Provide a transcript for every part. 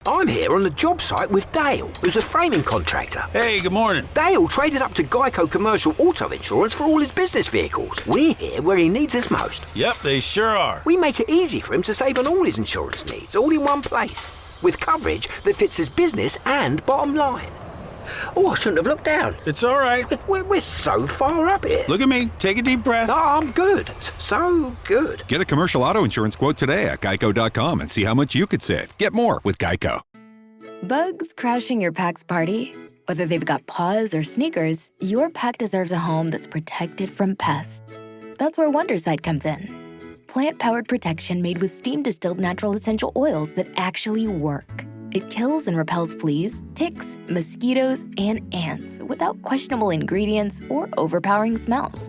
I'm here on the job site with Dale, who's a framing contractor. Hey, good morning. Dale traded up to Geico Commercial Auto Insurance for all his business vehicles. We're here where he needs us most. Yep, they sure are. We make it easy for him to save on all his insurance needs, all in one place, with coverage that fits his business and bottom line. Oh, I shouldn't have looked down. It's all right. We're so far up here. Look at me. Take a deep breath. Oh, I'm good. So good. Get a commercial auto insurance quote today at geico.com and see how much you could save. Get more with Geico. Bugs crashing your pack's party? Whether they've got paws or sneakers, your pack deserves a home that's protected from pests. That's where Wondercide comes in. Plant-powered protection made with steam-distilled natural essential oils that actually work. It kills and repels fleas, ticks, mosquitoes, and ants without questionable ingredients or overpowering smells.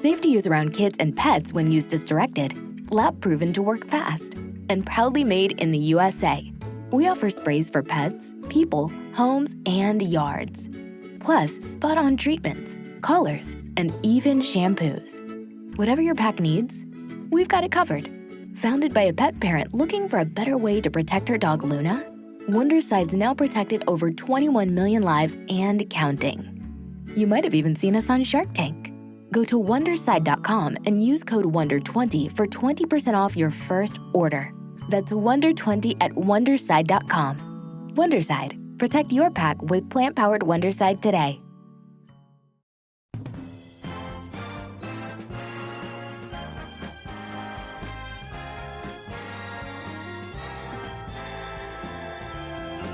Safe to use around kids and pets when used as directed, lab-proven to work fast, and proudly made in the USA. We offer sprays for pets, people, homes, and yards. Plus, spot-on treatments, collars, and even shampoos. Whatever your pack needs, we've got it covered. Founded by a pet parent looking for a better way to protect her dog Luna, Wondercide's now protected over 21 million lives and counting. You might have even seen us on Shark Tank. Go to Wondercide.com and use code WONDER20 for 20% off your first order. That's WONDER20 at Wondercide.com. Wondercide. Protect your pack with plant-powered Wondercide today.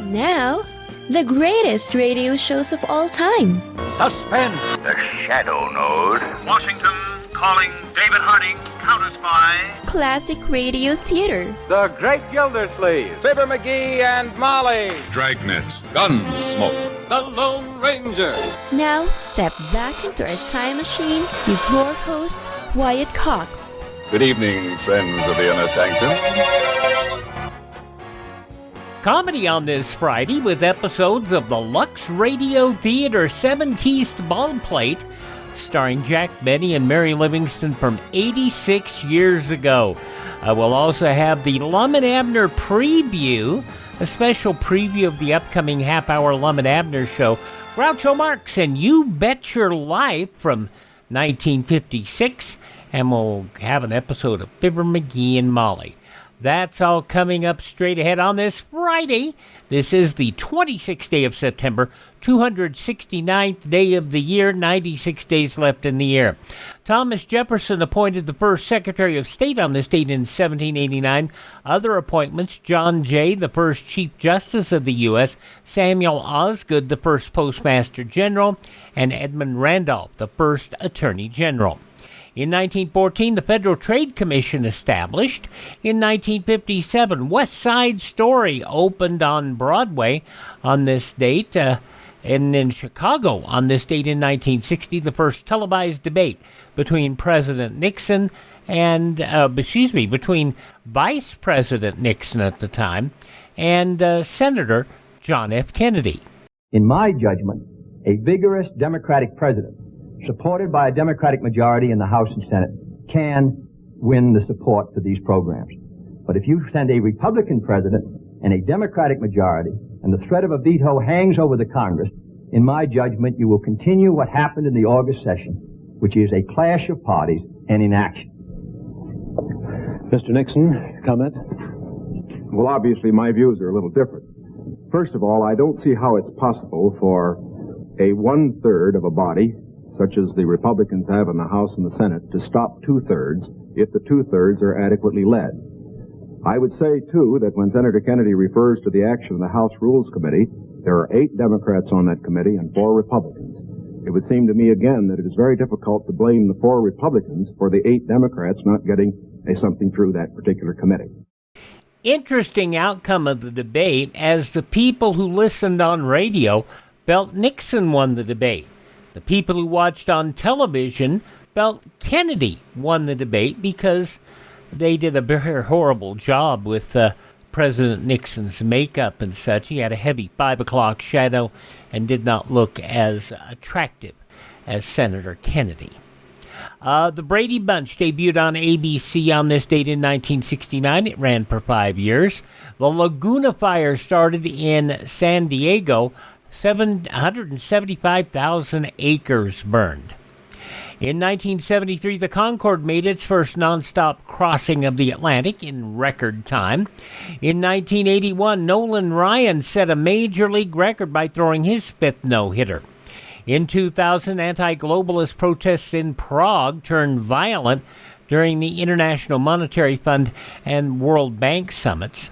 Now, the greatest radio shows of all time. Suspense. The Shadow Node. Washington calling David Harding, counter-spy. Classic Radio Theatre. The Great Gildersleeve. Fibber McGee and Molly. Dragnet. Gunsmoke. The Lone Ranger. Now, step back into a time machine with your host, Wyatt Cox. Good evening, friends of the Inner Sanctum. Comedy on this Friday with episodes of the Lux Radio Theatre 7 Keys to Baldplate, starring Jack Benny and Mary Livingston from 86 years ago. We'll also have the Lum and Abner Preview, a special preview of the upcoming half-hour Lum and Abner show, Groucho Marx and You Bet Your Life from 1956, and we'll have an episode of Fibber McGee and Molly. That's all coming up straight ahead on this Friday. This is the 26th day of September, 269th day of the year, 96 days left in the year. Thomas Jefferson appointed the first Secretary of State on this date in 1789. Other appointments, John Jay, the first Chief Justice of the U.S., Samuel Osgood, the first Postmaster General, and Edmund Randolph, the first Attorney General. In 1914, the Federal Trade Commission established. In 1957, West Side Story opened on Broadway on this date. And in Chicago on this date in 1960, the first televised debate between President Nixon and, between Vice President Nixon at the time and Senator John F. Kennedy. In my judgment, a vigorous Democratic president, supported by a Democratic majority in the House and Senate, can win the support for these programs. But if you send a Republican president and a Democratic majority, and the threat of a veto hangs over the Congress, in my judgment, you will continue what happened in the August session, which is a clash of parties and inaction. Mr. Nixon, comment? Well, obviously, my views are a little different. First of all, I don't see how it's possible for a one-third of a body, such as the Republicans have in the House and the Senate, to stop two-thirds if the two-thirds are adequately led. I would say, too, that when Senator Kennedy refers to the action of the House Rules Committee, there are 8 Democrats on that committee and 4 Republicans. It would seem to me, again, that it is very difficult to blame the 4 Republicans for the 8 Democrats not getting something through that particular committee. Interesting outcome of the debate, as the people who listened on radio felt Nixon won the debate. The people who watched on television felt Kennedy won the debate because they did a very horrible job with President Nixon's makeup and such. He had a heavy 5 o'clock shadow and did not look as attractive as Senator Kennedy. The Brady Bunch debuted on ABC on this date in 1969. It ran for 5 years. The Laguna Fire started in San Diego. 775,000 acres burned. In 1973, the Concorde made its first nonstop crossing of the Atlantic in record time. In 1981, Nolan Ryan set a major league record by throwing his fifth no-hitter. In 2000, anti-globalist protests in Prague turned violent during the International Monetary Fund and World Bank summits.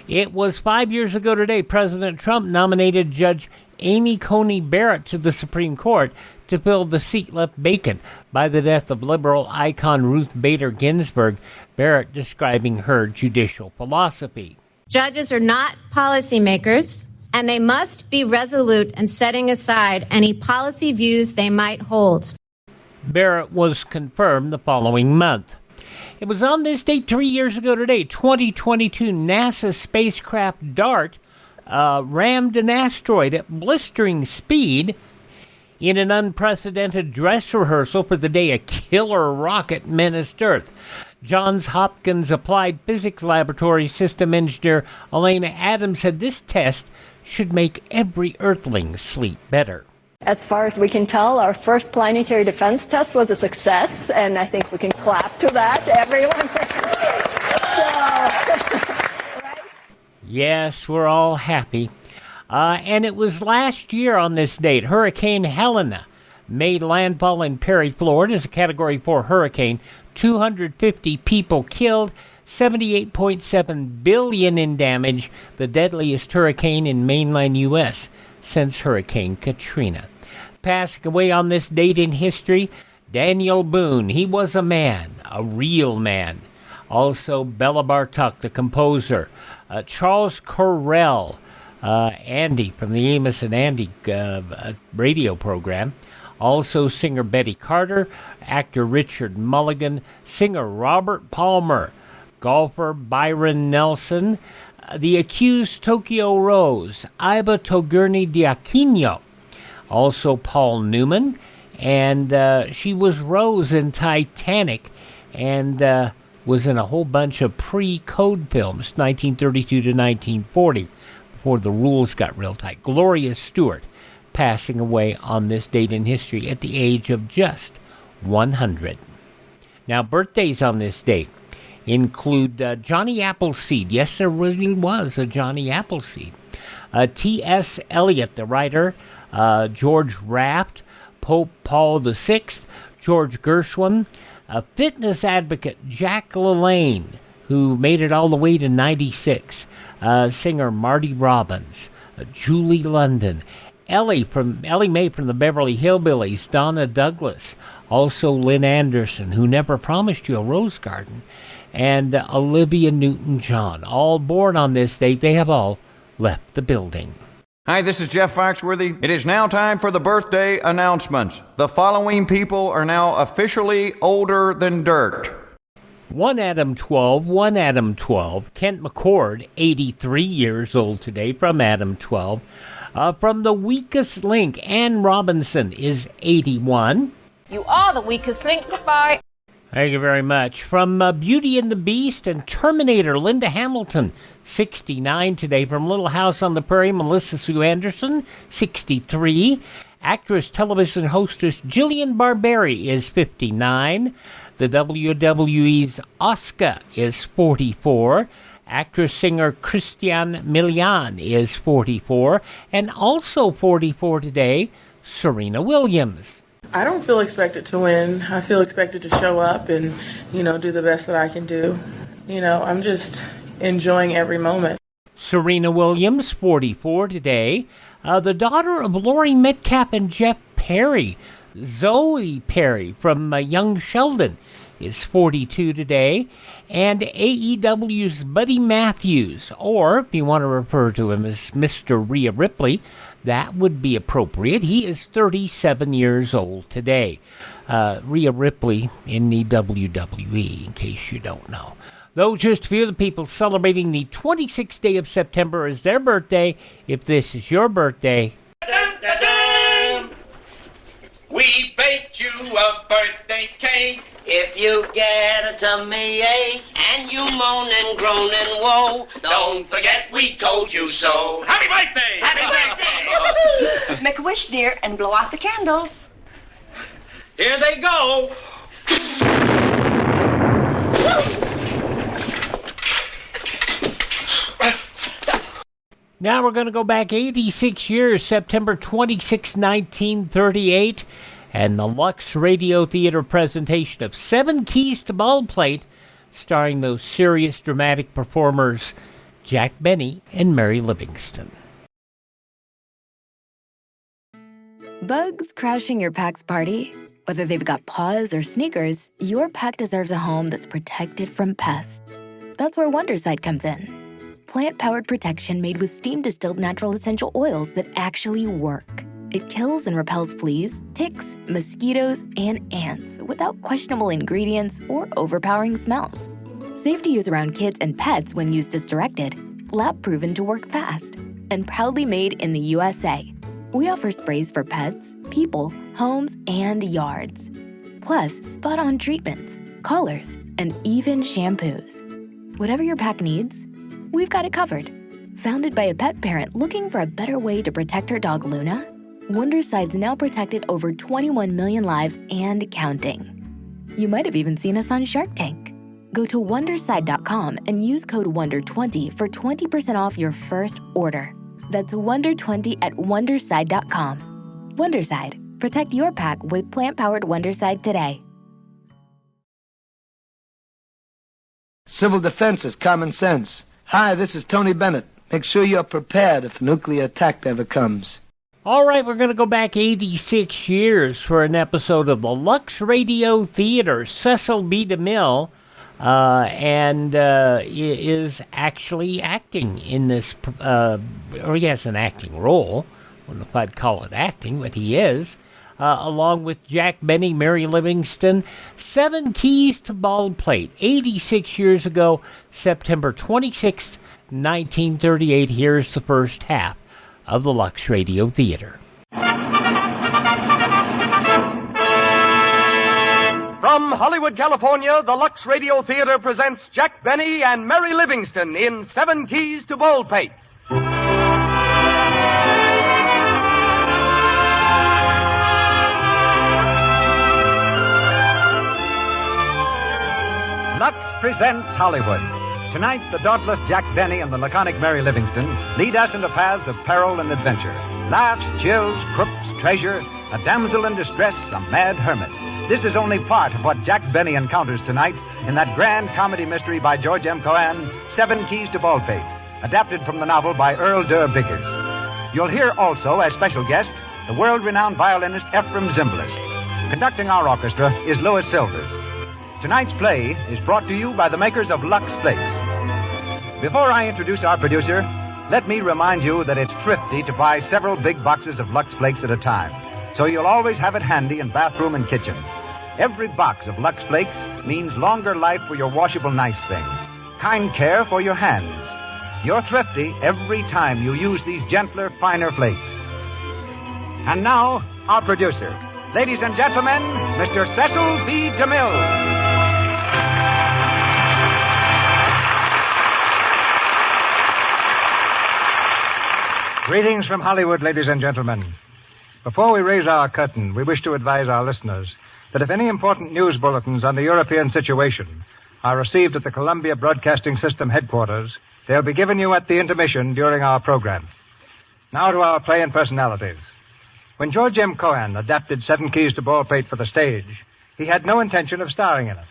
It was 5 years ago today President Trump nominated Judge Amy Coney Barrett to the Supreme Court to fill the seat left vacant by the death of liberal icon Ruth Bader Ginsburg, Barrett describing her judicial philosophy. Judges are not policymakers, and they must be resolute in setting aside any policy views they might hold. Barrett was confirmed the following month. It was on this date 3 years ago today, 2022, NASA spacecraft DART rammed an asteroid at blistering speed in an unprecedented dress rehearsal for the day a killer rocket menaced Earth. Johns Hopkins Applied Physics Laboratory system engineer Elena Adams said this test should make every Earthling sleep better. As far as we can tell, our first planetary defense test was a success, and I think we can clap to that, everyone. Right? Yes, we're all happy. And it was last year on this date, Hurricane Helena made landfall in Perry, Florida as a Category 4 hurricane. 250 people killed, $78.7 billion in damage, the deadliest hurricane in mainland U.S. since Hurricane Katrina. Passing away on this date in history, Daniel Boone. He was a man, a real man. Also, Bela Bartok, the composer. Charles Correll, Andy from the Amos and Andy radio program. Also, singer Betty Carter, actor Richard Mulligan, singer Robert Palmer, golfer Byron Nelson, the accused Tokyo Rose, Iba Togurni Diaquino, also Paul Newman, and she was Rose in Titanic, and was in a whole bunch of pre-code films, 1932 to 1940, before the rules got real tight. Gloria Stewart, passing away on this date in history at the age of just 100. Now, birthdays on this date include Johnny Appleseed. Yes, there really was a Johnny Appleseed. T.S. Eliot, the writer. George Raft. Pope Paul VI. George Gershwin. Fitness advocate Jack LaLanne, who made it all the way to 96. Singer Marty Robbins. Julie London. Ellie Mae from the Beverly Hillbillies. Donna Douglas. Also Lynn Anderson, who never promised you a rose garden. And Olivia Newton-John, all born on this date. They have all left the building. Hi, this is Jeff Foxworthy. It is now time for the birthday announcements. The following people are now officially older than dirt. 1 Adam 12, Kent McCord, 83 years old today, from Adam 12. From The Weakest Link, Ann Robinson is 81. You are the weakest link. Goodbye. Thank you very much. From Beauty and the Beast and Terminator, Linda Hamilton, 69 today. From Little House on the Prairie, Melissa Sue Anderson, 63. Actress, television hostess Jillian Barberi is 59. The WWE's Asuka is 44. Actress, singer Christian Milian is 44. And also 44 today, Serena Williams. I don't feel expected to win. I feel expected to show up and, do the best that I can do. I'm just enjoying every moment. Serena Williams, 44 today. The daughter of Laurie Metcalf and Jeff Perry, Zoe Perry from Young Sheldon, is 42 today. And AEW's Buddy Matthews, or if you want to refer to him as Mr. Rhea Ripley, that would be appropriate. He is 37 years old today. Rhea Ripley in the WWE, in case you don't know. Those just a few of the people celebrating the 26th day of September as their birthday. If this is your birthday, We we baked you a birthday cake. If you get a tummy ache and you moan and groan and woe, don't forget we told you so. Happy birthday! Happy birthday! Make a wish, dear, and blow out the candles. Here they go. Now we're going to go back 86 years, September 26, 1938, and the Lux Radio Theatre presentation of 7 Keys to Baldplate, starring those serious dramatic performers Jack Benny and Mary Livingston. Bugs crashing your pack's party? Whether they've got paws or sneakers, your pack deserves a home that's protected from pests. That's where Wondercide comes in. Plant-powered protection made with steam-distilled natural essential oils that actually work. It kills and repels fleas, ticks, mosquitoes, and ants without questionable ingredients or overpowering smells. Safe to use around kids and pets when used as directed. Lab-proven to work fast. And proudly made in the USA. We offer sprays for pets, people, homes, and yards. Plus, spot-on treatments, collars, and even shampoos. Whatever your pack needs, we've got it covered. Founded by a pet parent looking for a better way to protect her dog Luna, Wondercide's now protected over 21 million lives and counting. You might have even seen us on Shark Tank. Go to Wondercide.com and use code WONDER20 for 20% off your first order. That's WONDER20 at Wondercide.com. Wondercide. Protect your pack with plant-powered Wondercide today. Civil defense is common sense. Hi, this is Tony Bennett. Make sure you're prepared if a nuclear attack ever comes. All right, we're going to go back 86 years for an episode of the Lux Radio Theatre. Cecil B. DeMille is actually acting in this, or he has an acting role. I don't know if I'd call it acting, but he is. Along with Jack Benny, Mary Livingston, 7 Keys to Baldplate, 86 years ago, September 26th, 1938. Here's the first half of the Lux Radio Theatre. From Hollywood, California, the Lux Radio Theatre presents Jack Benny and Mary Livingston in 7 Keys to Baldplate. Lux presents Hollywood. Tonight, the dauntless Jack Benny and the laconic Mary Livingston lead us into paths of peril and adventure. Laughs, chills, crooks, treasure, a damsel in distress, a mad hermit. This is only part of what Jack Benny encounters tonight in that grand comedy mystery by George M. Cohan, 7 Keys to Baldplate, adapted from the novel by Earl Durr Biggers. You'll hear also, as special guest, the world-renowned violinist Ephraim Zimbalist. Conducting our orchestra is Louis Silvers. Tonight's play is brought to you by the makers of Lux Flakes. Before I introduce our producer, let me remind you that it's thrifty to buy several big boxes of Lux Flakes at a time, so you'll always have it handy in bathroom and kitchen. Every box of Lux Flakes means longer life for your washable nice things, kind care for your hands. You're thrifty every time you use these gentler, finer flakes. And now, our producer. Ladies and gentlemen, Mr. Cecil B. DeMille. Greetings from Hollywood, ladies and gentlemen. Before we raise our curtain, we wish to advise our listeners that if any important news bulletins on the European situation are received at the Columbia Broadcasting System headquarters, they'll be given you at the intermission during our program. Now to our play and personalities. When George M. Cohan adapted 7 Keys to Baldplate for the stage, he had no intention of starring in it.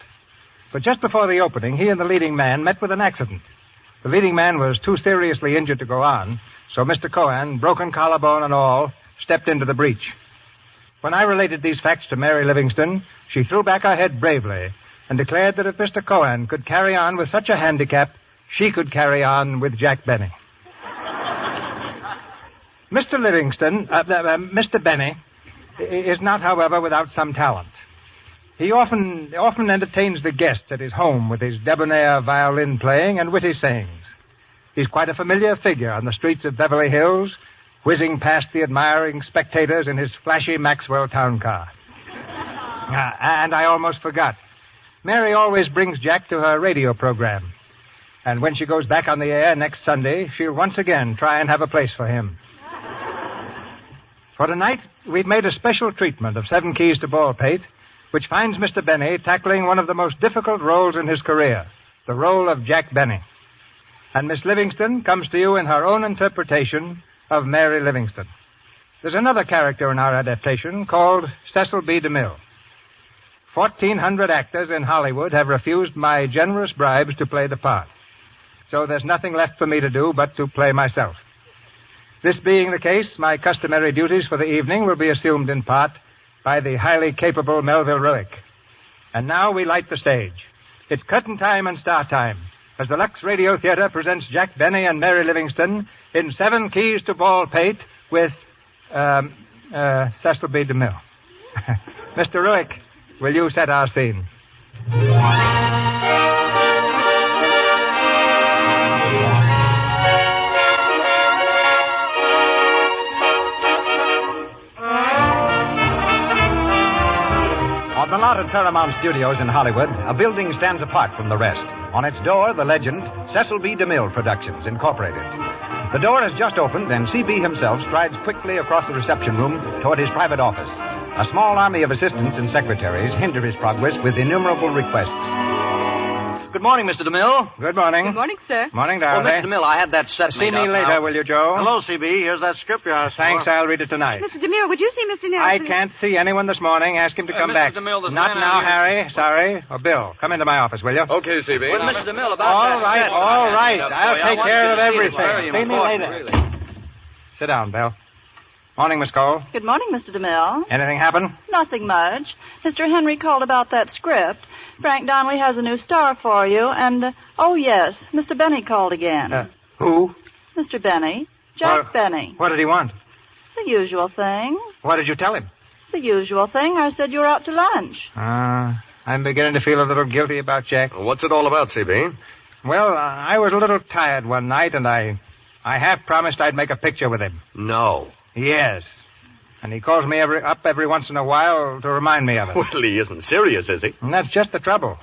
But just before the opening, he and the leading man met with an accident. The leading man was too seriously injured to go on, so Mr. Cohan, broken collarbone and all, stepped into the breach. When I related these facts to Mary Livingston, she threw back her head bravely and declared that if Mr. Cohan could carry on with such a handicap, she could carry on with Jack Benny. Mr. Benny is not, however, without some talent. He often entertains the guests at his home with his debonair violin playing and witty sayings. He's quite a familiar figure on the streets of Beverly Hills, whizzing past the admiring spectators in his flashy Maxwell town car. And I almost forgot. Mary always brings Jack to her radio program. And when she goes back on the air next Sunday, she'll once again try and have a place for him. For tonight, we've made a special treatment of 7 Keys to Baldplate, which finds Mr. Benny tackling one of the most difficult roles in his career, the role of Jack Benny. And Miss Livingston comes to you in her own interpretation of Mary Livingston. There's another character in our adaptation called Cecil B. DeMille. 1,400 actors in Hollywood have refused my generous bribes to play the part. So there's nothing left for me to do but to play myself. This being the case, my customary duties for the evening will be assumed in part by the highly capable Melville Ruick. And now we light the stage. It's curtain time and start time as the Lux Radio Theatre presents Jack Benny and Mary Livingston in 7 Keys to Baldplate with Cecil B. DeMille. Mr. Ruick, will you set our scene? On the lot at Paramount Studios in Hollywood, a building stands apart from the rest. On its door, the legend, Cecil B. DeMille Productions, Incorporated. The door has just opened, and CB himself strides quickly across the reception room toward his private office. A small army of assistants and secretaries hinder his progress with innumerable requests. Good morning, Mr. DeMille. Good morning. Good morning, sir. Morning, darling. Well, Mr. DeMille, I had that set See made me up later, now. will you, Joe? Hello, CB. Here's that script you asked Thanks, for. I'll read it tonight. Mr. DeMille, would you see Mr. Nelson? I can't see anyone this morning. Ask him to come Mr. back. DeMille, this Not man now, out here- Harry. Sorry. Or Bill, come into my office, will you? Okay, CB. Well, Mr. DeMille, about All that right, set. all right. I'll I take want care you of to see it. It's everything. very See me important, later. really. Sit down, Bill. Morning, Miss Cole. Good morning, Mr. DeMille. Anything happen? Nothing much. Mr. Henry called about that script. Frank Donnelly has a new star for you, and, oh, yes, Mr. Benny called again. Who? Mr. Benny. Jack Benny. What did he want? The usual thing. What did you tell him? The usual thing. I said you were out to lunch. I'm beginning to feel a little guilty about Jack. What's it all about, CB? Well, I was a little tired one night, and I half promised I'd make a picture with him. No. Yes. And he calls me up every once in a while to remind me of it. Well, he isn't serious, is he? And that's just the trouble.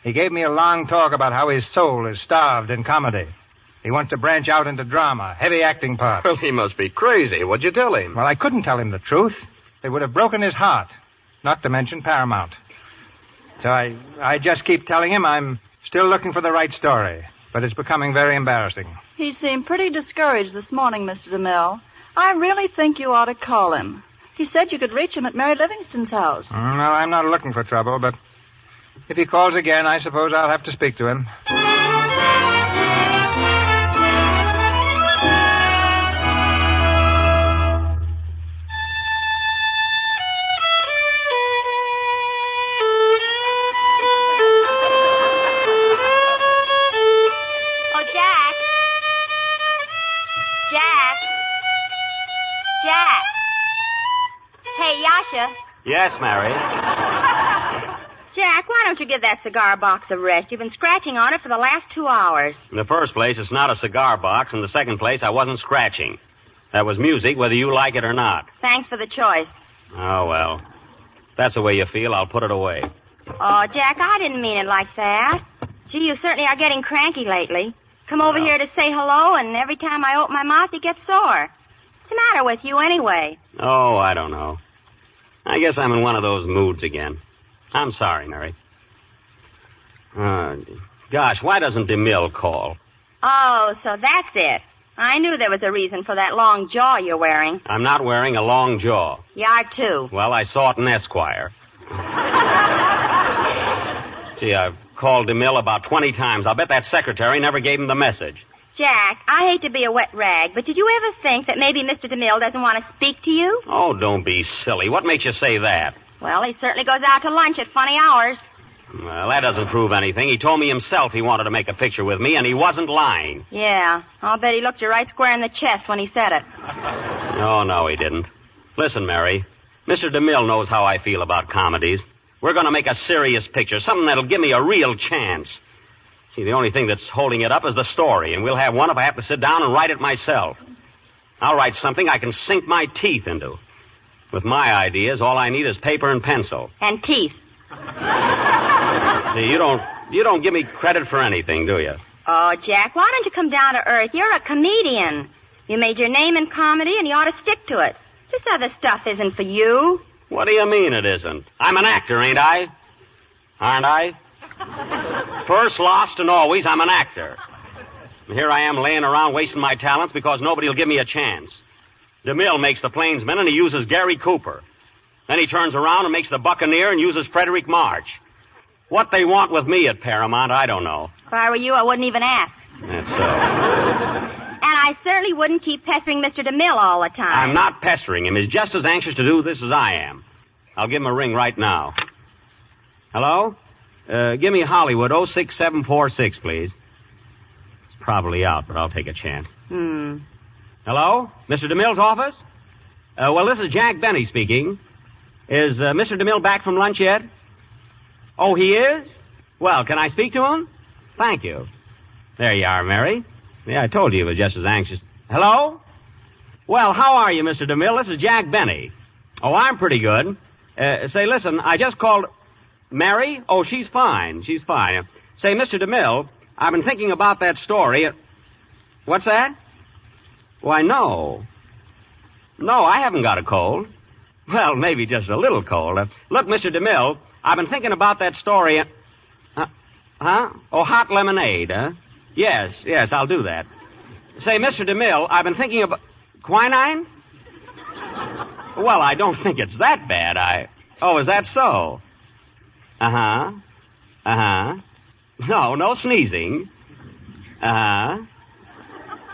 He gave me a long talk about how his soul is starved in comedy. He wants to branch out into drama, heavy acting parts. Well, he must be crazy. What'd you tell him? Well, I couldn't tell him the truth. It would have broken his heart, not to mention Paramount. So I just keep telling him I'm still looking for the right story, but it's becoming very embarrassing. He seemed pretty discouraged this morning, Mr. DeMille. I really think you ought to call him. He said you could reach him at Mary Livingston's house. Well, I'm not looking for trouble, but if he calls again, I suppose I'll have to speak to him. Oh, Jack. Jack. Hey, Yasha. Yes, Mary. Jack, why don't you give that cigar box a rest? You've been scratching on it for the last 2 hours. In the first place, it's not a cigar box. In the second place, I wasn't scratching. That was music, whether you like it or not. Thanks for the choice. Oh, well. If that's the way you feel, I'll put it away. Oh, Jack, I didn't mean it like that. Gee, you certainly are getting cranky lately. Come over here to say hello, and every time I open my mouth, you get sore. What's the matter with you anyway? Oh, I don't know. I guess I'm in one of those moods again. I'm sorry, Mary. Gosh, why doesn't DeMille call? Oh, so that's it. I knew there was a reason for that long jaw you're wearing. I'm not wearing a long jaw. You are, too. Well, I saw it in Esquire. Gee, I've called DeMille about 20 times. I'll bet that secretary never gave him the message. Jack, I hate to be a wet rag, but did you ever think that maybe Mr. DeMille doesn't want to speak to you? Oh, don't be silly. What makes you say that? Well, he certainly goes out to lunch at funny hours. Well, that doesn't prove anything. He told me himself he wanted to make a picture with me, and he wasn't lying. Yeah, I'll bet he looked you right square in the chest when he said it. Oh, no, he didn't. Listen, Mary, Mr. DeMille knows how I feel about comedies. We're going to make a serious picture, something that'll give me a real chance. See, the only thing that's holding it up is the story, and we'll have one if I have to sit down and write it myself. I'll write something I can sink my teeth into. With my ideas, all I need is paper and pencil. And teeth. See, you don't give me credit for anything, do you? Oh, Jack, why don't you come down to earth? You're a comedian. You made your name in comedy, and you ought to stick to it. This other stuff isn't for you. What do you mean it isn't? I'm an actor, ain't I? Aren't I? First, lost, and always, I'm an actor. And here I am laying around wasting my talents because nobody will give me a chance. DeMille makes the Plainsman, and he uses Gary Cooper. Then he turns around and makes the Buccaneer and uses Frederick March. What they want with me at Paramount, I don't know. If I were you, I wouldn't even ask. That's so. And I certainly wouldn't keep pestering Mr. DeMille all the time. I'm not pestering him. He's just as anxious to do this as I am. I'll give him a ring right now. Hello? Give me Hollywood 06746, please. It's probably out, but I'll take a chance. Hello? Mr. DeMille's office? Well, this is Jack Benny speaking. Is Mr. DeMille back from lunch yet? Oh, he is? Well, can I speak to him? Thank you. There you are, Mary. Yeah, I told you he was just as anxious. Hello? Well, how are you, Mr. DeMille? This is Jack Benny. Oh, I'm pretty good. Say, listen, I just called... Mary? Oh, she's fine. She's fine. Say, Mr. DeMille, I've been thinking about that story. What's that? Why, no. No, I haven't got a cold. Well, maybe just a little cold. Look, Mr. DeMille, I've been thinking about that story. Huh? Oh, hot lemonade, huh? Yes, I'll do that. Say, Mr. DeMille, I've been thinking about... Quinine? Well, I don't think it's that bad. Oh, is that so? Uh-huh. Uh-huh. No sneezing. Uh-huh.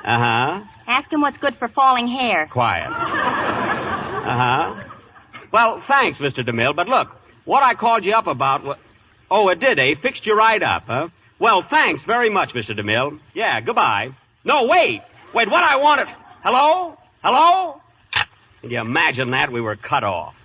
Uh-huh. Ask him what's good for falling hair. Quiet. Uh-huh. Well, thanks, Mr. DeMille, but look, what I called you up about... Oh, it did, eh? Fixed you right up, huh? Well, thanks very much, Mr. DeMille. Yeah, goodbye. No, wait, what I wanted... Hello? Hello? Can you imagine that? We were cut off.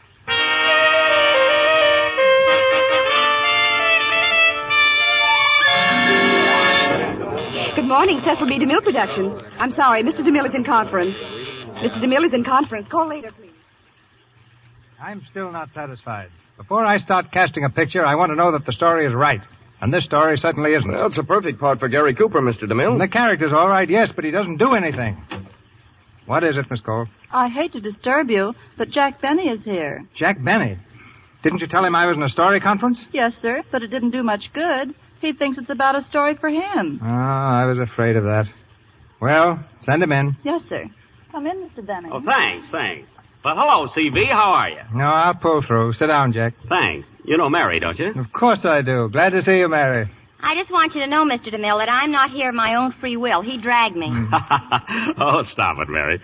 Good morning, Cecil B. DeMille Productions. I'm sorry, Mr. DeMille is in conference. Mr. DeMille is in conference. Call later, please. I'm still not satisfied. Before I start casting a picture, I want to know that the story is right. And this story certainly isn't. Well, it's a perfect part for Gary Cooper, Mr. DeMille. And the character's all right, yes, but he doesn't do anything. What is it, Miss Cole? I hate to disturb you, but Jack Benny is here. Jack Benny? Didn't you tell him I was in a story conference? Yes, sir, but it didn't do much good. He thinks it's about a story for him. Oh, I was afraid of that. Well, send him in. Yes, sir. Come in, Mr. Benny. Oh, thanks. But hello, C.B., how are you? No, I'll pull through. Sit down, Jack. Thanks. You know Mary, don't you? Of course I do. Glad to see you, Mary. I just want you to know, Mr. DeMille, that I'm not here of my own free will. He dragged me. Oh, stop it, Mary.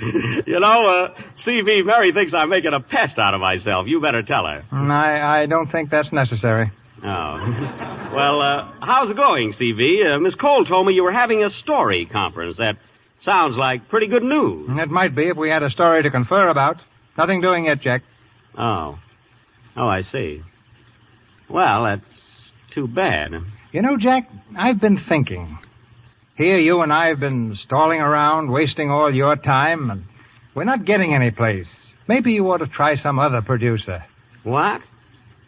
You know, C.B., Mary thinks I'm making a pest out of myself. You better tell her. I don't think that's necessary. Oh. Well, how's it going, C.V.? Miss Cole told me you were having a story conference. That sounds like pretty good news. It might be if we had a story to confer about. Nothing doing yet, Jack. Oh, I see. Well, that's too bad. You know, Jack, I've been thinking. Here you and I have been stalling around, wasting all your time, and we're not getting any place. Maybe you ought to try some other producer. What?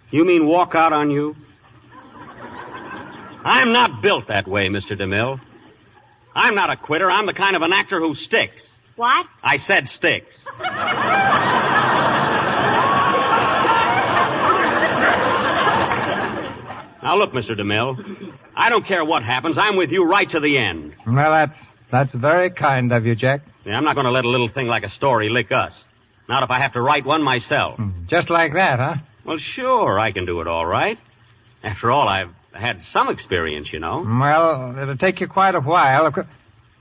You mean walk out on you? I'm not built that way, Mr. DeMille. I'm not a quitter. I'm the kind of an actor who sticks. What? I said sticks. Now, look, Mr. DeMille, I don't care what happens. I'm with you right to the end. Well, that's very kind of you, Jack. Yeah, I'm not going to let a little thing like a story lick us. Not if I have to write one myself. Just like that, huh? Well, sure, I can do it all right. After all, I've had some experience, you know. Well, it'll take you quite a while.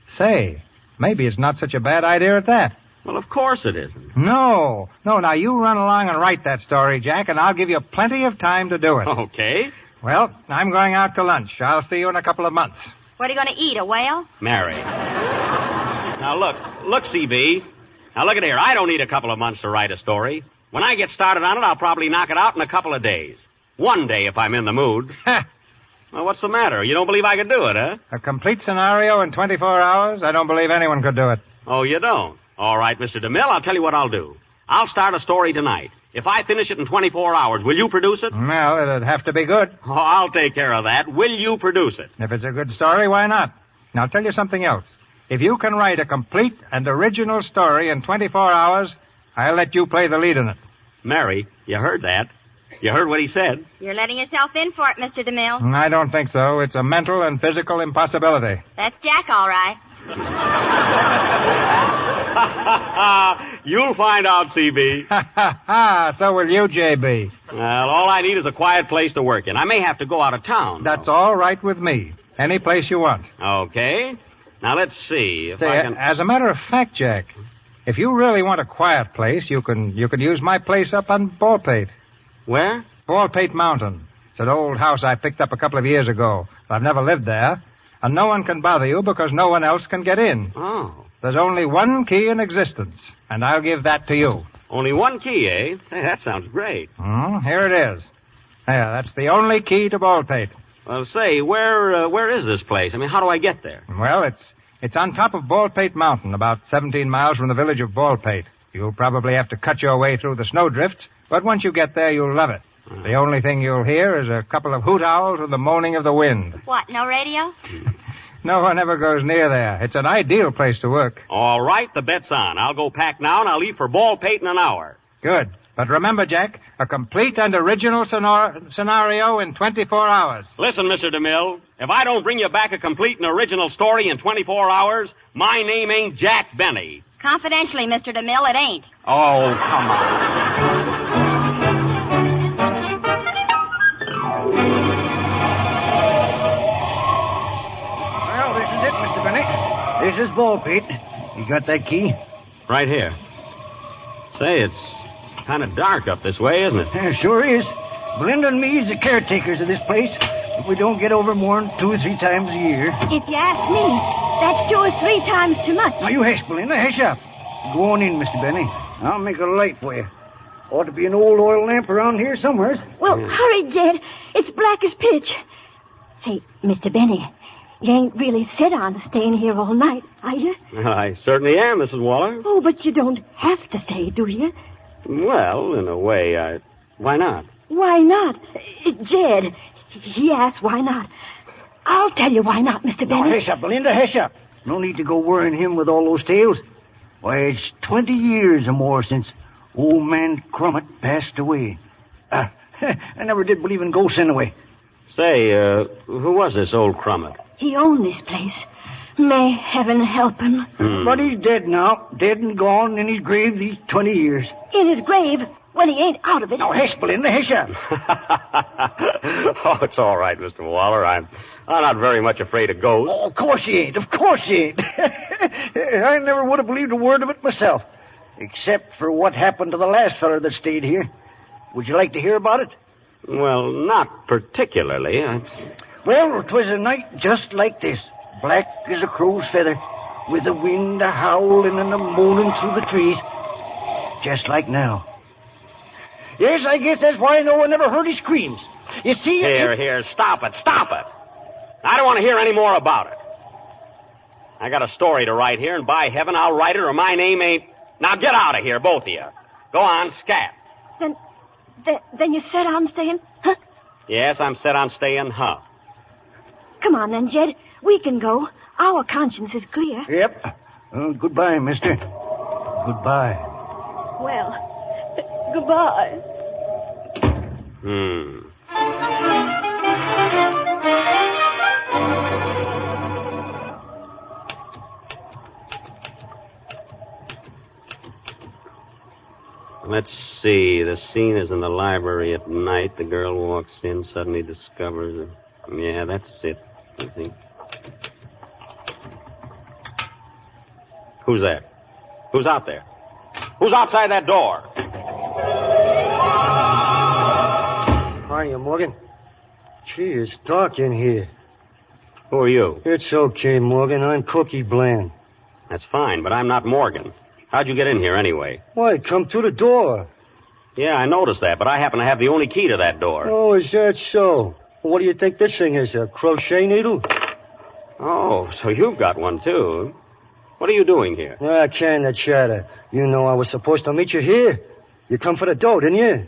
Say, maybe it's not such a bad idea at that. Well, of course it isn't. No, now you run along and write that story, Jack, and I'll give you plenty of time to do it. Okay. Well, I'm going out to lunch. I'll see you in a couple of months. What are you going to eat, a whale? Mary. Now, look, CB. Now, look at here. I don't need a couple of months to write a story. When I get started on it, I'll probably knock it out in a couple of days. One day, if I'm in the mood. Well, what's the matter? You don't believe I could do it, huh? A complete scenario in 24 hours? I don't believe anyone could do it. Oh, you don't? All right, Mr. DeMille, I'll tell you what I'll do. I'll start a story tonight. If I finish it in 24 hours, will you produce it? Well, it'd have to be good. Oh, I'll take care of that. Will you produce it? If it's a good story, why not? Now, I'll tell you something else. If you can write a complete and original story in 24 hours, I'll let you play the lead in it. Mary, you heard that. You heard what he said. You're letting yourself in for it, Mr. DeMille. I don't think so. It's a mental and physical impossibility. That's Jack, all right. You'll find out, CB. So will you, JB. Well, all I need is a quiet place to work in. I may have to go out of town. That's all right with me. Any place you want. Okay. Now, let's see if I can... As a matter of fact, Jack, if you really want a quiet place, you can use my place up on Baldplate. Where? Baldplate Mountain. It's an old house I picked up a couple of years ago. I've never lived there. And no one can bother you because no one else can get in. Oh. There's only one key in existence, and I'll give that to you. Only one key, eh? Hey, that sounds great. Here it is. There, that's the only key to Baldplate. Well, say, where is this place? I mean, how do I get there? Well, it's on top of Baldplate Mountain, about 17 miles from the village of Baldplate. You'll probably have to cut your way through the snowdrifts, but once you get there, you'll love it. The only thing you'll hear is a couple of hoot owls and the moaning of the wind. What, no radio? No one ever goes near there. It's an ideal place to work. All right, the bet's on. I'll go pack now, and I'll leave for Baldpate in an hour. Good. But remember, Jack, a complete and original scenario in 24 hours. Listen, Mr. DeMille, if I don't bring you back a complete and original story in 24 hours, my name ain't Jack Benny. Confidentially, Mr. DeMille, it ain't. Oh, come on. Well, this is it, Mr. Benny. This is Baldpate. You got that key? Right here. Say, it's kind of dark up this way, isn't it? Yeah, sure is. Belinda and me is the caretakers of this place. We don't get over more than 2 or 3 times a year. If you ask me, that's 2 or 3 times too much. Now, you hush, Belinda. Hush up. Go on in, Mr. Benny. I'll make a light for you. Ought to be an old oil lamp around here somewhere. Well, hurry, Jed. It's black as pitch. Say, Mr. Benny, you ain't really set on staying here all night, are you? I certainly am, Mrs. Waller. Oh, but you don't have to stay, do you? Well, in a way, why not? Why not? Jed, he asked why not. I'll tell you why not, Mr. Benny. Now, hush up, Belinda, hush up. No need to go worrying him with all those tales. Why, it's 20 years or more since old man Crummett passed away. I never did believe in ghosts anyway. Say, who was this old Crummett? He owned this place. May heaven help him. But he's dead now. Dead and gone in his grave these 20 years. In his grave? When he ain't out of it. Now, hush, Belinda, hush up. Oh, it's all right, Mr. Waller. I'm not very much afraid of ghosts. Oh, of course you ain't. Of course you ain't. I never would have believed a word of it myself. Except for what happened to the last feller that stayed here. Would you like to hear about it? Well, not particularly. Well, 'twas a night just like this. Black as a crow's feather. With the wind a-howling and a-moaning through the trees. Just like now. Yes, I guess that's why no one ever heard his screams. You see... Here, stop it. I don't want to hear any more about it. I got a story to write here, and by heaven, I'll write it or my name ain't... Now get out of here, both of you. Go on, scat. Then you set on staying, huh? Yes, I'm set on staying, huh? Come on then, Jed. We can go. Our conscience is clear. Yep. Goodbye, mister. Goodbye. Well, goodbye. Let's see. The scene is in the library at night. The girl walks in, suddenly discovers her. Yeah, that's it, I think. Who's that? Who's out there? Who's outside that door? Hiya, Morgan. Gee, it's dark in here. Who are you? It's okay, Morgan. I'm Cookie Bland. That's fine, but I'm not Morgan. How'd you get in here anyway? Why, come through the door. Yeah, I noticed that, but I happen to have the only key to that door. Oh, is that so? What do you think this thing is, a crochet needle? Oh, so you've got one, too. What are you doing here? Ah, can the chatter. You know I was supposed to meet you here. You come for the dough, didn't you?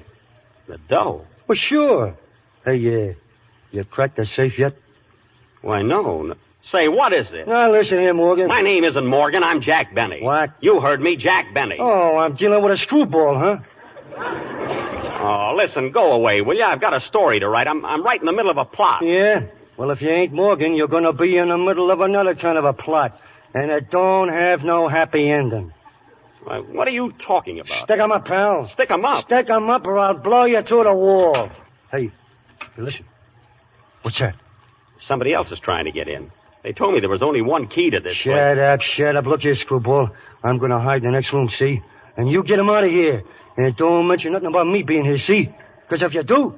The dough? Well, sure. Hey, you cracked the safe yet? Why, no. Say, what is it? Now, listen here, Morgan. My name isn't Morgan. I'm Jack Benny. What? You heard me, Jack Benny. Oh, I'm dealing with a screwball, huh? Oh, listen, go away, will you? I've got a story to write. I'm right in the middle of a plot. Yeah? Well, if you ain't Morgan, you're going to be in the middle of another kind of a plot. And it don't have no happy ending. Why, what are you talking about? Stick 'em up, pal. Stick 'em up? Stick 'em up or I'll blow you through the wall. Hey, listen. What's that? Somebody else is trying to get in. They told me there was only one key to this place. Shut up. Look here, screwball. I'm going to hide in the next room, see? And you get him out of here. And don't mention nothing about me being here, see? Because if you do,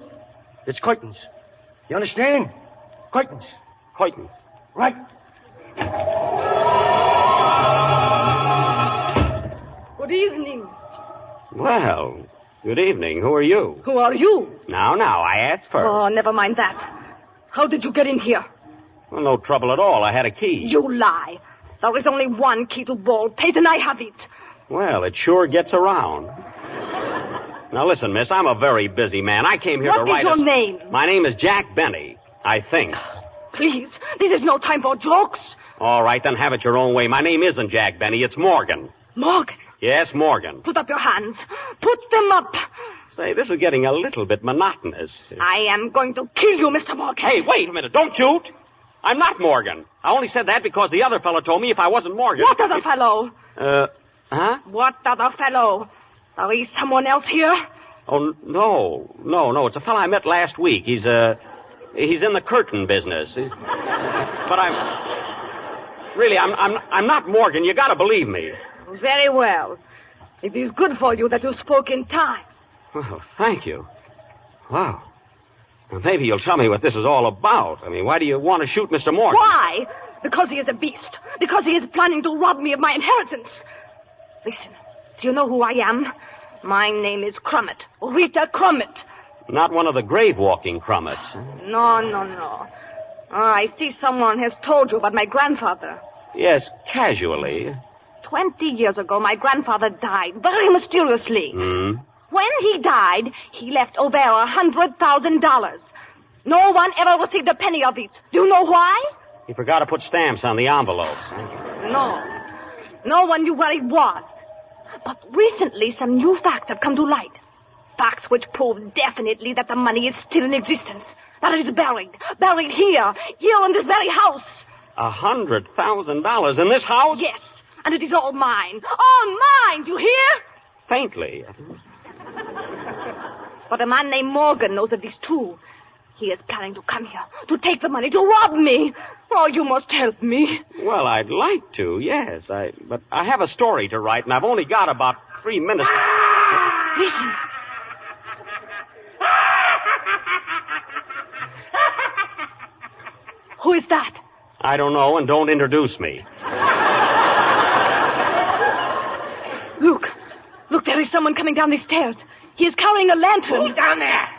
it's curtains. You understand? Curtains. Curtains. Right. Good evening. Well, good evening. Who are you? Who are you? Now, I asked first. Oh, never mind that. How did you get in here? Well, no trouble at all. I had a key. You lie. There is only one key to Baldplate, and I have it. Well, it sure gets around. Now, listen, miss, I'm a very busy man. I came here to write What is your name? My name is Jack Benny, I think. Please, this is no time for jokes. All right, then have it your own way. My name isn't Jack Benny. It's Morgan. Morgan? Yes, Morgan. Put up your hands. Put them up. Say, this is getting a little bit monotonous. I am going to kill you, Mr. Morgan. Hey, wait a minute. Don't shoot. I'm not Morgan. I only said that because the other fellow told me if I wasn't Morgan... What other fellow? Huh? What other fellow? There is someone else here? Oh, no. It's a fellow I met last week. He's in the curtain business. But I'm not Morgan. You gotta believe me. Very well. It is good for you that you spoke in time. Well, thank you. Wow. Well, maybe you'll tell me what this is all about. I mean, why do you want to shoot Mr. Morgan? Why? Because he is a beast. Because he is planning to rob me of my inheritance. Listen, do you know who I am? My name is Crummett. Rita Crummett. Not one of the grave-walking Crummets. No. I see someone has told you about my grandfather. Yes, casually. 20 years ago, my grandfather died very mysteriously. When he died, he left over $100,000. No one ever received a penny of it. Do you know why? He forgot to put stamps on the envelopes. No one knew where it was. But recently, some new facts have come to light. Facts which prove definitely that the money is still in existence. That it is buried here in this very house. $100,000 in this house? Yes, and it is all mine. All mine, do you hear? Faintly. But a man named Morgan knows of this, too. He is planning to come here, to take the money, to rob me. Oh, you must help me. Well, I'd like to, yes. But I have a story to write, and I've only got about 3 minutes. Listen. Who is that? I don't know, and don't introduce me. Look, there is someone coming down the stairs. He is carrying a lantern. Who's down there?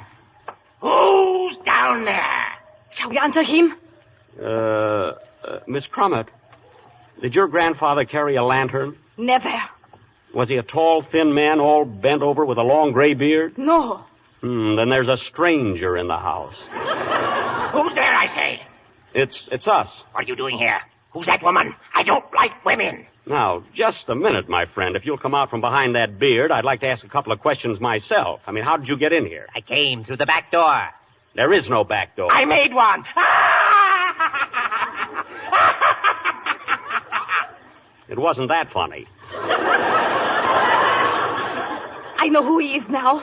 Who's down there? Shall we answer him? Miss Crummett, did your grandfather carry a lantern? Never. Was he a tall, thin man, all bent over with a long gray beard? No. Then there's a stranger in the house. Who's there, I say? It's us. What are you doing here? Who's that woman? I don't like women. Now, just a minute, my friend. If you'll come out from behind that beard, I'd like to ask a couple of questions myself. I mean, how did you get in here? I came through the back door. There is no back door. I made one. It wasn't that funny. I know who he is now.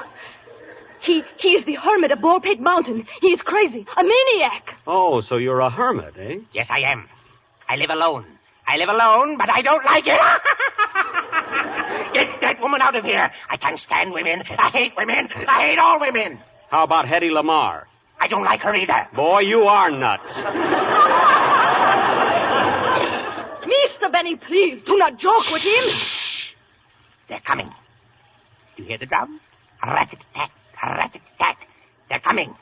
He is the hermit of Baldplate Mountain. He is crazy, a maniac. Oh, so you're a hermit, eh? Yes, I am. I live alone, but I don't like it. Get that woman out of here. I can't stand women. I hate women. I hate all women. How about Hedy Lamarr? I don't like her either. Boy, you are nuts. Mr. Benny, please, do not joke with him. Shh. They're coming. Do you hear the drums? Rat-a-tat, rat-a-tat. They're coming.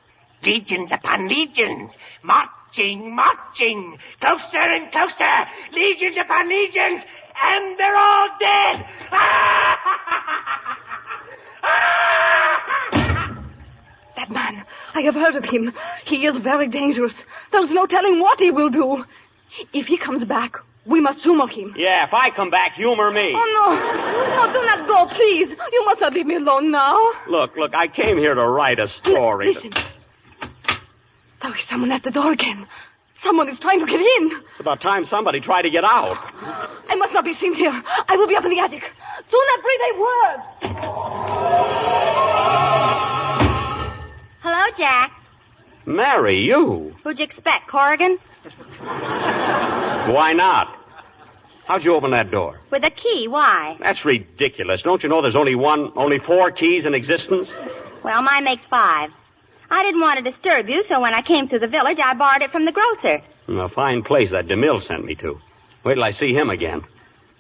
Legions upon legions. Marching marching, marching, closer and closer, legions upon legions, and they're all dead. That man, I have heard of him. He is very dangerous. There's no telling what he will do. If he comes back, we must humor him. Yeah, if I come back, humor me. Oh, no. No, do not go, please. You must not leave me alone now. Look, I came here to write a story. Listen. There is someone at the door again. Someone is trying to get in. It's about time somebody tried to get out. I must not be seen here. I will be up in the attic. Do not breathe a word. Hello, Jack. Mary, you? Who'd you expect, Corrigan? Why not? How'd you open that door? With a key, why? That's ridiculous. Don't you know there's only 4 keys in existence? Well, mine makes 5. I didn't want to disturb you, so when I came through the village, I borrowed it from the grocer. A fine place that DeMille sent me to. Wait till I see him again.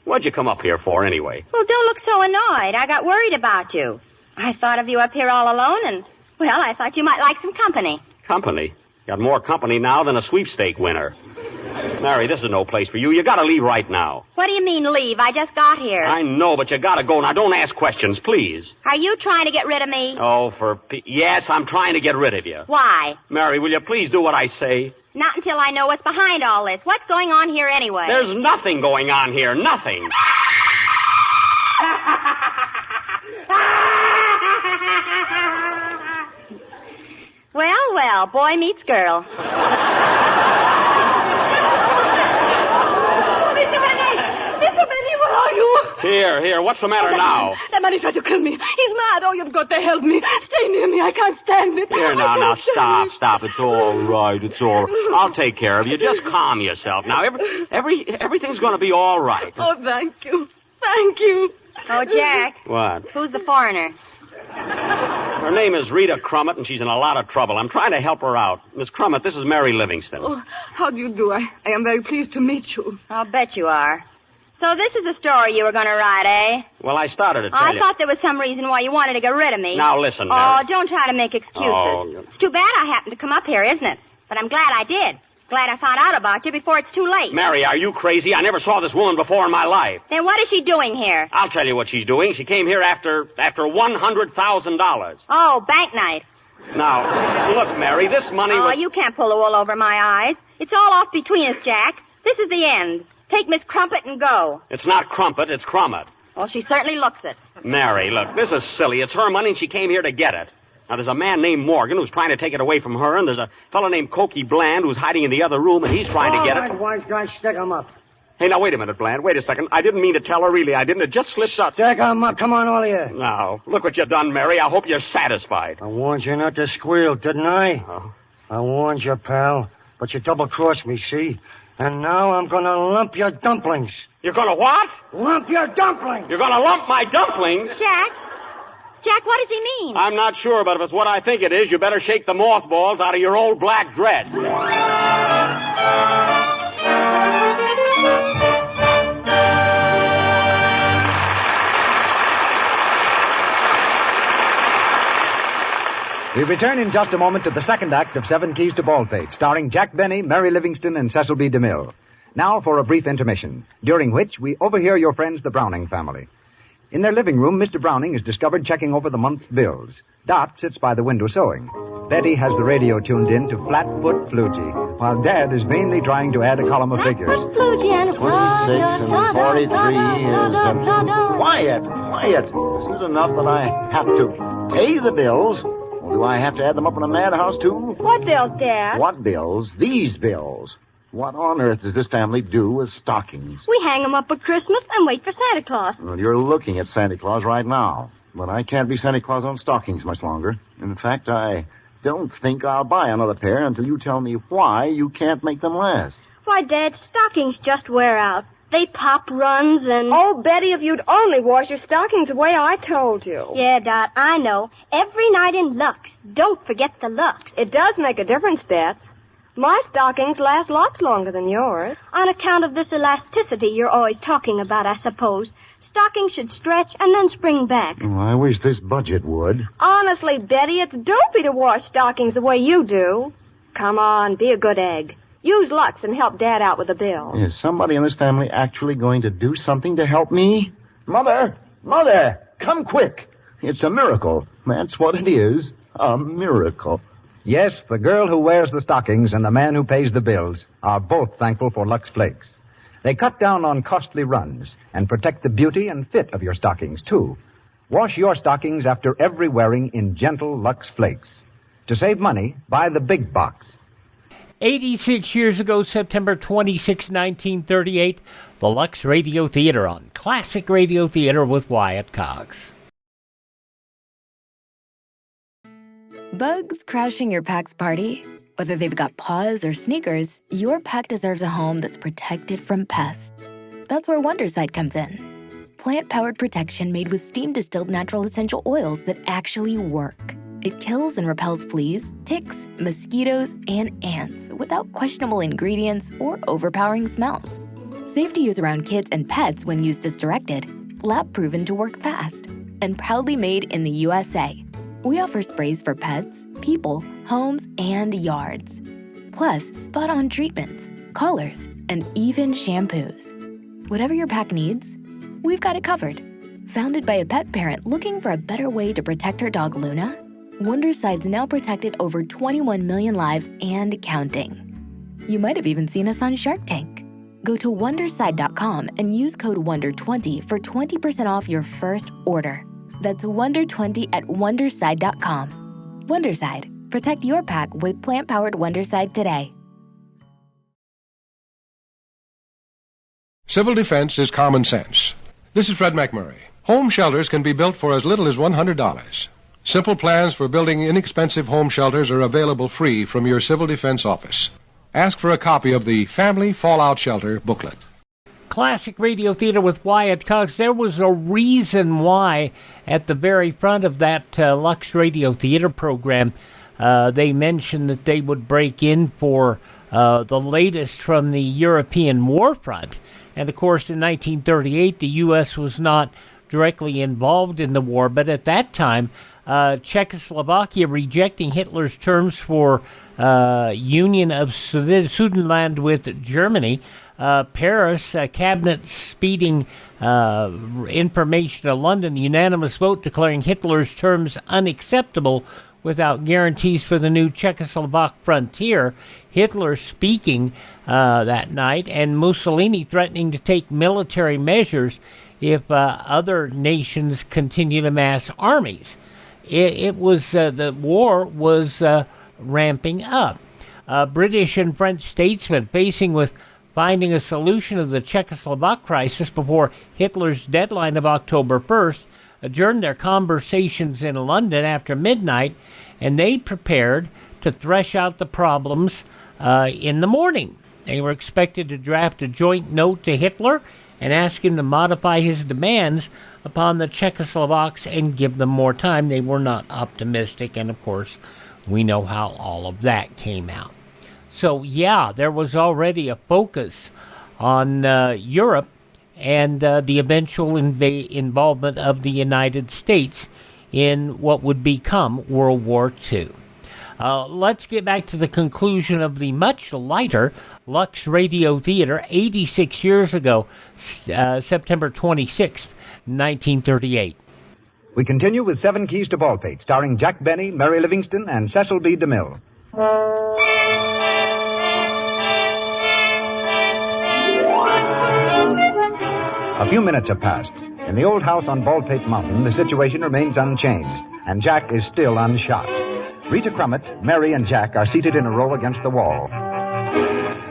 What'd you come up here for, anyway? Well, don't look so annoyed. I got worried about you. I thought of you up here all alone, and, well, I thought you might like some company. Company? Got more company now than a sweepstake winner. Mary, this is no place for you. You gotta leave right now. What do you mean, leave? I just got here. I know, but you gotta go. Now, don't ask questions, please. Are you trying to get rid of me? Oh, yes, I'm trying to get rid of you. Why? Mary, will you please do what I say? Not until I know what's behind all this. What's going on here anyway? There's nothing going on here. Nothing. Well, boy meets girl. Here, what's the matter now? That man is trying to kill me. He's mad. Oh, you've got to help me. Stay near me. I can't stand it. Here, now, stop. It's all right. I'll take care of you. Just calm yourself. Now, everything's going to be all right. Oh, thank you. Thank you. Oh, Jack. What? Who's the foreigner? Her name is Rita Crummett, and she's in a lot of trouble. I'm trying to help her out. Miss Crummett, this is Mary Livingston. Oh, how do you do? I am very pleased to meet you. I'll bet you are. So this is a story you were going to write, eh? Well, I started to tell you. I thought there was some reason why you wanted to get rid of me. Now, listen, Mary. Oh, don't try to make excuses. Oh. It's too bad I happened to come up here, isn't it? But I'm glad I did. Glad I found out about you before it's too late. Mary, are you crazy? I never saw this woman before in my life. Then what is she doing here? I'll tell you what she's doing. She came here after $100,000. Oh, bank night. Now, look, Mary, this money was... Oh, you can't pull the wool over my eyes. It's all off between us, Jack. This is the end. Take Miss Crumpet and go. It's not Crumpet, it's Crummett. Well, she certainly looks it. Mary, look, this is silly. It's her money and she came here to get it. Now, there's a man named Morgan who's trying to take it away from her, and there's a fellow named Cokie Bland who's hiding in the other room, and he's trying to get it. Wise guy, stick him up. Hey, now, wait a minute, Bland. Wait a second. I didn't mean to tell her, really. I didn't. It just slipped out. Stick him up. Come on, all of you. Now, look what you've done, Mary. I hope you're satisfied. I warned you not to squeal, didn't I? Oh. I warned you, pal. But you double-crossed me, see? And now I'm going to lump your dumplings. You're going to what? Lump your dumplings. You're going to lump my dumplings? Jack, what does he mean? I'm not sure, but if it's what I think it is, you better shake the mothballs out of your old black dress. We return in just a moment to the second act of 7 Keys to Baldplate, starring Jack Benny, Mary Livingston, and Cecil B. DeMille. Now for a brief intermission, during which we overhear your friends, the Browning family. In their living room, Mr. Browning is discovered checking over the month's bills. Dot sits by the window sewing. Betty has the radio tuned in to Flatfoot Flutie, while Dad is vainly trying to add a column of figures. 26 and 43 is... Quiet. Isn't it enough that I have to pay the bills? Or do I have to add them up in a madhouse, too? What bills, Dad? What bills? These bills. What on earth does this family do with stockings? We hang them up at Christmas and wait for Santa Claus. Well, you're looking at Santa Claus right now. But I can't be Santa Claus on stockings much longer. In fact, I don't think I'll buy another pair until you tell me why you can't make them last. Why, Dad, stockings just wear out. They pop runs and... Oh, Betty, if you'd only wash your stockings the way I told you. Yeah, Dot, I know. Every night in Lux. Don't forget the Lux. It does make a difference, Beth. My stockings last lots longer than yours. On account of this elasticity you're always talking about, I suppose. Stockings should stretch and then spring back. Oh, I wish this budget would. Honestly, Betty, it's dopey to wash stockings the way you do. Come on, be a good egg. Use Lux and help Dad out with the bill. Is somebody in this family actually going to do something to help me? Mother! Mother! Come quick! It's a miracle. That's what it is. A miracle. Yes, the girl who wears the stockings and the man who pays the bills are both thankful for Lux Flakes. They cut down on costly runs and protect the beauty and fit of your stockings, too. Wash your stockings after every wearing in gentle Lux Flakes. To save money, buy the big box. 86 years ago, September 26, 1938, the Lux Radio Theatre on Classic Radio Theatre with Wyatt Cox. Bugs crashing your pack's party? Whether they've got paws or sneakers, your pack deserves a home that's protected from pests. That's where Wondercide comes in. Plant-powered protection made with steam-distilled natural essential oils that actually work. It kills and repels fleas, ticks, mosquitoes, and ants without questionable ingredients or overpowering smells. Safe to use around kids and pets when used as directed. Lab-proven to work fast. And proudly made in the USA. We offer sprays for pets, people, homes, and yards. Plus, spot-on treatments, collars, and even shampoos. Whatever your pack needs, we've got it covered. Founded by a pet parent looking for a better way to protect her dog Luna, Wondercide's now protected over 21 million lives and counting. You might have even seen us on Shark Tank. Go to Wondercide.com and use code WONDER20 for 20% off your first order. That's WONDER20 at Wondercide.com. Wondercide. Protect your pack with plant-powered Wondercide today. Civil defense is common sense. This is Fred McMurray. Home shelters can be built for as little as $100. Simple plans for building inexpensive home shelters are available free from your Civil Defense office. Ask for a copy of the Family Fallout Shelter booklet. Classic Radio Theatre with Wyatt Cox. There was a reason why at the very front of that Lux Radio Theatre program they mentioned that they would break in for the latest from the European war front. And, of course, in 1938, the U.S. was not directly involved in the war, but at that time, Czechoslovakia rejecting Hitler's terms for union of Sudetenland with Germany, Paris, cabinet speeding information to London, unanimous vote declaring Hitler's terms unacceptable without guarantees for the new Czechoslovak frontier, Hitler speaking that night, and Mussolini threatening to take military measures if other nations continue to mass armies. It was the war was ramping up. British and French statesmen facing with finding a solution of the Czechoslovak crisis before Hitler's deadline of October 1st adjourned their conversations in London after midnight, and they prepared to thresh out the problems in the morning. They were expected to draft a joint note to Hitler and ask him to modify his demands upon the Czechoslovaks and give them more time. They were not optimistic, and of course, we know how all of that came out. So, yeah, there was already a focus on Europe and the eventual involvement of the United States in what would become World War II. Let's get back to the conclusion of the much lighter Lux Radio Theatre 86 years ago, September 26th, 1938. We continue with 7 Keys to Baldplate, starring Jack Benny, Mary Livingston, and Cecil B. DeMille. A few minutes have passed. In the old house on Baldplate Mountain, the situation remains unchanged, and Jack is still unshot. Rita Crummett, Mary, and Jack are seated in a row against the wall.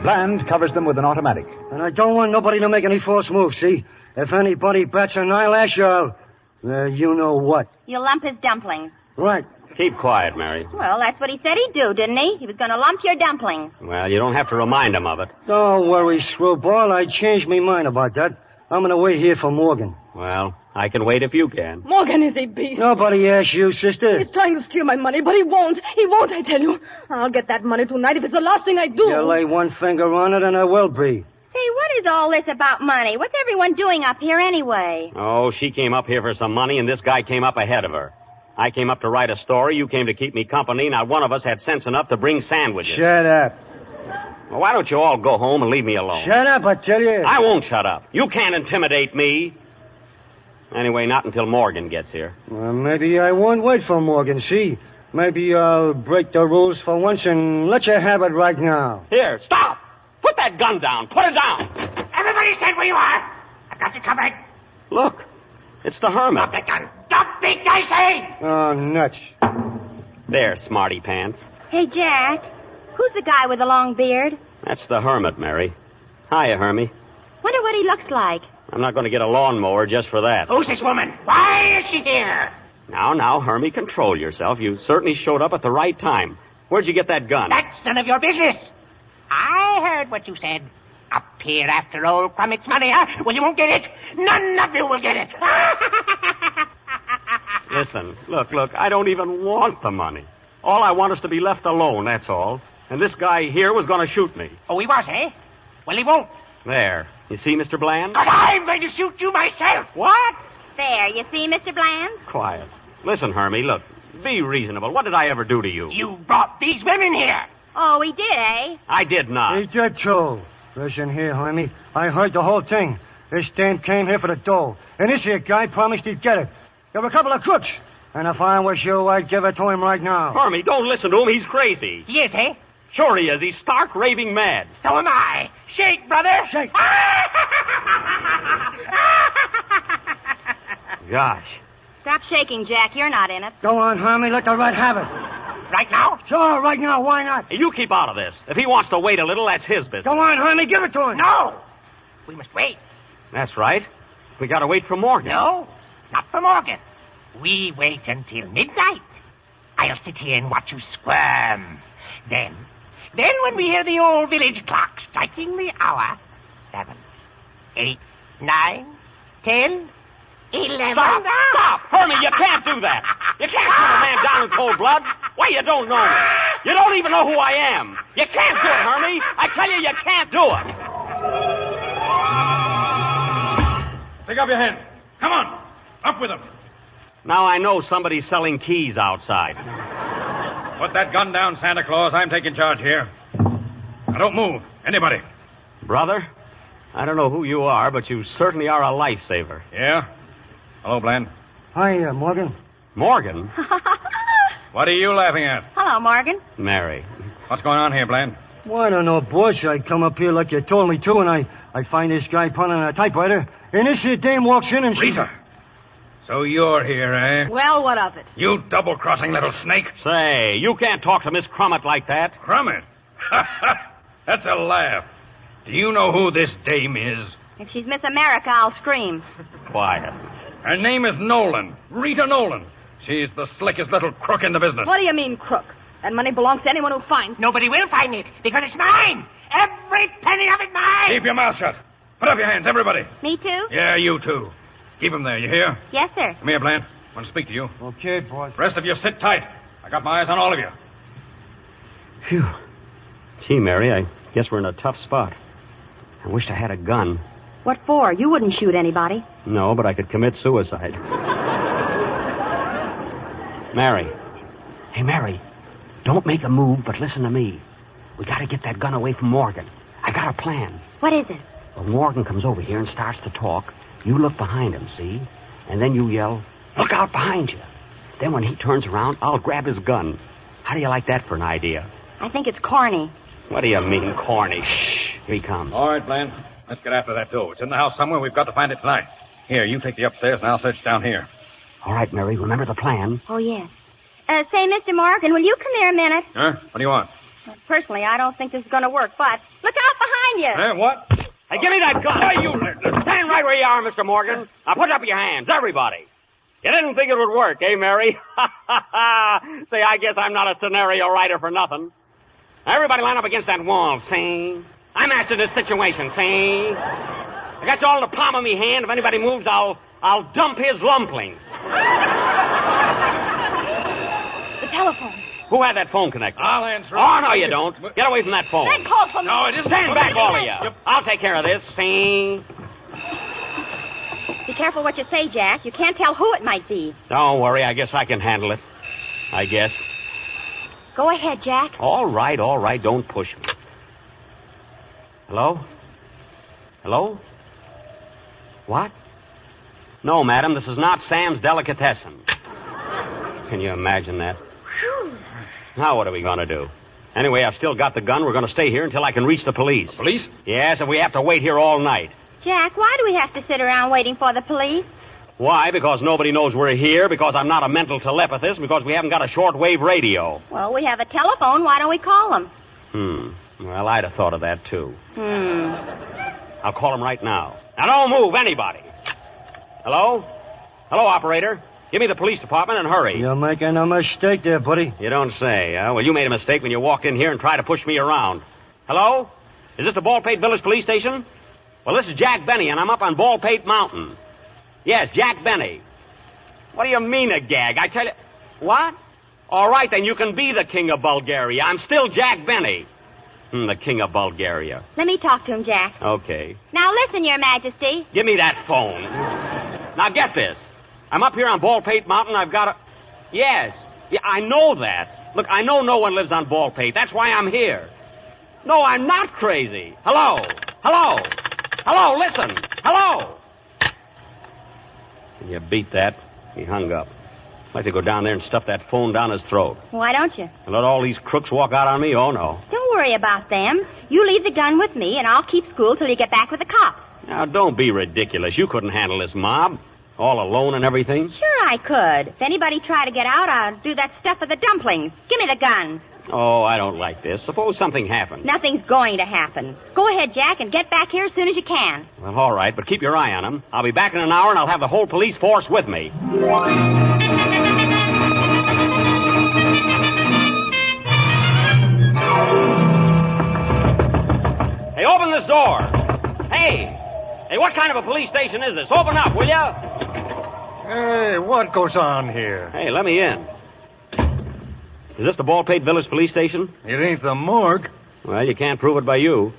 Bland covers them with an automatic. And I don't want nobody to make any false moves, see? If anybody bats an eyelash, I'll... you know what. You'll lump his dumplings. Right. Keep quiet, Mary. Well, that's what he said he'd do, didn't he? He was going to lump your dumplings. Well, you don't have to remind him of it. Don't worry, Screwball. I changed my mind about that. I'm going to wait here for Morgan. Well, I can wait if you can. Morgan is a beast. Nobody asked you, sister. He's trying to steal my money, but he won't. He won't, I tell you. I'll get that money tonight if it's the last thing I do. You lay one finger on it and I will be. Say, what is all this about money? What's everyone doing up here anyway? Oh, she came up here for some money, and this guy came up ahead of her. I came up to write a story. You came to keep me company. Not one of us had sense enough to bring sandwiches. Shut up. Well, why don't you all go home and leave me alone? Shut up, I tell you. I won't shut up. You can't intimidate me. Anyway, not until Morgan gets here. Well, maybe I won't wait for Morgan, see? Maybe I'll break the rules for once and let you have it right now. Here, stop! Put that gun down. Put it down. Everybody stand where you are. I've got you covered. Look, it's the hermit. Drop that gun. Drop it, I say! Oh, nuts. There, smarty pants. Hey, Jack. Who's the guy with the long beard? That's the hermit, Mary. Hiya, Hermie. Wonder what he looks like. I'm not going to get a lawnmower just for that. Who's this woman? Why is she here? Now, Hermie, control yourself. You certainly showed up at the right time. Where'd you get that gun? That's none of your business. I heard what you said. Up here after old Crummets' money, huh? Well, you won't get it. None of you will get it. Listen, look, I don't even want the money. All I want is to be left alone, that's all. And this guy here was going to shoot me. Oh, he was, eh? Well, he won't. There. You see, Mr. Bland? But I'm going to shoot you myself. What? There, you see, Mr. Bland? Quiet. Listen, Hermie, look, be reasonable. What did I ever do to you? You brought these women here. Oh, he did, eh? I did not. He did, too. Listen here, Hermie. I heard the whole thing. This dame came here for the dough, and this here guy promised he'd get it. There were a couple of crooks, and if I was you, I'd give it to him right now. Hermie, don't listen to him. He's crazy. He is, eh? Sure he is. He's stark raving mad. So am I. Shake, brother. Shake. Gosh. Stop shaking, Jack. You're not in it. Go on, Hermie. Let the rat have it. Right now? Sure, right now. Why not? You keep out of this. If he wants to wait a little, that's his business. Go on, Hermie. Give it to him. No. We must wait. That's right. We got to wait for Morgan. No, not for Morgan. We wait until midnight. I'll sit here and watch you squirm. Then when we hear the old village clock striking the hour, 7, 8, 9, 10, 11... Stop! Hermie, you can't do that. You can't put a man down in cold blood. Why, you don't know me. You don't even know who I am. You can't do it, Hermie. I tell you, you can't do it. Pick up your hand. Come on. Up with them. Now I know somebody's selling keys outside. Put that gun down, Santa Claus. I'm taking charge here. Now, don't move. Anybody. Brother, I don't know who you are, but you certainly are a lifesaver. Yeah? Hello, Bland. Hi, Morgan. Morgan? What are you laughing at? Hello, Morgan. Mary. What's going on here, Bland? Well, I don't know, boss. I come up here like you told me to, and I find this guy punning a typewriter, and this here dame walks in and she... Rita. So you're here, eh? Well, what of it? You double-crossing little snake. Say, you can't talk to Miss Crummett like that. Crummett? That's a laugh. Do you know who this dame is? If she's Miss America, I'll scream. Quiet. Her name is Nolan. Rita Nolan. She's the slickest little crook in the business. What do you mean, crook? That money belongs to anyone who finds it. Nobody will find it, because it's mine. Every penny of it mine. Keep your mouth shut. Put up your hands, everybody. Me too? Yeah, you too. Keep them there, you hear? Yes, sir. Come here, Bland. I want to speak to you. Okay, boss. The rest of you sit tight. I got my eyes on all of you. Phew. Gee, Mary, I guess we're in a tough spot. I wished I had a gun. What for? You wouldn't shoot anybody. No, but I could commit suicide. Mary. Hey, Mary. Don't make a move, but listen to me. We got to get that gun away from Morgan. I got a plan. What is it? When Morgan comes over here and starts to talk, you look behind him, see? And then you yell, "Look out behind you." Then when he turns around, I'll grab his gun. How do you like that for an idea? I think it's corny. What do you mean, corny? Shh. Here he comes. All right, Bland. Let's get after that dough. It's in the house somewhere. We've got to find it tonight. Here, you take the upstairs, and I'll search down here. All right, Mary. Remember the plan? Oh, yes. Say, Mr. Morgan, will you come here a minute? Huh? What do you want? Personally, I don't think this is going to work, but look out behind you. Huh? What? Hey, give me that gun. Hey, you stand right where you are, Mr. Morgan. Now put up your hands, everybody. You didn't think it would work, eh, Mary? Say, I guess I'm not a scenario writer for nothing. Everybody line up against that wall, see? I mastered this situation, see? I got you all in the palm of me hand. If anybody moves, I'll dump his lumplings. The telephone. Who had that phone connected? I'll answer it. Oh, no, you don't. Get away from that phone. That called for me. No, it isn't. Stand back, all of you. I'll take care of this, see? Be careful what you say, Jack. You can't tell who it might be. Don't worry. I guess I can handle it. I guess. Go ahead, Jack. All right. Don't push me. Hello? Hello? What? No, madam, this is not Sam's Delicatessen. Can you imagine that? Now what are we going to do? Anyway, I've still got the gun. We're going to stay here until I can reach the police. Police? Yes, and we have to wait here all night. Jack, why do we have to sit around waiting for the police? Why? Because nobody knows we're here, because I'm not a mental telepathist, because we haven't got a shortwave radio. Well, we have a telephone. Why don't we call them? Well, I'd have thought of that, too. I'll call them right now. Now, don't move, anybody. Hello? Hello, operator. Give me the police department and hurry. You're making a mistake there, buddy. You don't say, huh? Well, you made a mistake when you walked in here and tried to push me around. Hello? Is this the Baldplate Village Police Station? Well, this is Jack Benny, and I'm up on Baldplate Mountain. Yes, Jack Benny. What do you mean a gag? I tell you... What? All right, then you can be the King of Bulgaria. I'm still Jack Benny. The King of Bulgaria. Let me talk to him, Jack. Okay. Now listen, Your Majesty. Give me that phone. Now get this. I'm up here on Baldplate Mountain. I've got a... Yes. Yeah, I know that. Look, I know no one lives on Baldplate. That's why I'm here. No, I'm not crazy. Hello? Hello? Hello, listen. Hello? Can you beat that? He hung up. I'd like to go down there and stuff that phone down his throat. Why don't you? And let all these crooks walk out on me? Oh, no. Don't worry about them. You leave the gun with me, and I'll keep school till you get back with the cops. Now, don't be ridiculous. You couldn't handle this mob. All alone and everything. Sure I could. If anybody tried to get out, I'll do that stuff with the dumplings. Give me the gun. Oh, I don't like this. Suppose something happened. Nothing's going to happen. Go ahead, Jack, and get back here as soon as you can. Well, all right, but keep your eye on him. I'll be back in an hour, and I'll have the whole police force with me. Hey, open this door. Hey, what kind of a police station is this? Open up, will you? Hey, what goes on here? Hey, let me in. Is this the Baldplate Village Police Station? It ain't the morgue. Well, you can't prove it by you.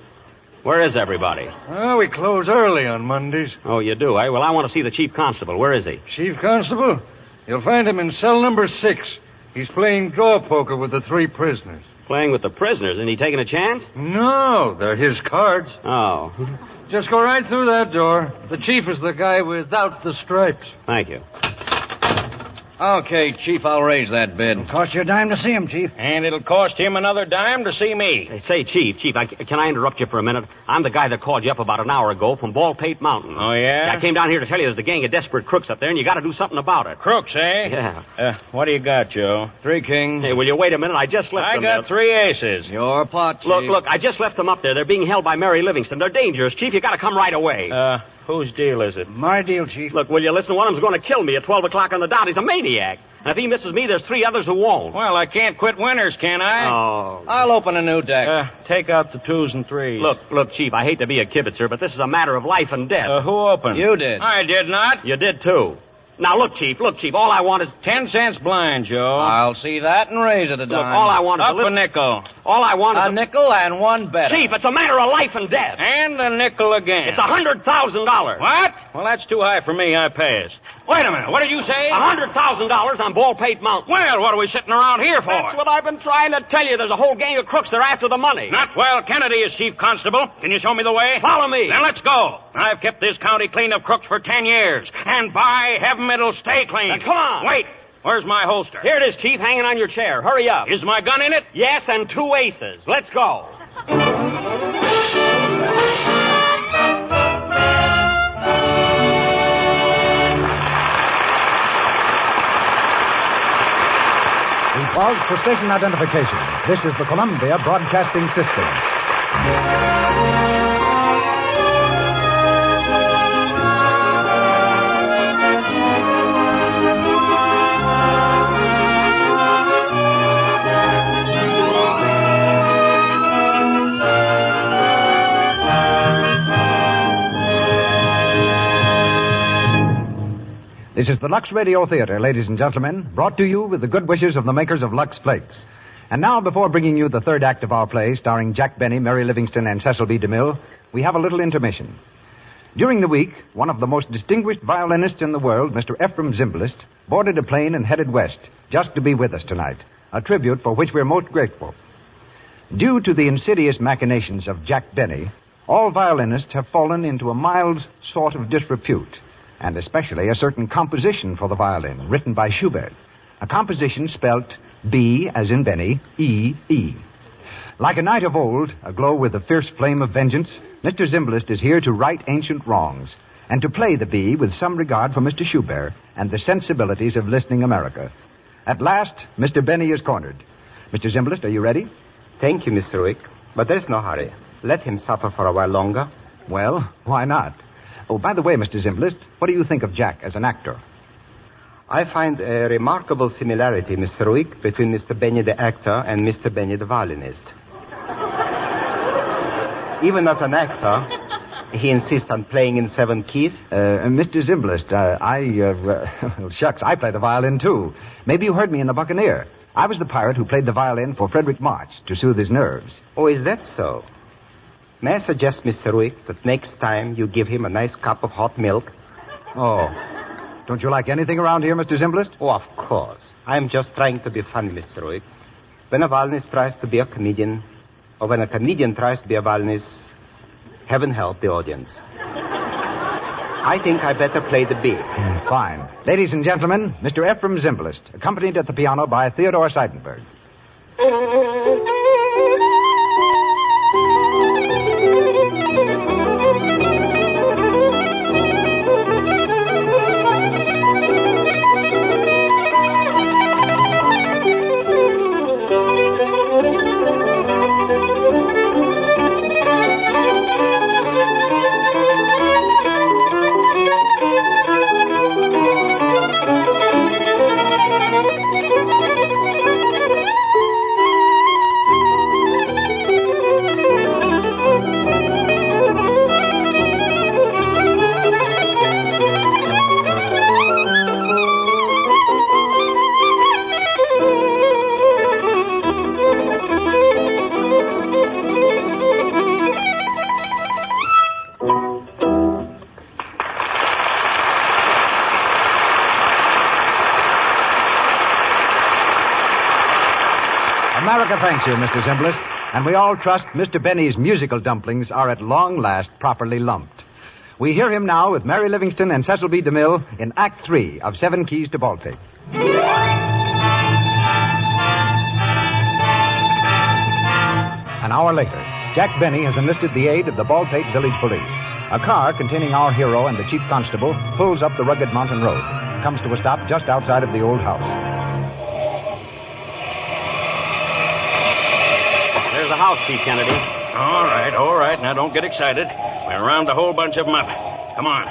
Where is everybody? Well, we close early on Mondays. Oh, you do, eh? Well, I want to see the chief constable. Where is he? Chief constable? You'll find him in cell number 6. He's playing draw poker with the 3 prisoners. Playing with the prisoners? Isn't he taking a chance? No, they're his cards. Oh. Just go right through that door. The chief is the guy without the stripes. Thank you. Okay, Chief, I'll raise that bid. It'll cost you a dime to see him, Chief. And it'll cost him another dime to see me. Hey, say, Chief, can I interrupt you for a minute? I'm the guy that called you up about an hour ago from Baldplate Mountain. Oh, yeah? I came down here to tell you there's a gang of desperate crooks up there, and you got to do something about it. Crooks, eh? Yeah. What do you got, Joe? 3 kings. Hey, will you wait a minute? I just left them. I got 3 aces. Your pot, Chief. Look, I just left them up there. They're being held by Mary Livingston. They're dangerous, Chief. You got to come right away. Whose deal is it? My deal, Chief. Look, will you listen? One of them's going to kill me at 12 o'clock on the dot. He's a maniac. And if he misses me, there's 3 others who won't. Well, I can't quit winners, can I? Oh. I'll open a new deck. Take out the 2s and 3s. Look, Chief, I hate to be a kibitzer, but this is a matter of life and death. Who opened? You did. I did not. You did, too. Now, look, Chief, all I want is... 10 cents blind, Joe. I'll see that and raise it a dime. Look, all I want is Up a nickel. All I want is a nickel and 1 better. Chief, it's a matter of life and death. And a nickel again. It's $100,000. What? Well, that's too high for me. I pass. Wait a minute. What did you say? $100,000 on Baldplate Mountain. Well, what are we sitting around here for? That's what I've been trying to tell you. There's a whole gang of crooks. They're after the money. Not while Kennedy is chief constable. Can you show me the way? Follow me. Then let's go. I've kept this county clean of crooks for 10 years. And by heaven, it'll stay clean. Then come on. Wait. Where's my holster? Here it is, Chief, hanging on your chair. Hurry up. Is my gun in it? Yes, and 2 aces. Let's go. Pause for station identification. This is the Columbia Broadcasting System. This is the Lux Radio Theatre, ladies and gentlemen, brought to you with the good wishes of the makers of Lux Flakes. And now, before bringing you the 3rd act of our play, starring Jack Benny, Mary Livingston, and Cecil B. DeMille, we have a little intermission. During the week, one of the most distinguished violinists in the world, Mr. Ephraim Zimbalist, boarded a plane and headed west, just to be with us tonight, a tribute for which we're most grateful. Due to the insidious machinations of Jack Benny, All violinists have fallen into a mild sort of disrepute, and especially a certain composition for the violin written by Schubert. A composition spelt B as in Benny, E, E. Like a knight of old, aglow with the fierce flame of vengeance, Mr. Zimbalist is here to right ancient wrongs and to play the B with some regard for Mr. Schubert and the sensibilities of listening America. At last, Mr. Benny is cornered. Mr. Zimbalist, are you ready? Thank you, Mr. Wick, but there's no hurry. Let him suffer for a while longer. Well, why not? Oh, by the way, Mr. Zimbalist, what do you think of Jack as an actor? I find a remarkable similarity, Mr. Wick, between Mr. Benny the actor and Mr. Benny the violinist. Even as an actor, he insists on playing in 7 keys. Mr. Zimbalist, shucks, I play the violin, too. Maybe you heard me in The Buccaneer. I was the pirate who played the violin for Frederick March to soothe his nerves. Oh, is that so? May I suggest, Mr. Wick, that next time you give him a nice cup of hot milk? Oh, don't you like anything around here, Mr. Zimbalist? Oh, of course. I'm just trying to be funny, Mr. Wick. When a violinist tries to be a comedian, or when a comedian tries to be a violinist, heaven help the audience. I think I better play the B. Fine. Ladies and gentlemen, Mr. Ephraim Zimbalist, accompanied at the piano by Theodore Seidenberg. America thanks you, Mr. Zimbalist, and we all trust Mr. Benny's musical dumplings are at long last properly lumped. We hear him now with Mary Livingston and Cecil B. DeMille in Act 3 of 7 Keys to Baldplate. An hour later, Jack Benny has enlisted the aid of the Baldplate Village Police. A car containing our hero and the chief constable pulls up the rugged mountain road, comes to a stop just outside of the old house. There's the house, Chief Kennedy. All right. Now, don't get excited. We're around the whole bunch of them up. Come on.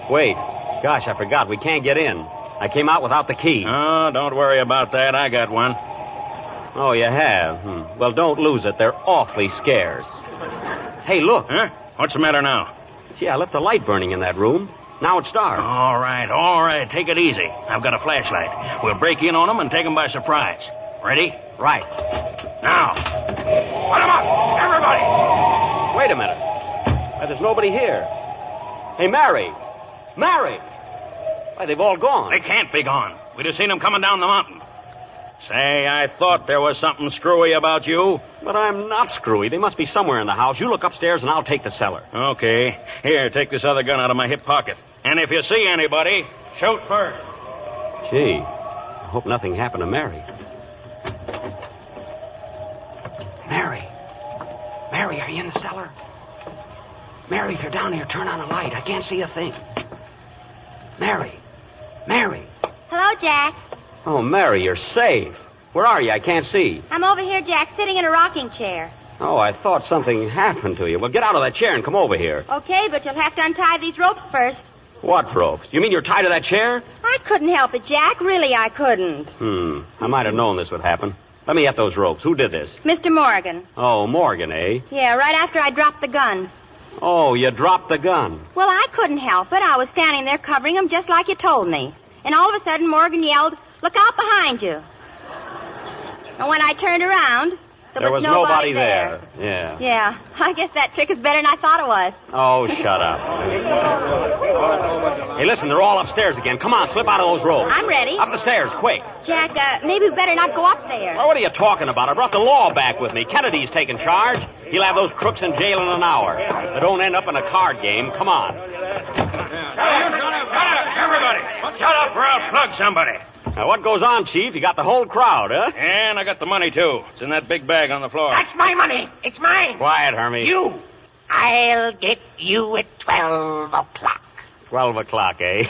Wait. Gosh, I forgot. We can't get in. I came out without the key. Oh, don't worry about that. I got one. Oh, you have? Well, don't lose it. They're awfully scarce. Hey, look. Huh? What's the matter now? Gee, I left the light burning in that room. Now it's dark. All right. Take it easy. I've got a flashlight. We'll break in on them and take them by surprise. Ready? Right. Now. Put them up, everybody. Wait a minute. Why, there's nobody here. Hey, Mary. Why, they've all gone. They can't be gone. We just seen them coming down the mountain. Say, I thought there was something screwy about you. But I'm not screwy. They must be somewhere in the house. You look upstairs and I'll take the cellar. Okay. Here, take this other gun out of my hip pocket. And if you see anybody, shoot first. Gee, I hope nothing happened to Mary. Mary, are you in the cellar? Mary, if you're down here, turn on a light. I can't see a thing. Mary. Hello, Jack. Oh, Mary, you're safe. Where are you? I can't see. I'm over here, Jack, sitting in a rocking chair. Oh, I thought something happened to you. Well, get out of that chair and come over here. Okay, but you'll have to untie these ropes first. What ropes? You mean you're tied to that chair? I couldn't help it, Jack. Really, I couldn't. I might have known this would happen. Let me get those ropes. Who did this? Mr. Morgan. Oh, Morgan, eh? Yeah, right after I dropped the gun. Oh, you dropped the gun. Well, I couldn't help it. I was standing there covering him just like you told me. And all of a sudden, Morgan yelled, "Look out behind you." And when I turned around, there was nobody there. Yeah. Yeah, I guess that trick is better than I thought it was. Oh, shut up. Hey, listen, they're all upstairs again. Come on, slip out of those ropes. I'm ready. Up the stairs, quick. Jack, maybe we better not go up there. Well, what are you talking about? I brought the law back with me. Kennedy's taking charge. He'll have those crooks in jail in an hour. But don't end up in a card game. Come on. Shut up, everybody. Shut up or I'll plug somebody. Now, what goes on, Chief? You got the whole crowd, huh? And I got the money, too. It's in that big bag on the floor. That's my money. It's mine. Quiet, Hermie. You. I'll get you at 12 o'clock. 12 o'clock, eh?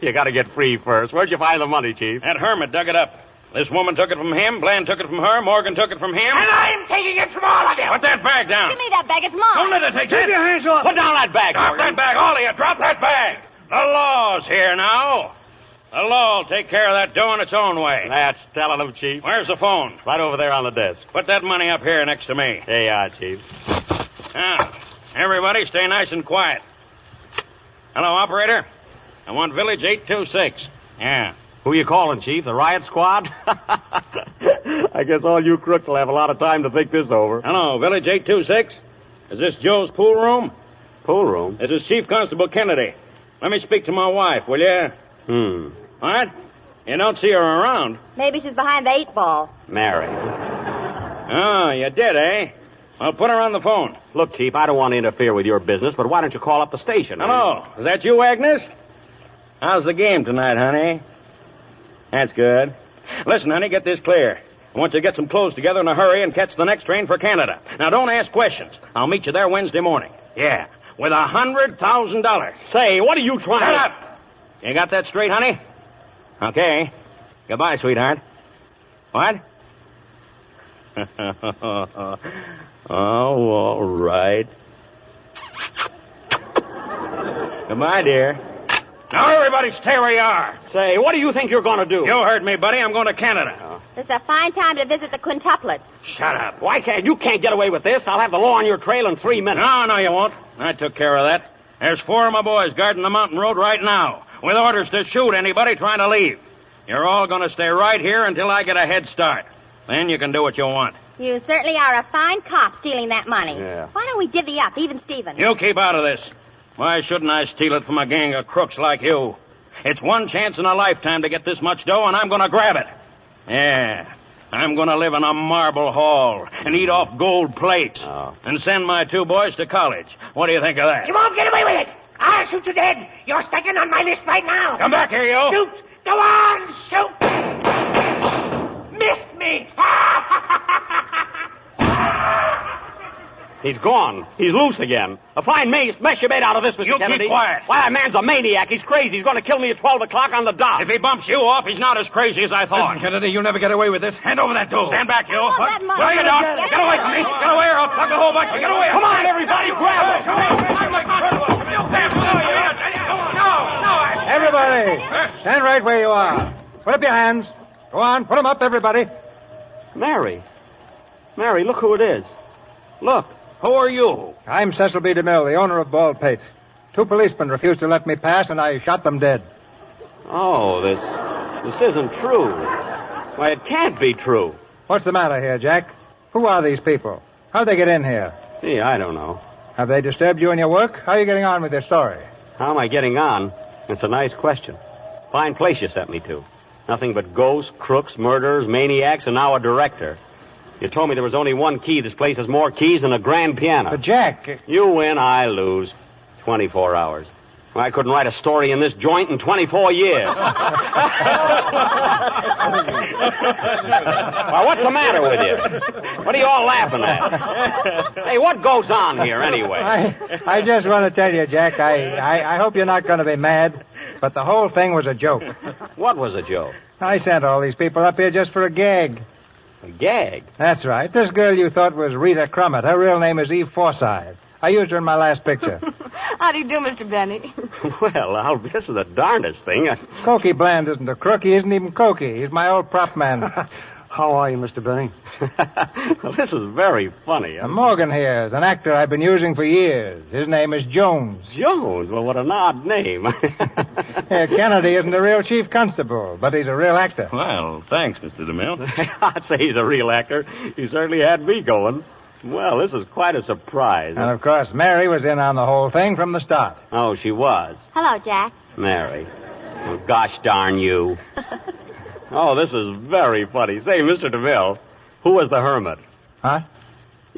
You got to get free first. Where'd you find the money, Chief? That hermit dug it up. This woman took it from him, Bland took it from her, Morgan took it from him. And I'm taking it from all of you. Put that bag down. Give me that bag. It's mine. Don't let her take that. Keep your hands off. Put down that bag, Drop Morgan. that bag, all of you. Drop that bag. The law's here now. The law will take care of that dough in its own way. That's telling him, Chief. Where's the phone? Right over there on the desk. Put that money up here next to me. There you are, Chief. Now, everybody stay nice and quiet. Hello, operator. I want Village 826. Yeah. Who you calling, Chief? The riot squad? I guess all you crooks will have a lot of time to think this over. Hello, Village 826. Is this Joe's pool room? Pool room? This is Chief Constable Kennedy. Let me speak to my wife, will you? What? You don't see her around. Maybe she's behind the 8-ball. Mary. Oh, you did, eh? Well, put her on the phone. Look, Chief, I don't want to interfere with your business, but why don't you call up the station? Hello. Is that you, Agnes? How's the game tonight, honey? That's good. Listen, honey, get this clear. I want you to get some clothes together in a hurry and catch the next train for Canada. Now, don't ask questions. I'll meet you there Wednesday morning. Yeah, with $100,000. Say, what are you trying to... Shut up! You got that straight, honey? Okay. Goodbye, sweetheart. What? Oh, all right. Goodbye, dear. Now, everybody stay where you are. Say, what do you think you're going to do? You heard me, buddy. I'm going to Canada. It's a fine time to visit the quintuplets. Shut up. You can't get away with this. I'll have the law on your trail in 3 minutes. No, you won't. I took care of that. There's 4 of my boys guarding the mountain road right now, with orders to shoot anybody trying to leave. You're all going to stay right here until I get a head start. Then you can do what you want. You certainly are a fine cop stealing that money. Yeah. Why don't we divvy up, even Stephen? You keep out of this. Why shouldn't I steal it from a gang of crooks like you? It's one chance in a lifetime to get this much dough, and I'm going to grab it. Yeah. I'm going to live in a marble hall and eat off gold plates and send my 2 boys to college. What do you think of that? You won't get away with it. I'll shoot you dead. You're second on my list right now. Come back here, you. Shoot. Go on, shoot. Missed me. He's gone. He's loose again. A fine mess you made out of this, Mr. Kennedy. Keep quiet. Why, that man's a maniac. He's crazy. He's going to kill me at 12 o'clock on the dot. If he bumps you off, he's not as crazy as I thought. Listen, Kennedy, you'll never get away with this. Hand over that dough. Stand back, you. that money. Where you, Doc? Get away from me. Get away or I'll plug the whole bunch. Get away. Come on, everybody, grab him. Everybody, stand right where you are. Put up your hands. Go on, put them up, everybody. Mary, look who it is. Look. Who are you? I'm Cecil B. DeMille, the owner of Baldplate. 2 policemen refused to let me pass, and I shot them dead. Oh, this isn't true. Why, it can't be true. What's the matter here, Jack? Who are these people? How'd they get in here? Gee, I don't know. Have they disturbed you in your work? How are you getting on with your story? How am I getting on? It's a nice question. Fine place you sent me to. Nothing but ghosts, crooks, murderers, maniacs, and now a director. You told me there was only 1 key. This place has more keys than a grand piano. But, Jack... You win, I lose. 24 hours. Well, I couldn't write a story in this joint in 24 years. Well, what's the matter with you? What are you all laughing at? Hey, what goes on here, anyway? I just want to tell you, Jack, I hope you're not going to be mad, but the whole thing was a joke. What was a joke? I sent all these people up here just for a gag. A gag? That's right. This girl you thought was Rita Crummett. Her real name is Eve Forsythe. I used her in my last picture. How do you do, Mr. Benny? Well, this is the darndest thing. Cokie Bland isn't a crook. He isn't even Cokie. He's my old prop man. How are you, Mr. Benny? Well, this is very funny. Morgan here is an actor I've been using for years. His name is Jones. Jones? Well, what an odd name. Kennedy isn't a real chief constable, but he's a real actor. Well, thanks, Mr. DeMille. I'd say he's a real actor. He certainly had me going. Well, this is quite a surprise. And, of course, Mary was in on the whole thing from the start. Oh, she was? Hello, Jack. Mary. Oh, gosh darn you. Oh, this is very funny. Say, Mr. DeMille, who was the hermit? Huh?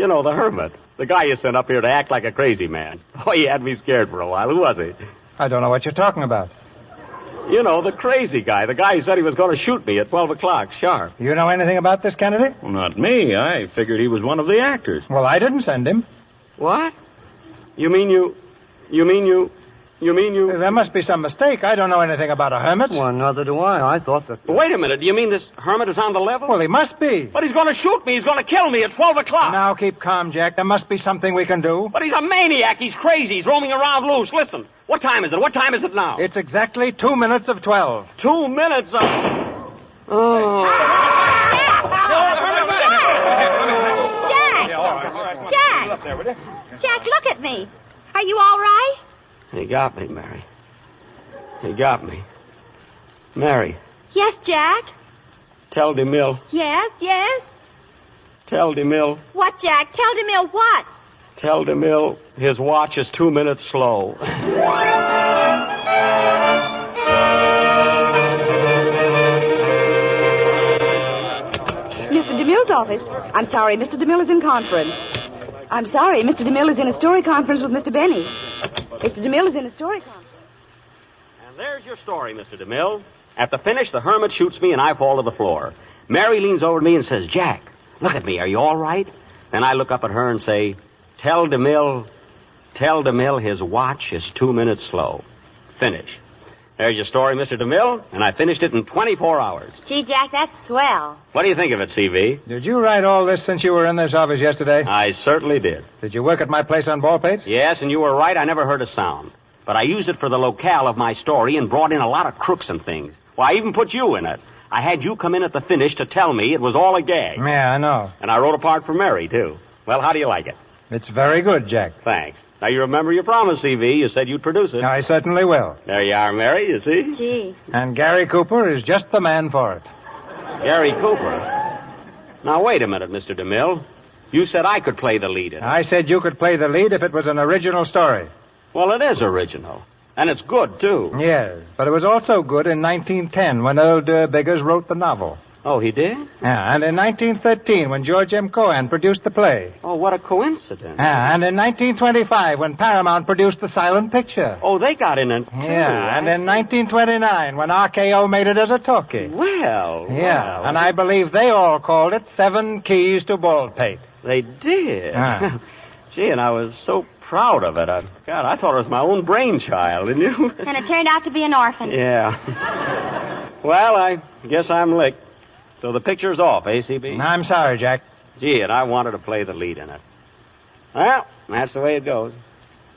You know, the hermit. The guy you sent up here to act like a crazy man. Oh, he had me scared for a while. Who was he? I don't know what you're talking about. You know, the crazy guy. The guy who said he was going to shoot me at 12 o'clock, sharp. You know anything about this, Kennedy? Well, not me. I figured he was one of the actors. Well, I didn't send him. What? You mean you... There must be some mistake. I don't know anything about a hermit. Well, neither do I. I thought that... Wait a minute. Do you mean this hermit is on the level? Well, he must be. But he's going to shoot me. He's going to kill me at 12 o'clock. Now, keep calm, Jack. There must be something we can do. But he's a maniac. He's crazy. He's roaming around loose. Listen. What time is it? What time is it now? It's exactly 2 minutes of 12. 2 minutes of... Oh. Jack, look at me. Are you all right? He got me, Mary. He got me. Mary, Yes, Jack. tell DeMille. Yes, yes. Tell DeMille. What, Jack? Tell DeMille what? Tell DeMille his watch is 2 minutes slow. Mr. DeMille's office. I'm sorry, Mr. DeMille is in conference. I'm sorry, Mr. DeMille is in a story conference with Mr. Benny. Mr. DeMille is in a story conference. And there's your story, Mr. DeMille. At the finish, the hermit shoots me and I fall to the floor. Mary leans over to me and says, Jack, look at me. Are you all right? Then I look up at her and say, Tell DeMille his watch is 2 minutes slow. Finish. There's your story, Mr. DeMille, and I finished it in 24 hours. Gee, Jack, that's swell. What do you think of it, CV? Did you write all this since you were in this office yesterday? I certainly did. Did you work at my place on Baldplate? Yes, and you were right. I never heard a sound. But I used it for the locale of my story and brought in a lot of crooks and things. Well, I even put you in it. I had you come in at the finish to tell me it was all a gag. Yeah, I know. And I wrote a part for Mary, too. Well, how do you like it? It's very good, Jack. Thanks. Now, you remember your promise, CV. You said you'd produce it. I certainly will. There you are, Mary, you see? Gee. And Gary Cooper is just the man for it. Gary Cooper? Now, wait a minute, Mr. DeMille. You said I could play the lead in it. I said you could play the lead if it was an original story. Well, it is original. And it's good, too. Yes, but it was also good in 1910 when Earl Durr Biggers wrote the novel. Oh, he did? Yeah, and in 1913 when George M. Cohan produced the play. Oh, what a coincidence. Yeah, and in 1925 when Paramount produced the silent picture. Oh, they got in it, too. Yeah, and in 1929 when RKO made it as a talkie. Well. And I believe they all called it 7 Keys to Baldplate. They did? Ah. Gee, and I was so proud of it. God, I thought it was my own brainchild, didn't you? And it turned out to be an orphan. Yeah. Well, I guess I'm licked. So the picture's off, CB? I'm sorry, Jack. Gee, and I wanted to play the lead in it. Well, that's the way it goes.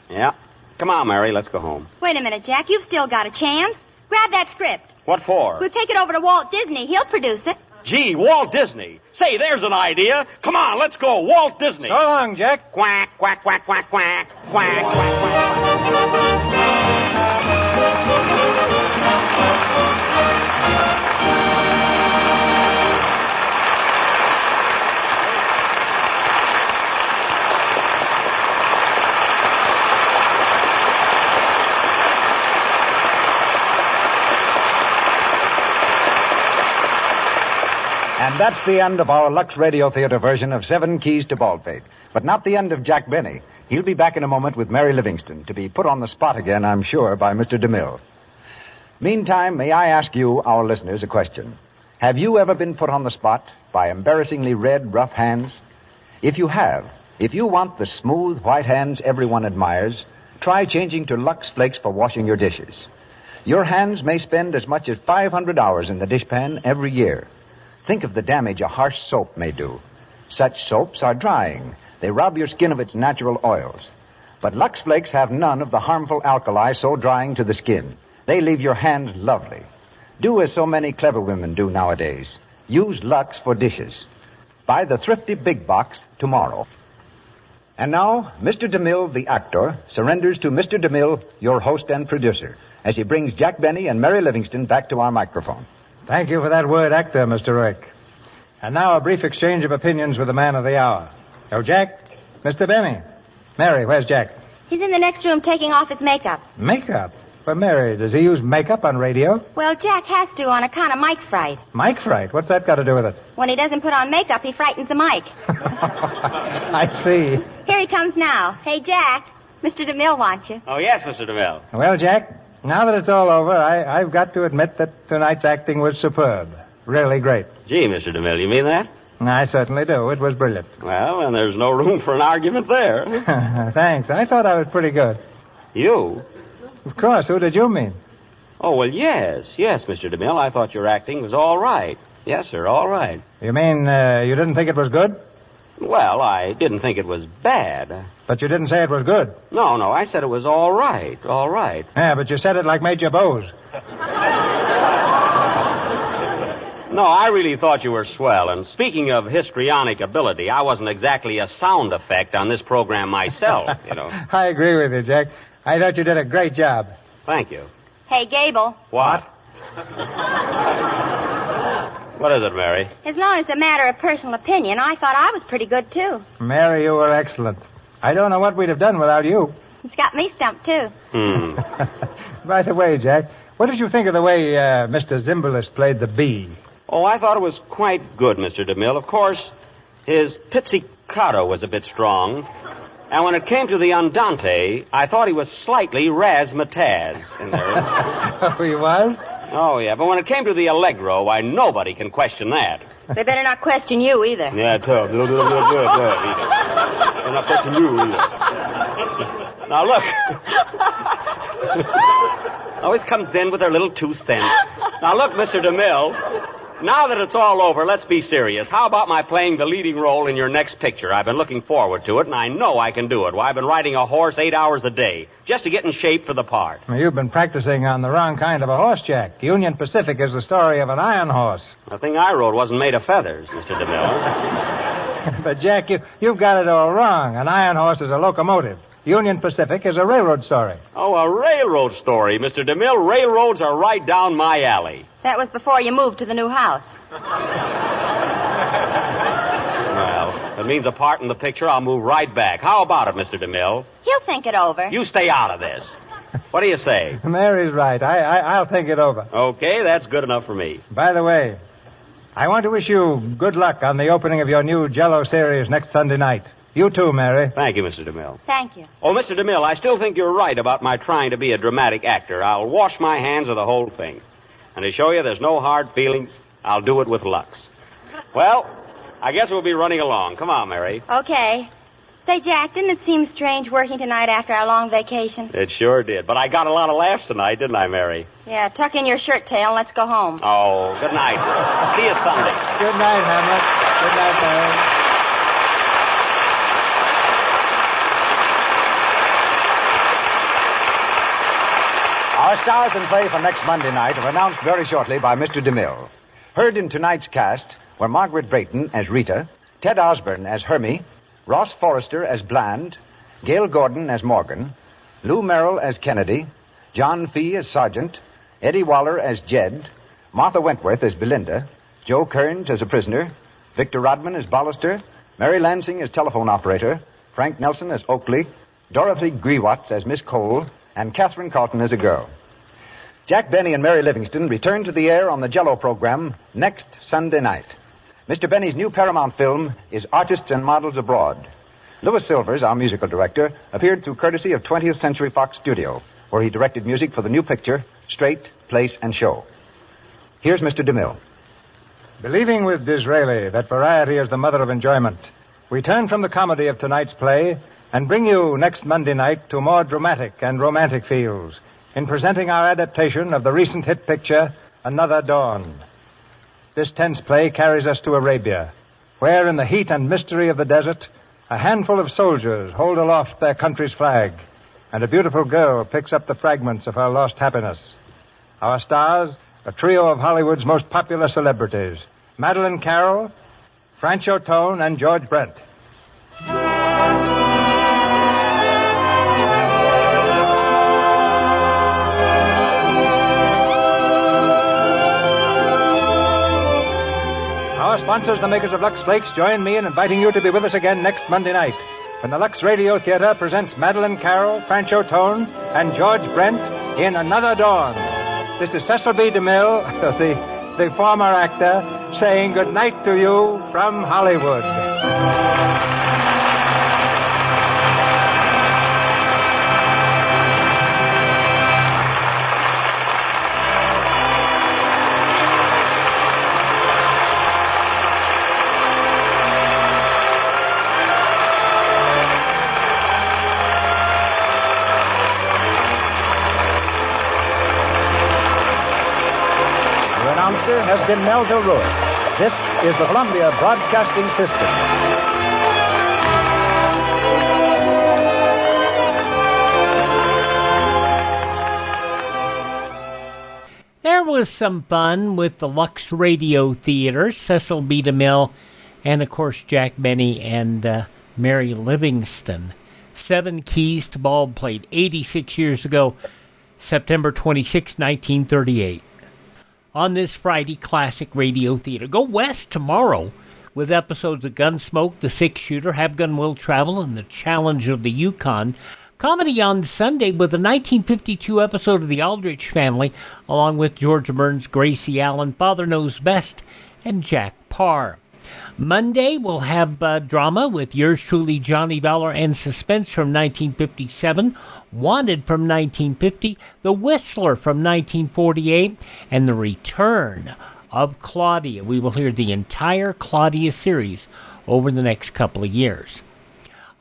Yeah. Come on, Mary, let's go home. Wait a minute, Jack. You've still got a chance. Grab that script. What for? We'll take it over to Walt Disney. He'll produce it. Gee, Walt Disney. Say, there's an idea. Come on, let's go. Walt Disney. So long, Jack. Quack, quack, quack, quack, quack. Quack, quack, quack, quack. And that's the end of our Lux Radio Theatre version of 7 Keys to Baldplate. But not the end of Jack Benny. He'll be back in a moment with Mary Livingston, to be put on the spot again, I'm sure, by Mr. DeMille. Meantime, may I ask you, our listeners, a question. Have you ever been put on the spot by embarrassingly red, rough hands? If you have, if you want the smooth, white hands everyone admires, try changing to Lux Flakes for washing your dishes. Your hands may spend as much as 500 hours in the dishpan every year. Think of the damage a harsh soap may do. Such soaps are drying. They rob your skin of its natural oils. But Lux Flakes have none of the harmful alkali so drying to the skin. They leave your hands lovely. Do as so many clever women do nowadays. Use Lux for dishes. Buy the thrifty big box tomorrow. And now, Mr. DeMille, the actor, surrenders to Mr. DeMille, your host and producer, as he brings Jack Benny and Mary Livingston back to our microphone. Thank you for that word, actor, Mr. Rick. And now a brief exchange of opinions with the man of the hour. Oh, Jack, Mr. Benny. Mary, where's Jack? He's in the next room taking off his makeup. Makeup? Well, Mary, does he use makeup on radio? Well, Jack has to on account of mic fright. Mic fright? What's that got to do with it? When he doesn't put on makeup, he frightens the mic. I see. Here he comes now. Hey, Jack, Mr. DeMille wants you. Oh, yes, Mr. DeMille. Well, Jack, now that it's all over, I've got to admit that tonight's acting was superb. Really great. Gee, Mr. DeMille, you mean that? I certainly do. It was brilliant. Well, then there's no room for an argument there. Thanks. I thought I was pretty good. You? Of course. Who did you mean? Oh, well, yes, Mr. DeMille. I thought your acting was all right. Yes, sir, all right. You mean you didn't think it was good? Well, I didn't think it was bad. But you didn't say it was good. No, I said it was all right. Yeah, but you said it like Major Bowes. No, I really thought you were swell. And speaking of histrionic ability, I wasn't exactly a sound effect on this program myself, you know. I agree with you, Jack. I thought you did a great job. Thank you. Hey, Gable. What? What is it, Mary? As long as it's a matter of personal opinion, I thought I was pretty good, too. Mary, you were excellent. I don't know what we'd have done without you. It's got me stumped, too. By the way, Jack, what did you think of the way Mr. Zimbalist played the bee? Oh, I thought it was quite good, Mr. DeMille. Of course, his pizzicato was a bit strong. And when it came to the andante, I thought he was slightly razzmatazz in there. Oh, he was? Oh, yeah. But when it came to the allegro, why, nobody can question that. They better not question you, either. Yeah, tough. They're not question you, either. Now, look. Always comes in with their little 2 cents. Now, look, Mr. DeMille. Now that it's all over, let's be serious. How about my playing the leading role in your next picture? I've been looking forward to it, and I know I can do it. Why, I've been riding a horse 8 hours a day just to get in shape for the part. Well, you've been practicing on the wrong kind of a horse, Jack. Union Pacific is the story of an iron horse. The thing I rode wasn't made of feathers, Mr. DeMille. But, Jack, you've got it all wrong. An iron horse is a locomotive. Union Pacific is a railroad story. Oh, a railroad story, Mr. DeMille. Railroads are right down my alley. That was before you moved to the new house. Well, if it means a part in the picture, I'll move right back. How about it, Mr. DeMille? He'll think it over. You stay out of this. What do you say? Mary's right. I'll think it over. Okay, that's good enough for me. By the way, I want to wish you good luck on the opening of your new Jell-O series next Sunday night. You too, Mary. Thank you, Mr. DeMille. Thank you. Oh, Mr. DeMille, I still think you're right about my trying to be a dramatic actor. I'll wash my hands of the whole thing. And to show you there's no hard feelings, I'll do it with Lux. Well, I guess we'll be running along. Come on, Mary. Okay. Say, Jack, didn't it seem strange working tonight after our long vacation? It sure did. But I got a lot of laughs tonight, didn't I, Mary? Yeah, tuck in your shirt tail and let's go home. Oh, good night. See you Sunday. Good night, Hamlet. Good night, Mary. Our stars in play for next Monday night are announced very shortly by Mr. DeMille. Heard in tonight's cast were Margaret Brayton as Rita, Ted Osborne as Hermie, Ross Forrester as Bland, Gail Gordon as Morgan, Lou Merrill as Kennedy, John Fee as Sergeant, Eddie Waller as Jed, Martha Wentworth as Belinda, Joe Kearns as a prisoner, Victor Rodman as Ballister, Mary Lansing as telephone operator, Frank Nelson as Oakley, Dorothy Grewatts as Miss Cole, and Catherine Carlton as a girl. Jack Benny and Mary Livingston return to the air on the Jell-O program next Sunday night. Mr. Benny's new Paramount film is Artists and Models Abroad. Louis Silvers, our musical director, appeared through courtesy of 20th Century Fox Studio, where he directed music for the new picture, Straight, Place, and Show. Here's Mr. DeMille. Believing with Disraeli that variety is the mother of enjoyment, we turn from the comedy of tonight's play and bring you next Monday night to more dramatic and romantic feels in presenting our adaptation of the recent hit picture, Another Dawn. This tense play carries us to Arabia, where in the heat and mystery of the desert, a handful of soldiers hold aloft their country's flag, and a beautiful girl picks up the fragments of her lost happiness. Our stars, a trio of Hollywood's most popular celebrities, Madeleine Carroll, Francho Tone, and George Brent. Our sponsors, the makers of Lux Flakes, join me in inviting you to be with us again next Monday night when the Lux Radio Theatre presents Madeleine Carroll, Francho Tone, and George Brent in another dawn. This is Cecil B. DeMille, the former actor, saying good night to you from Hollywood. Has been Melville Ruiz. This is the Columbia Broadcasting System. There was some fun with the Lux Radio Theatre, Cecil B. DeMille, and of course Jack Benny and Mary Livingston. 7 Keys to Baldplate, 86 years ago, September 26, 1938. On this Friday, Classic Radio Theatre. Go west tomorrow with episodes of Gunsmoke, The Six Shooter, Have Gun Will Travel, and The Challenge of the Yukon. Comedy on Sunday with a 1952 episode of The Aldrich Family, along with George Burns, Gracie Allen, Father Knows Best, and Jack Parr. Monday, we'll have drama with Yours Truly, Johnny Dollar, and Suspense from 1957, Wanted from 1950, The Whistler from 1948, and The Return of Claudia. We will hear the entire Claudia series over the next couple of years.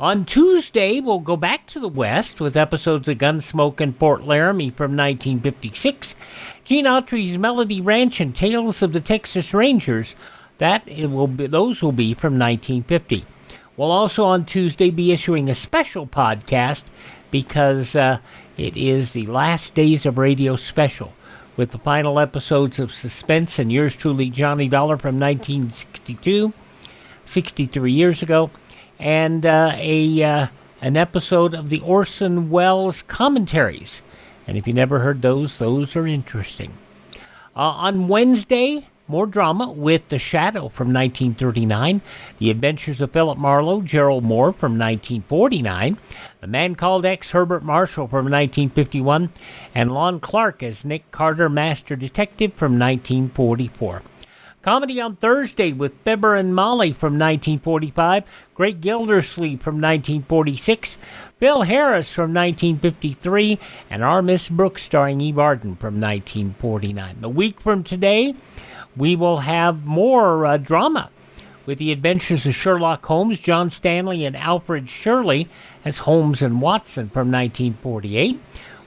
On Tuesday, we'll go back to the West with episodes of Gunsmoke and Fort Laramie from 1956, Gene Autry's Melody Ranch and Tales of the Texas Rangers. Those will be from 1950. We'll also on Tuesday be issuing a special podcast because it is the Last Days of Radio special with the final episodes of Suspense and Yours Truly, Johnny Dollar from 1962, 63 years ago, and an episode of the Orson Welles commentaries. And if you never heard those are interesting. On Wednesday, more drama with The Shadow from 1939, The Adventures of Philip Marlowe, Gerald Moore from 1949, The Man Called X, Herbert Marshall from 1951, and Lon Clark as Nick Carter, Master Detective from 1944. Comedy on Thursday with Fibber and Molly from 1945, Great Gildersleeve from 1946, Bill Harris from 1953, and Our Miss Brooks starring Eve Arden from 1949. A week from today, we will have more drama with The Adventures of Sherlock Holmes, John Stanley and Alfred Shirley as Holmes and Watson from 1948.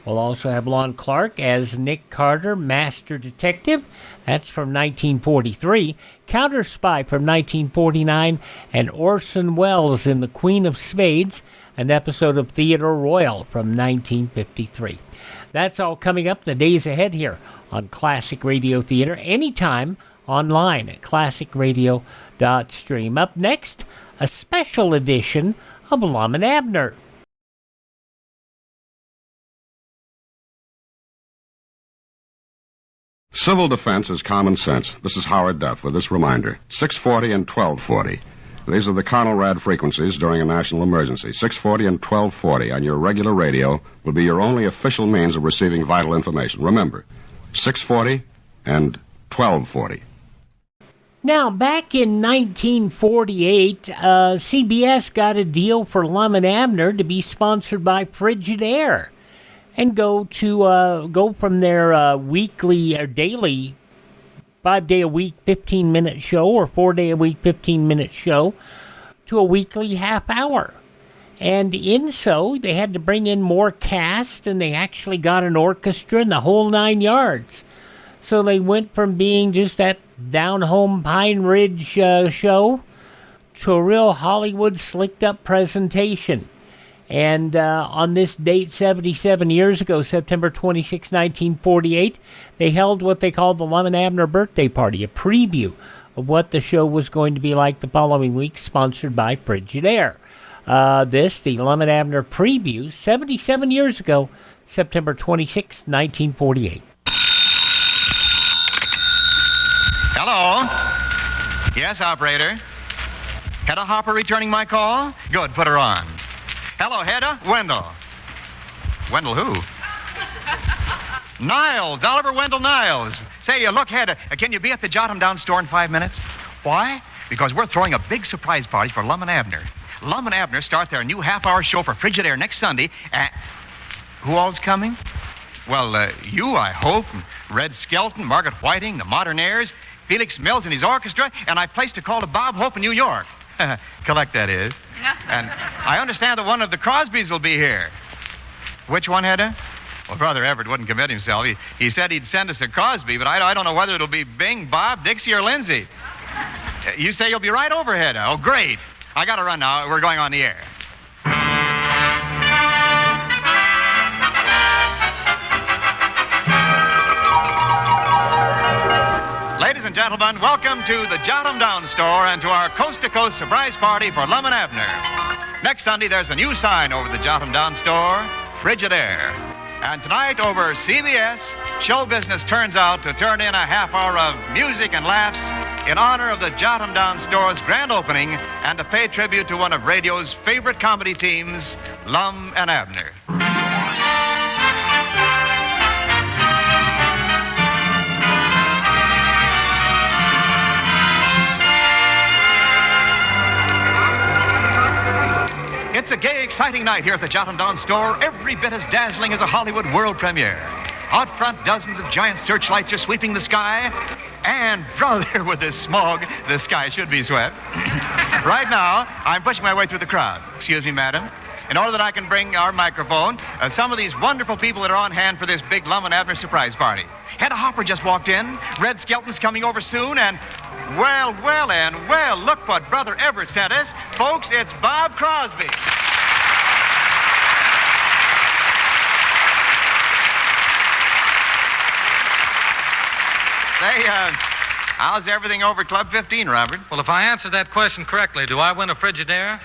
We'll also have Lon Clark as Nick Carter, Master Detective. That's from 1943. Counter Spy from 1949. And Orson Welles in The Queen of Spades, an episode of Theatre Royal from 1953. That's all coming up the days ahead here on Classic Radio Theatre, anytime online at classicradio.stream. Up next, a special edition of Lum and Abner. Civil defense is common sense. This is Howard Duff with this reminder. 640 and 1240. These are the Conelrad frequencies during a national emergency. 640 and 1240 on your regular radio will be your only official means of receiving vital information. Remember, 640 and 1240. Now, back in 1948, CBS got a deal for Lum and Abner to be sponsored by Frigidaire and go from their weekly or daily 5-day-a-week 15-minute show or 4-day-a-week 15-minute show to a weekly half hour. And in so, they had to bring in more cast, and they actually got an orchestra and the whole 9 yards. So they went from being just that down-home Pine Ridge show to a real Hollywood slicked-up presentation. And on this date, 77 years ago, September 26, 1948, they held what they called the Lum and Abner birthday party, a preview of what the show was going to be like the following week, sponsored by Frigidaire. The Lum and Abner Preview, 77 years ago, September 26, 1948. Hello? Yes, operator? Hedda Hopper returning my call? Good, put her on. Hello, Hedda? Wendell. Wendell who? Niles, Oliver Wendell Niles. Say, look, Head, can you be at the Jot 'em Down store in 5 minutes? Why? Because we're throwing a big surprise party for Lum and Abner. Lum and Abner start their new half-hour show for Frigidaire next Sunday. Who all's coming? Well, you, I hope, and Red Skelton, Margaret Whiting, the Modernaires, Felix Mills and his orchestra, and I've placed a call to Bob Hope in New York. Collect, that is. And I understand that one of the Crosbys will be here. Which one, Hedda? Well, Brother Everett wouldn't commit himself. He said he'd send us a Crosby, but I don't know whether it'll be Bing, Bob, Dixie, or Lindsay. You say you'll be right over, Hedda. Oh, great. I got to run now. We're going on the air. Ladies and gentlemen, welcome to the Jot 'em Down store and to our coast-to-coast surprise party for Lum and Abner. Next Sunday, there's a new sign over the Jot 'em Down store, Frigidaire. And tonight over CBS, show business turns out to turn in a half hour of music and laughs in honor of the Jot 'em Down store's grand opening and to pay tribute to one of radio's favorite comedy teams, Lum and Abner. It's a gay, exciting night here at the Jot 'em Down store, every bit as dazzling as a Hollywood world premiere. Out front, dozens of giant searchlights are sweeping the sky. And, brother, with this smog, the sky should be swept. Right now, I'm pushing my way through the crowd. Excuse me, madam. In order that I can bring our microphone, some of these wonderful people that are on hand for this big Lum and Abner surprise party. Hedda Hopper just walked in. Red Skelton's coming over soon, and... Well, look what Brother Everett sent us. Folks, it's Bob Crosby. Say, how's everything over at Club 15, Robert? Well, if I answer that question correctly, do I win a Frigidaire?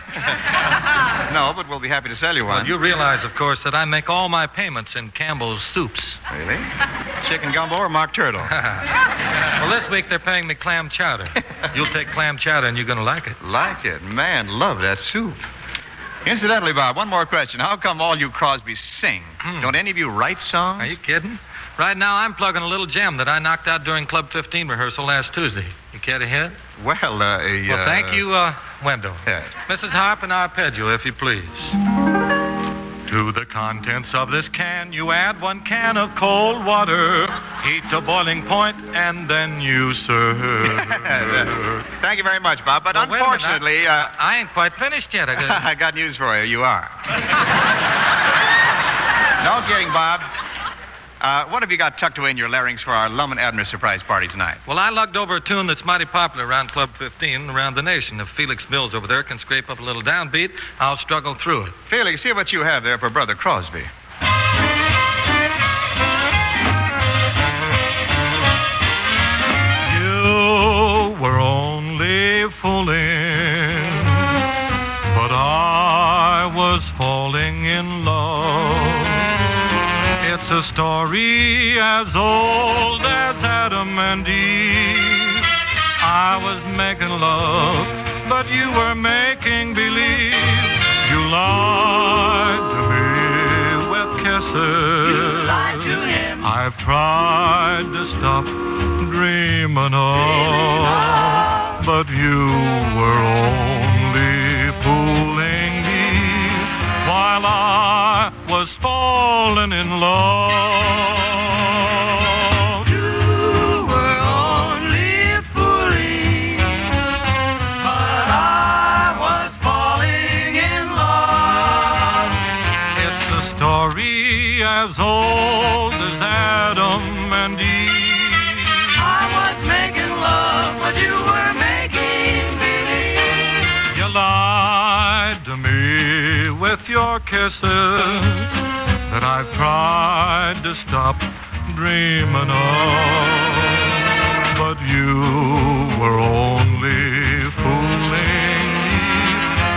No, but we'll be happy to sell you one. Well, you realize, of course, that I make all my payments in Campbell's soups. Really? Chicken gumbo or mock turtle? Well, this week they're paying me clam chowder. You'll take clam chowder and you're going to like it. Like it? Man, love that soup. Incidentally, Bob, one more question. How come all you Crosbys sing? Don't any of you write songs? Are you kidding? Right now, I'm plugging a little gem that I knocked out during Club 15 rehearsal last Tuesday. You care to hear it? Well, Well, thank you, Wendell. Yes. Mrs. Harp and arpeggio, if you please. To the contents of this can, you add 1 can of cold water. Heat to boiling point, and then you serve. Thank you very much, Bob. But well, unfortunately... I ain't quite finished yet. I got news for you. You are. No kidding, Bob. What have you got tucked away in your larynx for our Lum and Abner surprise party tonight? Well, I lugged over a tune that's mighty popular around Club 15 around the nation. If Felix Mills over there can scrape up a little downbeat, I'll struggle through it. Felix, see what you have there for Brother Crosby. You were only fooling, but I was falling in love. It's a story as old as Adam and Eve. I was making love, but you were making believe. You lied to me with kisses. You lied to him. I've tried to stop dreaming of, but you were only fooling me while I was falling in love. You were only fooling, but I was falling in love. It's a story as old as Adam and Eve. I was making love, but you were making believe. You lied to me with your kisses that I've tried to stop dreaming of, but you were only fooling me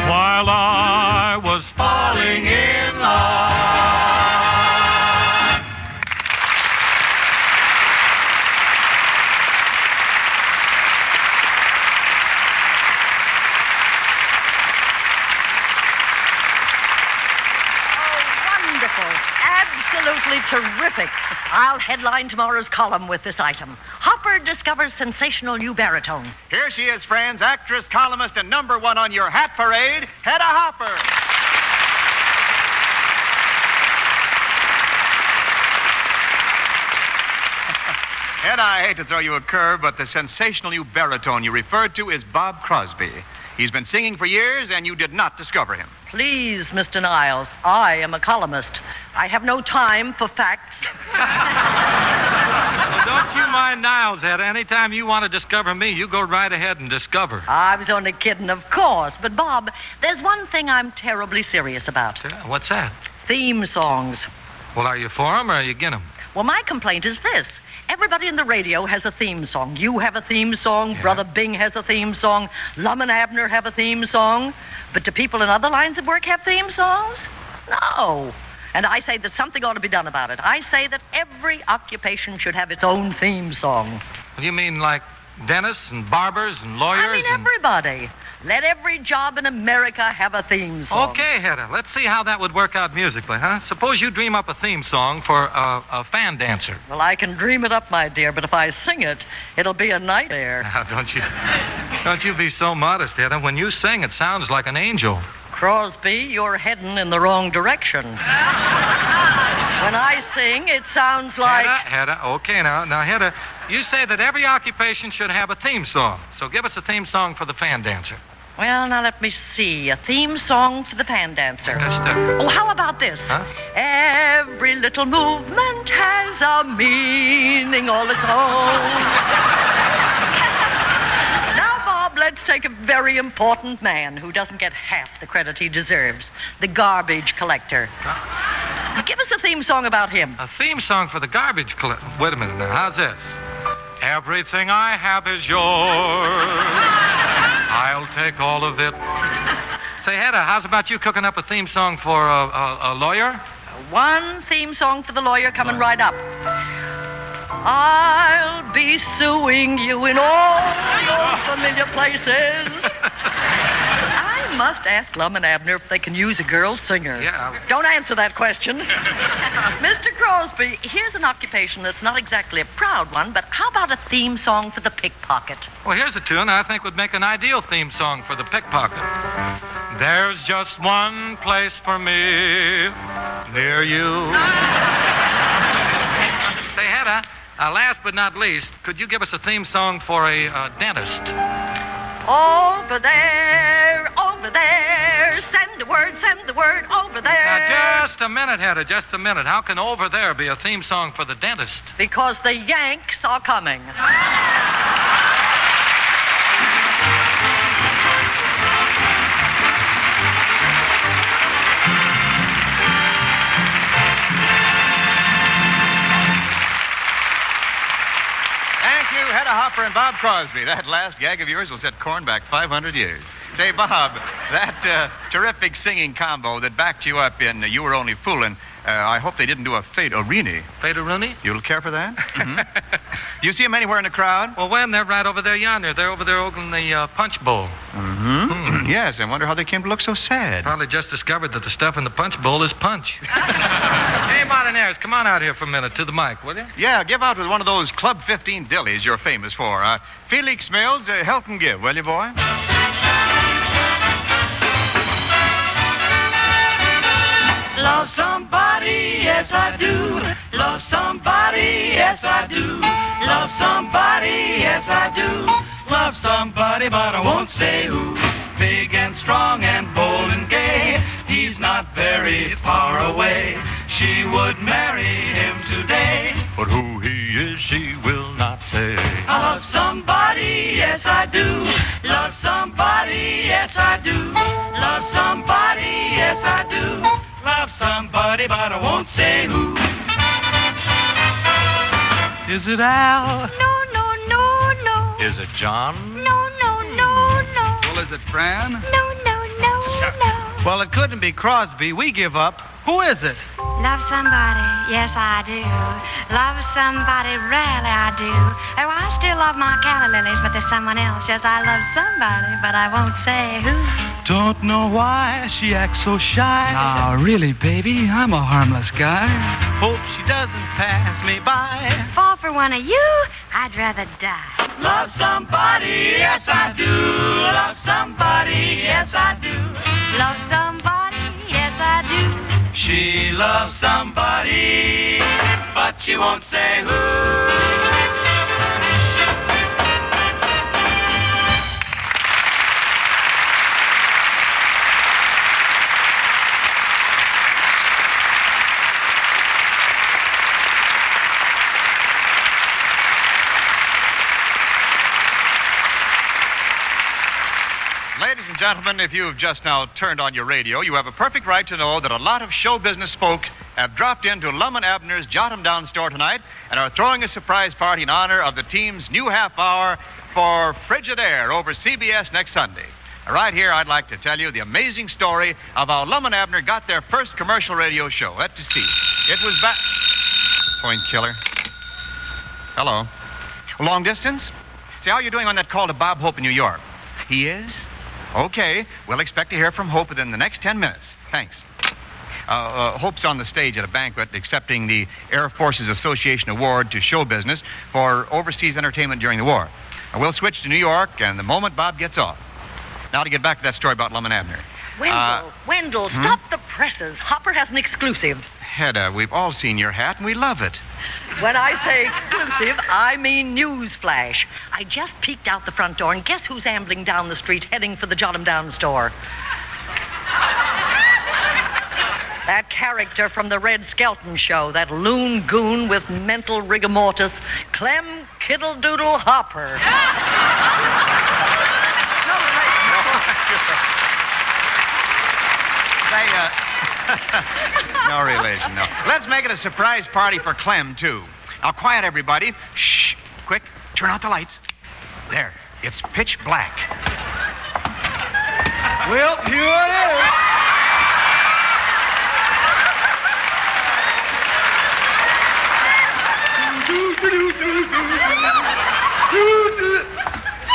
while I was falling in love. Absolutely terrific. I'll headline tomorrow's column with this item. Hopper discovers sensational new baritone. Here she is, friends, actress, columnist, and number one on your hat parade, Hedda Hopper. Hedda, I hate to throw you a curve, but the sensational new baritone you referred to is Bob Crosby. He's been singing for years, and you did not discover him. Please, Mr. Niles, I am a columnist. I have no time for facts. Well, don't you mind Niles, Hedda. Anytime you want to discover me, you go right ahead and discover. I was only kidding, of course. But, Bob, there's one thing I'm terribly serious about. Yeah, what's that? Theme songs. Well, are you for them or are you against them? Well, my complaint is this. Everybody in the radio has a theme song. You have a theme song. Yeah. Brother Bing has a theme song. Lum and Abner have a theme song. But do people in other lines of work have theme songs? No. And I say that something ought to be done about it. I say that every occupation should have its own theme song. You mean like dentists and barbers and lawyers? I mean everybody. Let every job in America have a theme song. Okay, Hedda, let's see how that would work out musically, huh? Suppose you dream up a theme song for a fan dancer. Well, I can dream it up, my dear, but if I sing it, it'll be a nightmare. Now, don't you be so modest, Hedda. When you sing, it sounds like an angel. Crosby, you're heading in the wrong direction. When I sing, it sounds like... Hedda, okay, now, Hedda, you say that every occupation should have a theme song. So give us a theme song for the fan dancer. Well, now let me see. A theme song for the fan dancer. Oh, how about this? Huh? Every little movement has a meaning all its own. Now, Bob, let's take a very important man who doesn't get half the credit he deserves. The garbage collector. Give us a theme song about him. A theme song for the garbage collector? Wait a minute now. How's this? Everything I have is yours. I'll take all of it. Say, Hedda, how's about you cooking up a theme song for a lawyer? One theme song for the lawyer coming right up. I'll be suing you in all your familiar places. I must ask Lum and Abner if they can use a girl singer. Yeah. Don't answer that question. Mr. Crosby, here's an occupation that's not exactly a proud one, but how about a theme song for the pickpocket? Well, here's a tune I think would make an ideal theme song for the pickpocket. There's just one place for me near you. Say, Hedda, last but not least, could you give us a theme song for a dentist? Over there, send the word, over there. Now, just a minute, Hedda, just a minute. How can over there be a theme song for the dentist? Because the Yanks are coming. Hedda Hopper and Bob Crosby. That last gag of yours will set corn back 500 years. Say, Bob, that terrific singing combo that backed you up in You Were Only Foolin', I hope they didn't do a Fade-O-Rooney. Fade-O-Rooney? You'll care for that? Mm-hmm. Do you see them anywhere in the crowd? Well, when? They're right over there yonder. They're over there holding the punch bowl. Mm-hmm. Yes, I wonder how they came to look so sad. Probably just discovered that the stuff in the punch bowl is punch. Hey, Martinez, come on out here for a minute to the mic, will you? Yeah, give out with one of those Club 15 dillies you're famous for. Felix Mills, help him give, will you, boy? Love somebody, yes I do. Love somebody, yes I do. Love somebody, yes I do. Love somebody, but I won't say who. Big and strong and bold and gay. He's not very far away. She would marry him today. But who he is, she will not say. I love somebody, yes I do. Love somebody, yes I do. Love somebody, yes I do. Love somebody, but I won't say who. Is it Al? No. Is it John? No. Well, is it Fran? No. Well, it couldn't be Crosby. We give up. Who is it? Love somebody, yes I do. Love somebody, really I do. Oh, I still love my calla lilies, but there's someone else. Yes, I love somebody, but I won't say who. Don't know why she acts so shy. Now, really, baby, I'm a harmless guy. Hope she doesn't pass me by. Fall for one of you, I'd rather die. Love somebody, yes I do. Love somebody, yes I do. Love somebody, yes I do. She loves somebody, but she won't say who. Ladies and gentlemen, if you have just now turned on your radio, you have a perfect right to know that a lot of show business folk have dropped into Lum and Abner's Jot 'em Down store tonight and are throwing a surprise party in honor of the team's new half hour for Frigid Air over CBS next Sunday. Right here, I'd like to tell you the amazing story of how Lum and Abner got their first commercial radio show. Let's see. It was back... Point killer. Hello. Long distance? See, how are you doing on that call to Bob Hope in New York? He is? Okay, we'll expect to hear from Hope within the next 10 minutes. Thanks. Hope's on the stage at a banquet accepting the Air Forces Association Award to show business for overseas entertainment during the war. We'll switch to New York and the moment Bob gets off. Now to get back to that story about Lum and Abner. Wendell, stop the presses. Hopper has an exclusive. Hedda, we've all seen your hat and we love it. When I say exclusive, I mean newsflash. I just peeked out the front door, and guess who's ambling down the street heading for the Jot 'em Down store? That character from the Red Skelton show, that loon goon with mental rigor mortis, Clem Kiddle-Doodle Hopper. No relation, no. Let's make it a surprise party for Clem, too. Now, quiet, everybody. Shh. Quick, turn out the lights. There. It's pitch black. Well, here it is.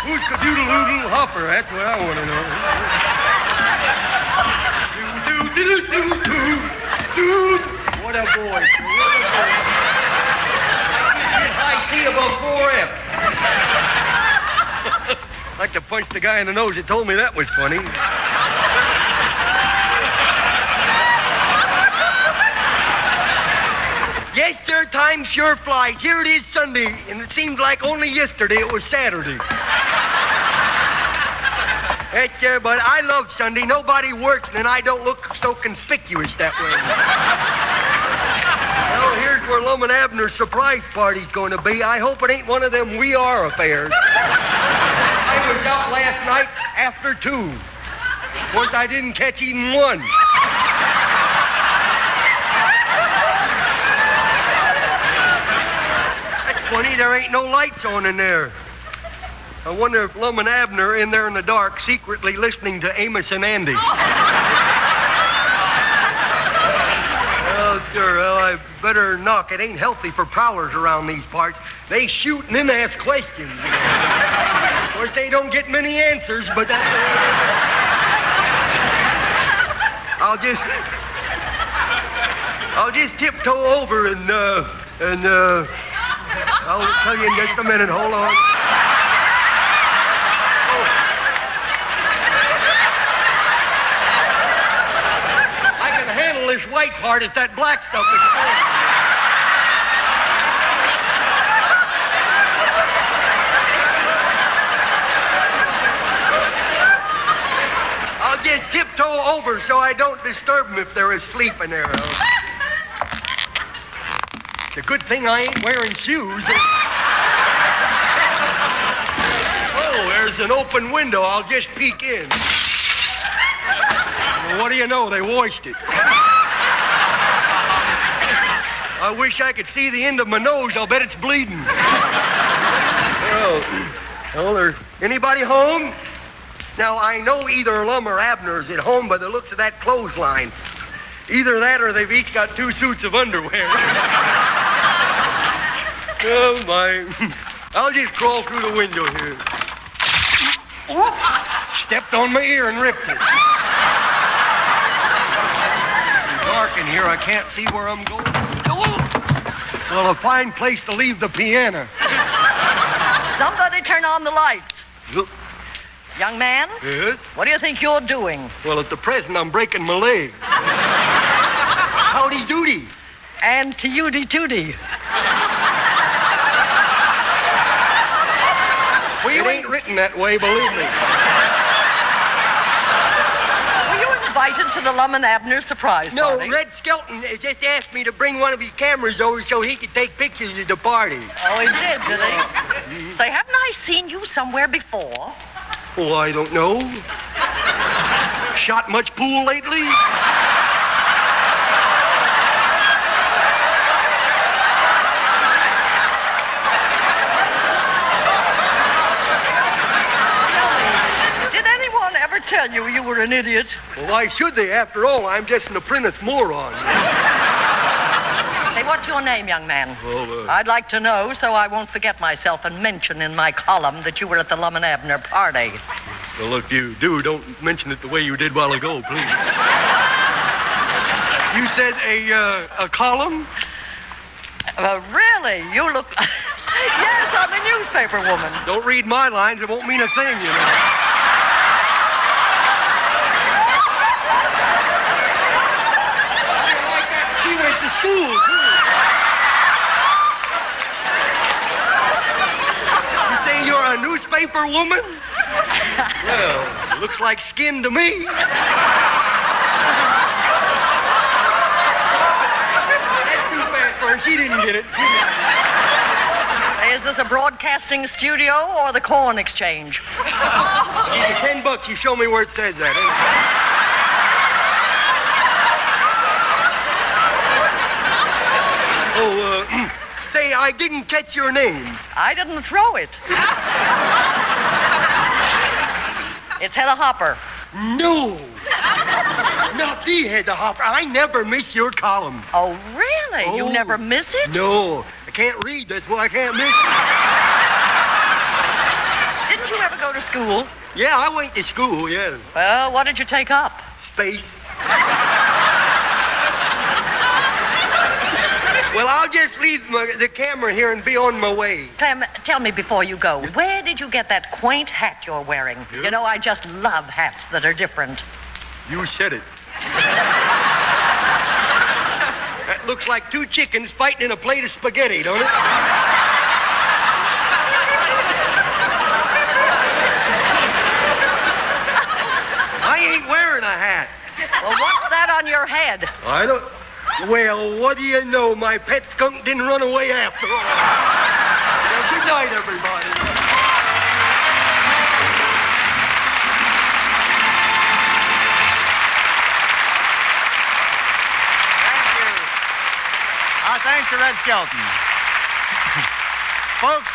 Who's the doodle-doodle hopper? That's what I want to know. What a voice. I see above 4F. I'd like to punch the guy in the nose that told me that was funny. Yes, sir, time sure flies. Here it is Sunday, and it seems like only yesterday it was Saturday. That's, but I love Sunday. Nobody works, and I don't look so conspicuous that way. Well, here's where Lum and Abner's surprise party's going to be. I hope it ain't one of them We Are affairs. I was out last night after 2. Of course, I didn't catch even one. That's funny. There ain't no lights on in there. I wonder if Lum and Abner are in there in the dark secretly listening to Amos and Andy. Oh, sure. Well, I better knock. It ain't healthy for prowlers around these parts. They shoot and then ask questions. Of course, they don't get many answers, but that's... I'll just tiptoe over and I'll tell you in just a minute. Hold on. This white part is that black stuff explodes. I'll just tiptoe over so I don't disturb them if they're asleep in there. It's a good thing I ain't wearing shoes. Oh, there's an open window. I'll just peek in. Well, what do you know? They washed it. I wish I could see the end of my nose. I'll bet it's bleeding. Well, there anybody home? Now, I know either Lum or Abner is at home by the looks of that clothesline. Either that or they've each got 2 suits of underwear. Oh, my. I'll just crawl through the window here. Stepped on my ear and ripped it. It's dark in here. I can't see where I'm going. Well, a fine place to leave the piano. Somebody turn on the lights. Young man, Yes? what do you think you're doing? Well, at the present, I'm breaking my leg. Howdy doody. And to Yudi Tooty. Well, it ain't written that way, believe me. Were you invited to the Lum and Abner surprise No, party? Red Skelton just asked me to bring one of his cameras over so he could take pictures of the party. Oh, he did he? Say, haven't I seen you somewhere before? Oh, I don't know. Shot much pool lately? Did anyone ever tell you you were an idiot? Well, why should they? After all, I'm just an apprentice moron. Say, what's your name, young man? Well, I'd like to know so I won't forget myself and mention in my column that you were at the Lum and Abner party. well, if you do, don't mention it the way you did a while ago, please. You said a column? Really? You look... Yes, I'm a newspaper woman. Don't read my lines. It won't mean a thing, you know. She went to school, too. You say you're a newspaper woman? Well, looks like skin to me. That's too bad for her. She didn't get it. Is this a broadcasting studio or the corn exchange? Give you $10, you show me where it says that. Say, I didn't catch your name. I didn't throw it. It's Hedda Hopper. No. Not the Hedda Hopper. I never miss your column. Oh, really? Oh. You never miss it? No. I can't read. That's why I can't miss it. Didn't you ever go to school? Yeah, I went to school, yeah. Well, what did you take up? Space. Well, I'll just leave the camera here and be on my way. Clem, tell me before you go, where did you get that quaint hat you're wearing? Yeah. You know, I just love hats that are different. You said it. That looks like 2 chickens fighting in a plate of spaghetti, don't it? I ain't wearing a hat. Well, what's that on your head? I don't... Well, what do you know? My pet skunk didn't run away after all. Well, good night, everybody. Our thanks to Red Skelton. Folks,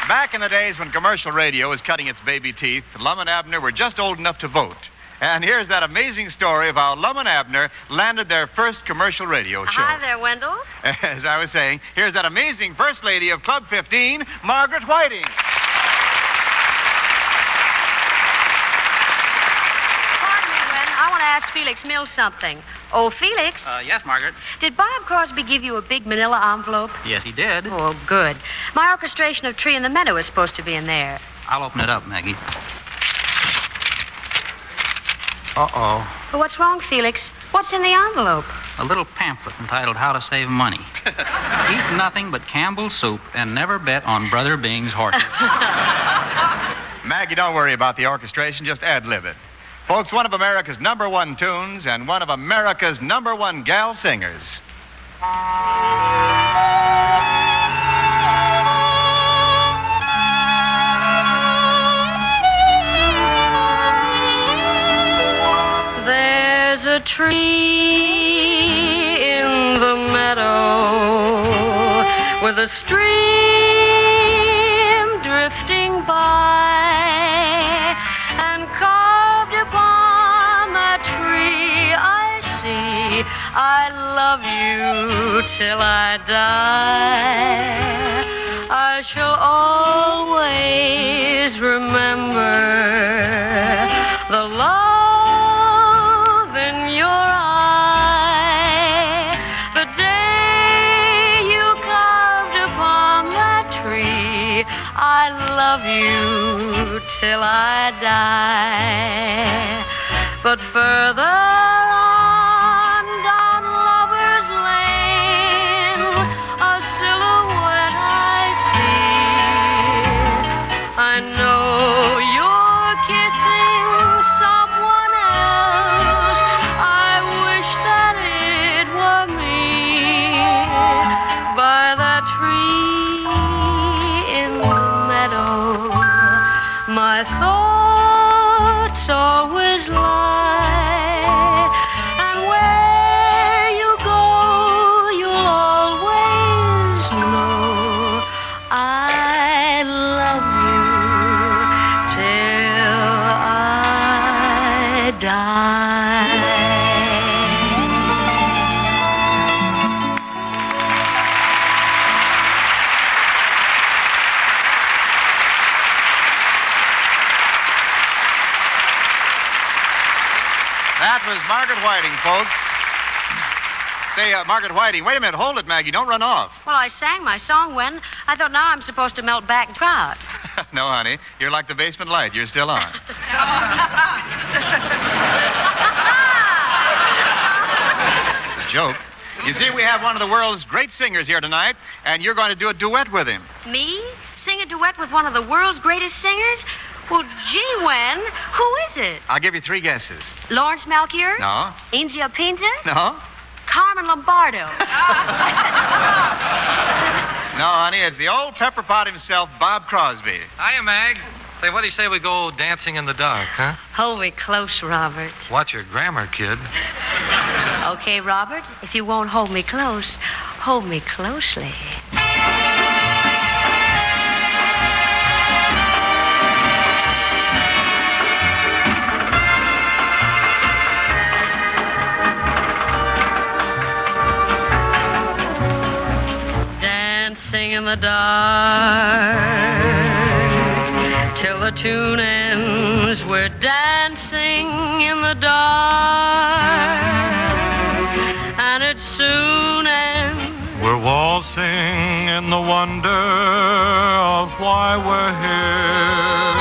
back in the days when commercial radio was cutting its baby teeth, Lum and Abner were just old enough to vote. And here's that amazing story of how Lum and Abner landed their first commercial radio show. Hi there, Wendell. As I was saying, here's that amazing first lady of Club 15, Margaret Whiting. Pardon me, Gwen. I want to ask Felix Mills something. Oh, Felix, Yes, Margaret. did Bob Crosby give you a big manila envelope? Yes, he did. Oh, good. My orchestration of Tree in the Meadow is supposed to be in there. I'll open it up, Maggie. Uh-oh. Well, what's wrong, Felix? What's in the envelope? A little pamphlet entitled How to Save Money. Eat nothing but Campbell's soup and never bet on Brother Bing's horses. Maggie, don't worry about the orchestration. Just ad-lib it. Folks, one of America's #1 tunes and one of America's #1 gal singers. There's a tree in the meadow with a stream drifting by, and carved upon that tree I see till I die. I shall always remember the love in your eye. The day you carved upon that tree, I love you till I die. But further on down Lover's Lane, a silhouette I see. I know you're kissing someone else. I wish that it were me. By that tree in the meadow, my thoughts always lie. And where you go, you'll always know I love you till I die. That was Margaret Whiting, folks. Say, Margaret Whiting, wait a minute. Hold it, Maggie. Don't run off. Well, I sang my song when I thought now I'm supposed to melt back and trot. No, honey. You're like the basement light. You're still on. It's a joke. You see, we have one of the world's great singers here tonight, and you're going to do a duet with him. Me? Sing a duet with one of the world's greatest singers? Well, gee, Wen, who is it? I'll give you 3 guesses. Lawrence Melchior? No. India Pinta? No. Carmen Lombardo? No, honey, it's the old pepper pot himself, Bob Crosby. Hiya, Mag. Say, what do you say we go dancing in the dark, huh? Hold me close, Robert. Watch your grammar, kid. Okay, Robert, if you won't hold me close, hold me closely. Dancing in the dark till the tune ends. We're dancing in the dark, and it soon ends. We're waltzing in the wonder of why we're here.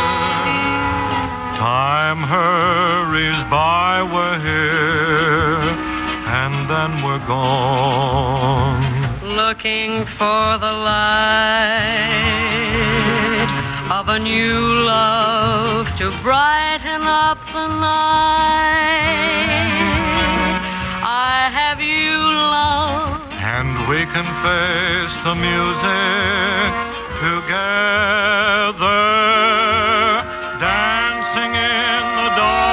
Time hurries by, we're here, and then we're gone. Looking for the light of a new love to brighten up the night. I have you, love, and we can face the music together, dancing in the dark.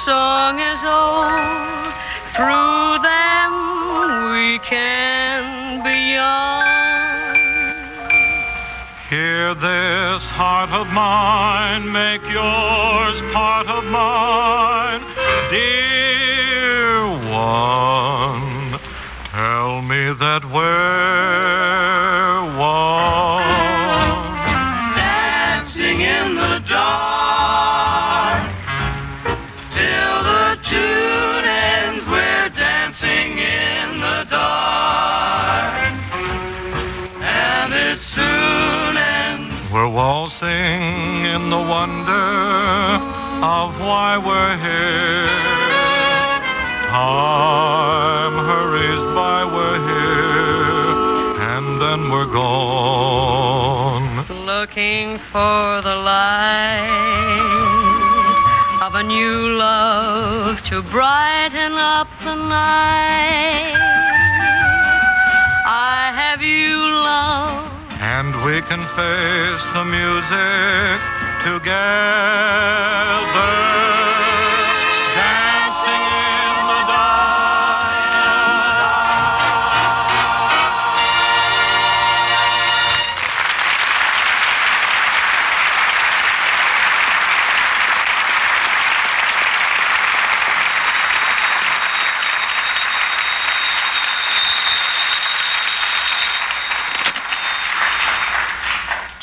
Song is old, through them we can be young. Hear this heart of mine, make yours part of mine, dear one. Tell me that we're one. Dancing in the dark. Tune ends, we're dancing in the dark, and it soon ends. We're waltzing in the wonder of why we're here. Time hurries by, we're here, and then we're gone. Looking for the light of a new love to brighten up the night. I have you, love, and we can face the music together, dancing in the dark.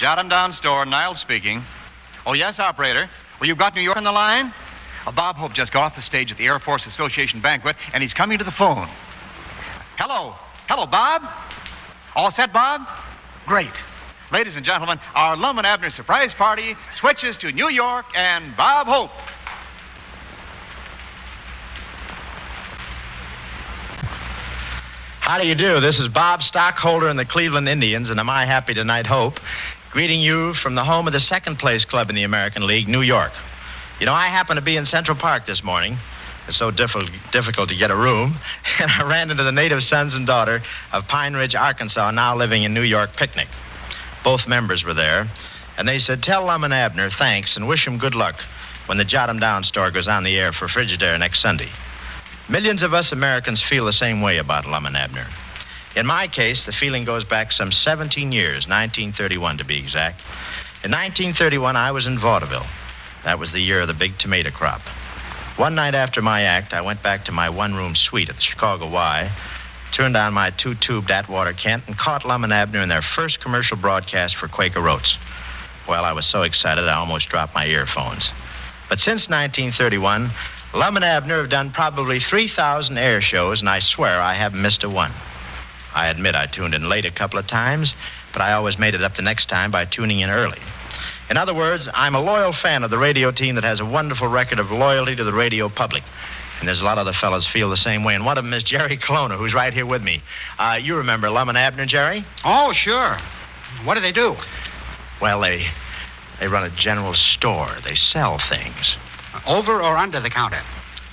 Jot 'em Down store, Niles speaking. Oh, yes, operator. Well, you've got New York on the line? Bob Hope just got off the stage at the Air Force Association banquet, and he's coming to the phone. Hello. Hello, Bob. All set, Bob? Great. Ladies and gentlemen, our Lum and Abner surprise party switches to New York and Bob Hope. How do you do? This is Bob, stockholder in the Cleveland Indians, and Am I Happy Tonight, Hope, greeting you from the home of the second-place club in the American League, New York. You know, I happened to be in Central Park this morning. It's so difficult to get a room, and I ran into the native sons and daughter of Pine Ridge, Arkansas, now living in New York, picnic. Both members were there, and they said, tell Lum and Abner thanks and wish him good luck when the Jot 'em Down store goes on the air for Frigidaire next Sunday. Millions of us Americans feel the same way about Lum and Abner. In my case, the feeling goes back some 17 years, 1931 to be exact. In 1931, I was in vaudeville. That was the year of the big tomato crop. One night after my act, I went back to my one-room suite at the Chicago Y, turned on my two-tubed Atwater Kent, and caught Lum and Abner in their first commercial broadcast for Quaker Oats. Well, I was so excited I almost dropped my earphones. But since 1931, Lum and Abner have done probably 3,000 air shows, and I swear I haven't missed a one. I admit I tuned in late a couple of times, but I always made it up the next time by tuning in early. In other words, I'm a loyal fan of the radio team that has a wonderful record of loyalty to the radio public. And there's a lot of other fellas feel the same way, and one of them is Jerry Colonna, who's right here with me. You remember Lum and Abner, Jerry? Oh, sure. What do they do? Well, they run a general store. They sell things. Over or under the counter?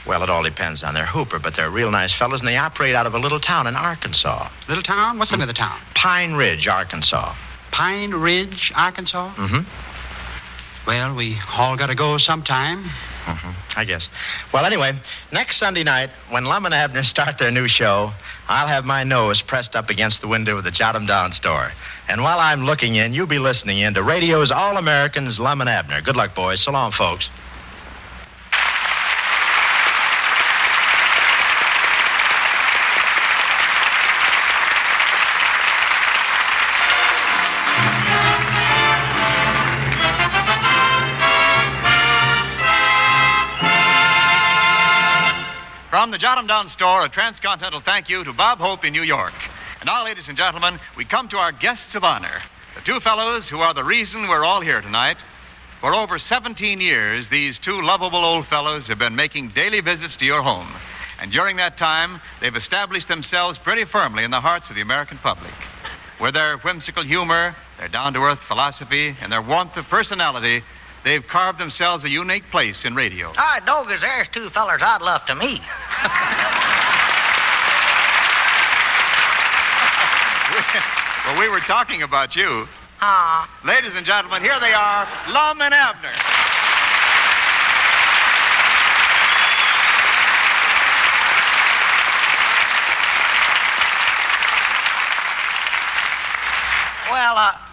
Well, it all depends on their hooper, but they're real nice fellas, and they operate out of a little town in Arkansas. Little town? What's the name of the town? Pine Ridge, Arkansas. Pine Ridge, Arkansas? Mm-hmm. Well, we all got to go sometime. Mm-hmm. I guess. Well, anyway, next Sunday night, when Lum and Abner start their new show, I'll have my nose pressed up against the window of the Jot 'em Down store. And while I'm looking in, you'll be listening in to radio's All-Americans, Lum and Abner. Good luck, boys. So long, folks. From the Jot 'em Down store, a transcontinental thank you to Bob Hope in New York. And now, ladies and gentlemen, we come to our guests of honor, the two fellows who are the reason we're all here tonight. For over 17 years, these two lovable old fellows have been making daily visits to your home. And during that time, they've established themselves pretty firmly in the hearts of the American public. With their whimsical humor, their down-to-earth philosophy, and their warmth of personality, they've carved themselves a unique place in radio. Doggers, there's two fellers I'd love to meet. Well, we were talking about you. Huh? Ladies and gentlemen, here they are, Lum and Abner.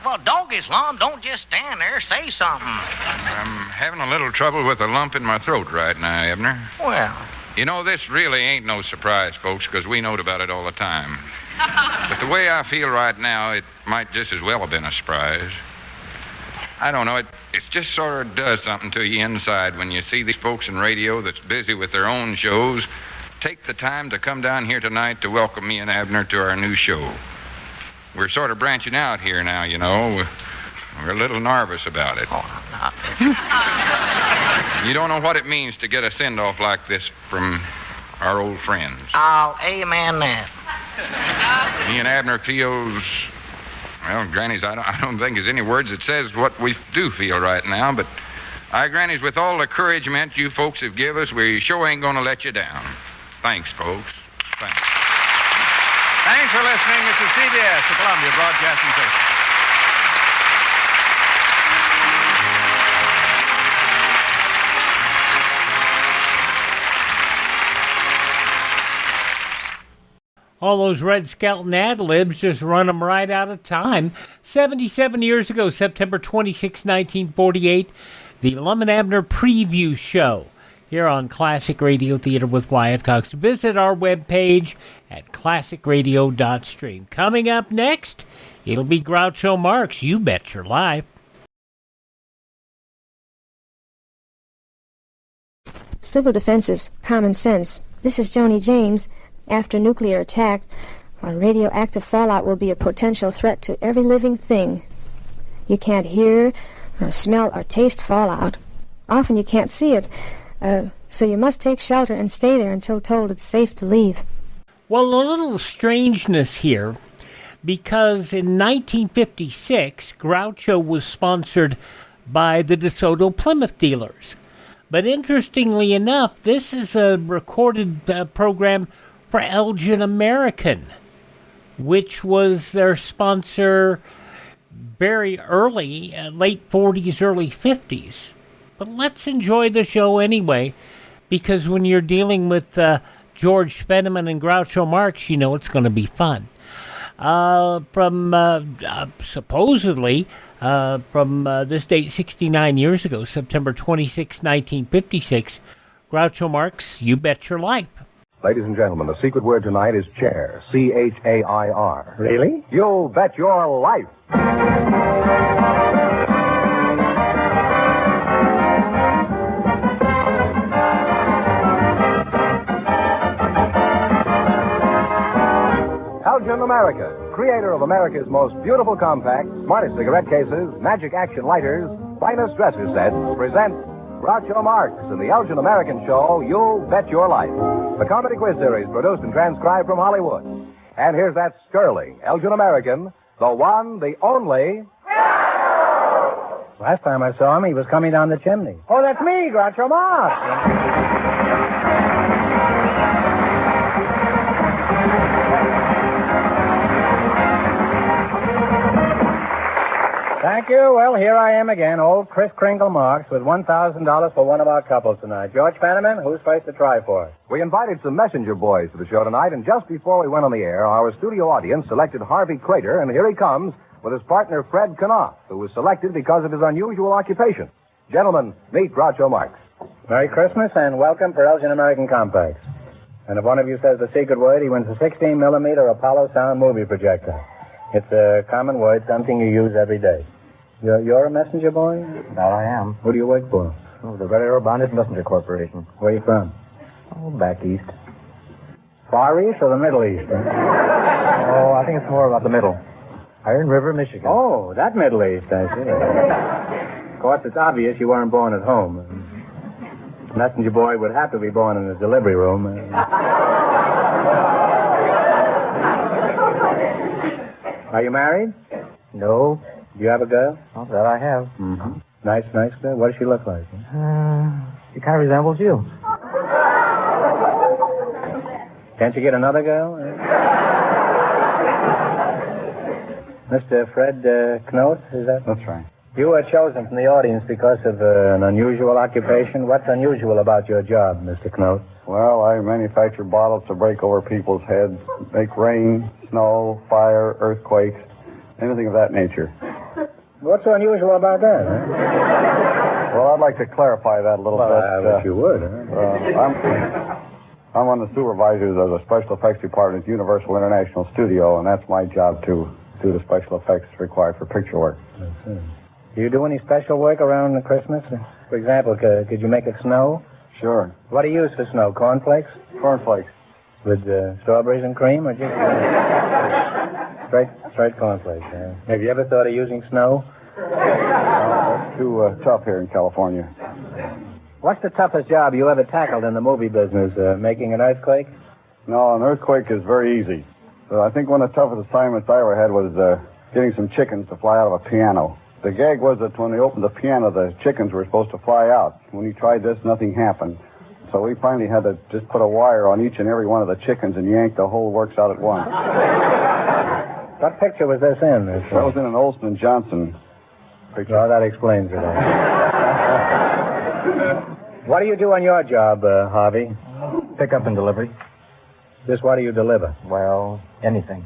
Well, doggies, Lum, don't just stand there. Say something. I'm having a little trouble with a lump in my throat right now, Abner. Well. You know, this really ain't no surprise, folks, because we knowed about it all the time. But the way I feel right now, it might just as well have been a surprise. I don't know, it just sort of does something to you inside when you see these folks in radio that's busy with their own shows take the time to come down here tonight to welcome me and Abner to our new show. We're sort of branching out here now, you know. We're a little nervous about it. Oh, I'm not. You don't know what it means to get a send-off like this from our old friends. I'll amen that. Me and Abner feels... Well, Granny's, I don't think there's any words that says what we do feel right now, but Granny's, with all the encouragement you folks have given us, we sure ain't going to let you down. Thanks, folks. Thanks. Thanks for listening. This is CBS, the Columbia Broadcasting System. All those Red Skelton ad-libs just run them right out of time. 77 years ago, September 26, 1948, the Lum and Abner Preview Show here on Classic Radio Theater with Wyatt Cox. Visit our webpage at classicradio.stream. Coming up next, It'll be Groucho Marx, You Bet Your Life. Civil defense is common sense. This is Joni James. After nuclear attack, radioactive fallout will be a potential threat to every living thing. You can't hear, or smell, or taste fallout. Often you can't see it, so you must take shelter and stay there until told it's safe to leave. Well, a little strangeness here, because in 1956, Groucho was sponsored by the DeSoto Plymouth dealers. But interestingly enough, this is a recorded program for Elgin American, which was their sponsor very early, late 40s, early 50s. But let's enjoy the show anyway, because when you're dealing with George Fenneman and Groucho Marx, you know it's going to be fun. Supposedly, from this date 69 years ago, September 26, 1956, Groucho Marx, You Bet Your Life. Ladies and gentlemen, the secret word tonight is chair. C-H-A-I-R. Really? You bet your life. Elgin America, creator of America's most beautiful compacts, smartest cigarette cases, magic action lighters, finest dresser sets, presents Groucho Marx in the Elgin American show, You Bet Your Life. The comedy quiz series produced and transcribed from Hollywood. And here's that sterling Elgin American, the one, the only... Last time I saw him, he was coming down the chimney. Oh, that's me, Groucho Marx. Thank you. Well, here I am again, old Kris Kringle Marx, with $1,000 for one of our couples tonight. George Fenneman, who's first to try for it? We invited some messenger boys to the show tonight, and just before we went on the air, our studio audience selected Harvey Crater, and here he comes with his partner Fred Knopf, who was selected because of his unusual occupation. Gentlemen, meet Groucho Marx. Merry Christmas and welcome for Elgin American Compacts. And if one of you says the secret word, he wins a 16-millimeter Apollo sound movie projector. It's a common word, something you use every day. You're a messenger boy? That I am. Who do you work for? Oh, the Red Arrow Bonded Messenger Corporation. Where are you from? Oh, back east. Far East or the Middle East? Oh, I think it's more about the middle. Iron River, Michigan. Oh, that Middle East, I see. Of course, it's obvious you weren't born at home. A messenger boy would have to be born in a delivery room. Are you married? No. Do you have a girl? Oh, that I have. Mm-hmm. Nice girl. What does she look like? She kind of resembles you. Can't you get another girl? Mr. Fred Knott, is that? That's right. You were chosen from the audience because of an unusual occupation. What's unusual about your job, Mr. Knott? Well, I manufacture bottles to break over people's heads, make rain, snow, fire, earthquakes, anything of that nature. What's so unusual about that, huh? Well, I'd like to clarify that a little bit. I wish you would, huh? I'm one of the supervisors of the special effects department at Universal International Studio, and that's my job to do the special effects required for picture work. Do you do any special work around Christmas? For example, could you make it snow? Sure. What do you use for snow? Cornflakes? Cornflakes. With strawberries and cream, or just straight cornflakes? Have you ever thought of using snow? That's too tough here in California. What's the toughest job you ever tackled in the movie business? Making an earthquake? No, an earthquake is very easy. I think one of the toughest assignments I ever had was getting some chickens to fly out of a piano. The gag was that when they opened the piano, the chickens were supposed to fly out. When he tried this, nothing happened. So we finally had to just put a wire on each and every one of the chickens and yank the whole works out at once. What picture was this in? That was in an Olson and Johnson picture. Oh, that explains it. What do you do on your job, Harvey? Pick up and delivery. Just what do you deliver? Well, anything.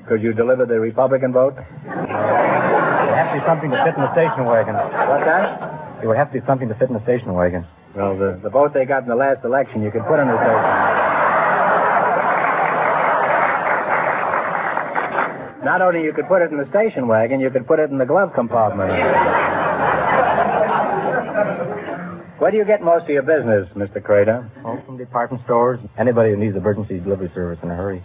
Could you deliver the Republican vote? It would have to be something to fit in the station wagon. What's that? It would have to be something to fit in the station wagon. Well, the vote they got in the last election, you could put in the station. Not only you could put it in the station wagon, you could put it in the glove compartment. Where do you get most of your business, Mr. Crater? Oh, from department stores. Anybody who needs emergency delivery service in a hurry.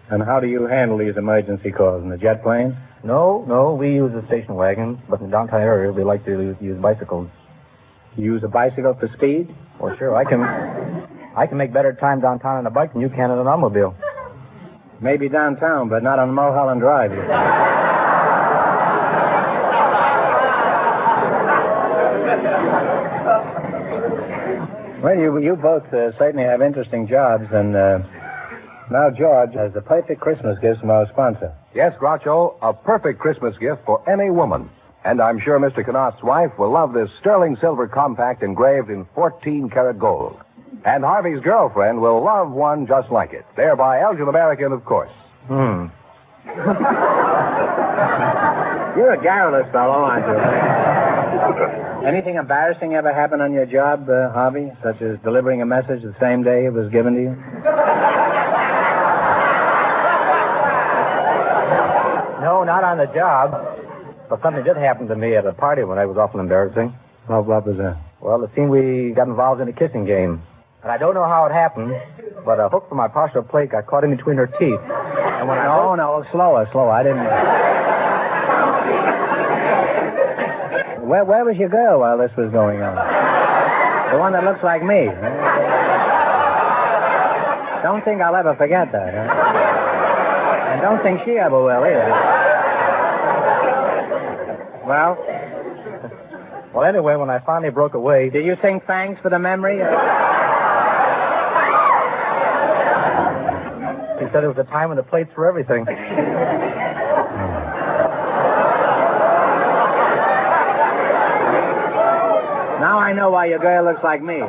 And how do you handle these emergency calls? In the jet plane? No, we use the station wagon, but in the downtown area, we like to use bicycles. You use a bicycle for speed? Oh, sure. I can make better time downtown on a bike than you can in an automobile. Maybe downtown, but not on Mulholland Drive. Well, you both certainly have interesting jobs, and now George has the perfect Christmas gift from our sponsor. Yes, Groucho, a perfect Christmas gift for any woman. And I'm sure Mr. Knott's wife will love this sterling silver compact engraved in 14-karat gold. And Harvey's girlfriend will love one just like it. They're by Elgin American, of course. You're a garrulous fellow, aren't you? Anything embarrassing ever happen on your job, Harvey? Such as delivering a message the same day it was given to you? No, not on the job. But something did happen to me at a party when I was awful embarrassing. What was that? Well, it seemed we got involved in a kissing game. And I don't know how it happened, but a hook from my partial plate got caught in between her teeth. And when No, slower. I didn't... Where was your girl while this was going on? The one that looks like me. Don't think I'll ever forget that. And don't think she ever will either. Well, anyway, when I finally broke away... Did you sing thanks for the memory? He said it was the time and the place for everything. Now I know why your girl looks like me.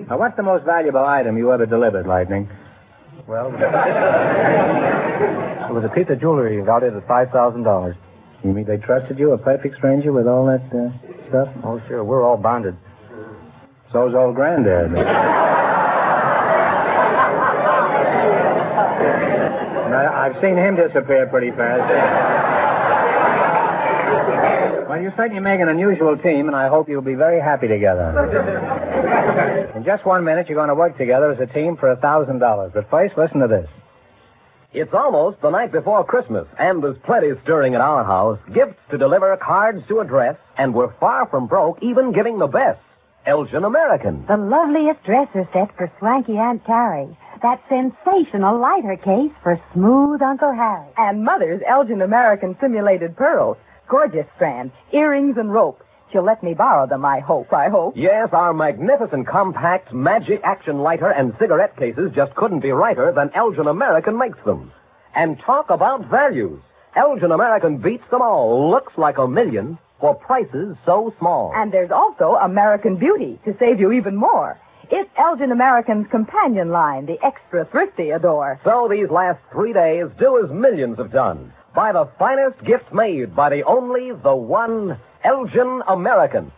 Now, what's the most valuable item you ever delivered, Lightning? Well, it was a piece of jewelry valued at $5,000. You mean they trusted you, a perfect stranger, with all that stuff? Oh, sure. We're all bonded. So's old Granddad. I've seen him disappear pretty fast. Well, you certainly make an unusual team, and I hope you'll be very happy together. In just 1 minute, you're going to work together as a team for $1,000. But first, listen to this. It's almost the night before Christmas, and there's plenty stirring at our house. Gifts to deliver, cards to address, and we're far from broke, even giving the best. Elgin American. The loveliest dresser set for swanky Aunt Carrie. That sensational lighter case for smooth Uncle Harry. And Mother's Elgin American simulated pearls. Gorgeous strands, earrings, and rope. She'll let me borrow them, I hope. Yes, our magnificent compact magic action lighter and cigarette cases just couldn't be righter than Elgin American makes them. And talk about values. Elgin American beats them all. Looks like $1 million for prices so small. And there's also American Beauty to save you even more. It's Elgin American's companion line, the extra thrifty adore. So these last 3 days, do as millions have done. Buy the finest gifts made by the only, the one, Elgin American.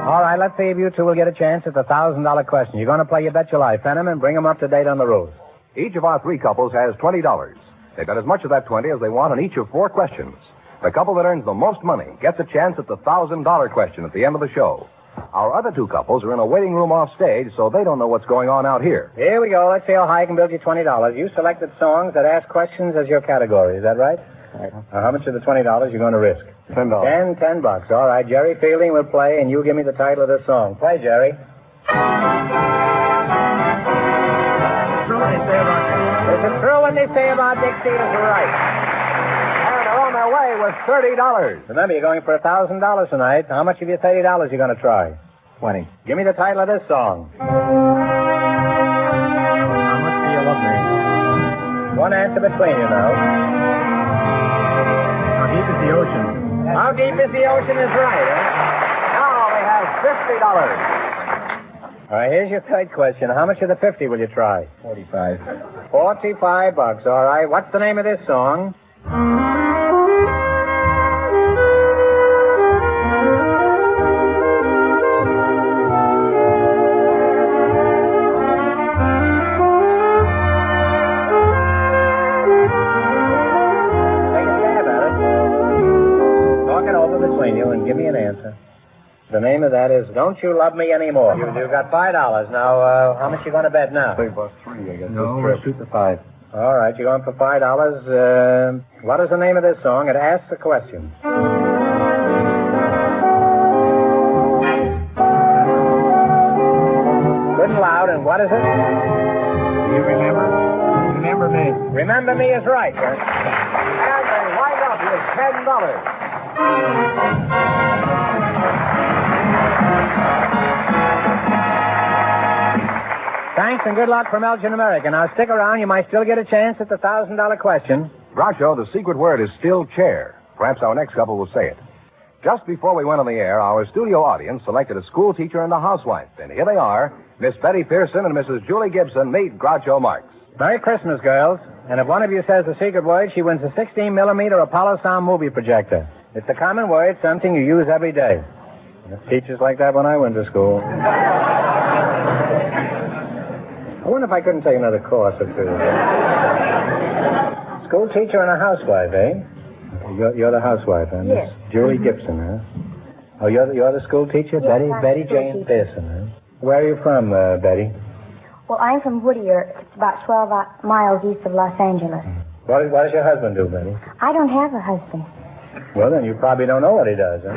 All right, let's see if you two will get a chance at the $1,000 question. You're going to play You Bet Your Life, Fenneman. Bring them up to date on the rules. Each of our 3 couples has $20. They bet as much of that 20 as they want on each of 4 questions. The couple that earns the most money gets a chance at the $1,000 question at the end of the show. Our other 2 couples are in a waiting room off stage, so they don't know what's going on out here. Here we go. Let's see how high I can build you $20. You selected songs that ask questions as your category. Is that right? Right. How much of the $20 you're going to risk? $10. $10. All right. Jerry Fielding will play, and you give me the title of the song. Play, Jerry. Is it true when they say about Dixie is right? And they're on their way with $30. Remember, you're going for $1,000 tonight. How much of your $30 are you going to try? 20. Give me the title of this song. How much do you love me? One answer between you now. How deep is the ocean? How deep is the ocean is right, huh? Now they have $50. All right, here's your third question. How much of the 50 will you try? 45. $45. All right. What's the name of this song? and give me an answer. The name of that is Don't You Love Me Anymore. You've got $5. Now, how much you going to bet now? $3, I guess. No, we'll shoot the 5. All right, you're going for $5. What is the name of this song? It asks a question. Good and loud, and what is it? Do you remember? Remember Me. Remember Me is right, sir. And they wind up with $10. Thanks and good luck from Elgin American. Now stick around. You might still get a chance at the $1,000 question. Groucho, the secret word is still chair. Perhaps our next couple will say it. Just before we went on the air, our studio audience selected a school teacher and a housewife. And here they are, Miss Betty Pearson and Mrs. Julie Gibson meet Groucho Marx. Merry Christmas, girls. And if one of you says the secret word, she wins a 16-millimeter Apollo sound movie projector. It's a common word, something you use every day. Teachers like that when I went to school. I wonder if I couldn't take another course or two. School teacher and a housewife, eh? You're the housewife, huh? Yes. Miss Julie Gibson, huh? Oh, you're the school teacher? Yes, Betty Jane Pearson, huh? Where are you from, Betty? Well, I'm from Whittier. It's about 12 miles east of Los Angeles. What does your husband do, Betty? I don't have a husband. Well, then you probably don't know what he does, huh?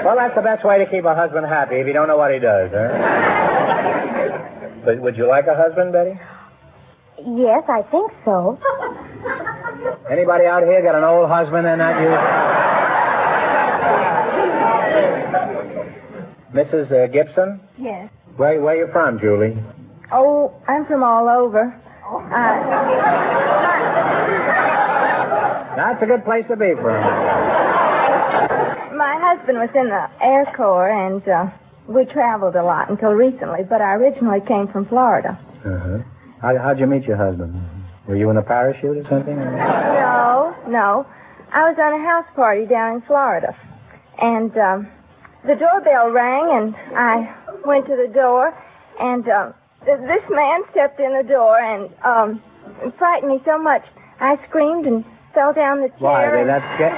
Well, that's the best way to keep a husband happy if you don't know what he does, huh? But would you like a husband, Betty? Yes, I think so. Anybody out here got an old husband and not you? Mrs. Gibson? Yes. Where are you from, Julie? Oh, I'm from all over. That's a good place to be from. My husband was in the Air Corps, and we traveled a lot until recently, but I originally came from Florida. Uh-huh. How'd you meet your husband? Were you in a parachute or something? No. I was on a house party down in Florida, and the doorbell rang, and I went to the door, and this man stepped in the door and frightened me so much. I screamed and fell down the chair. Why? That's scary.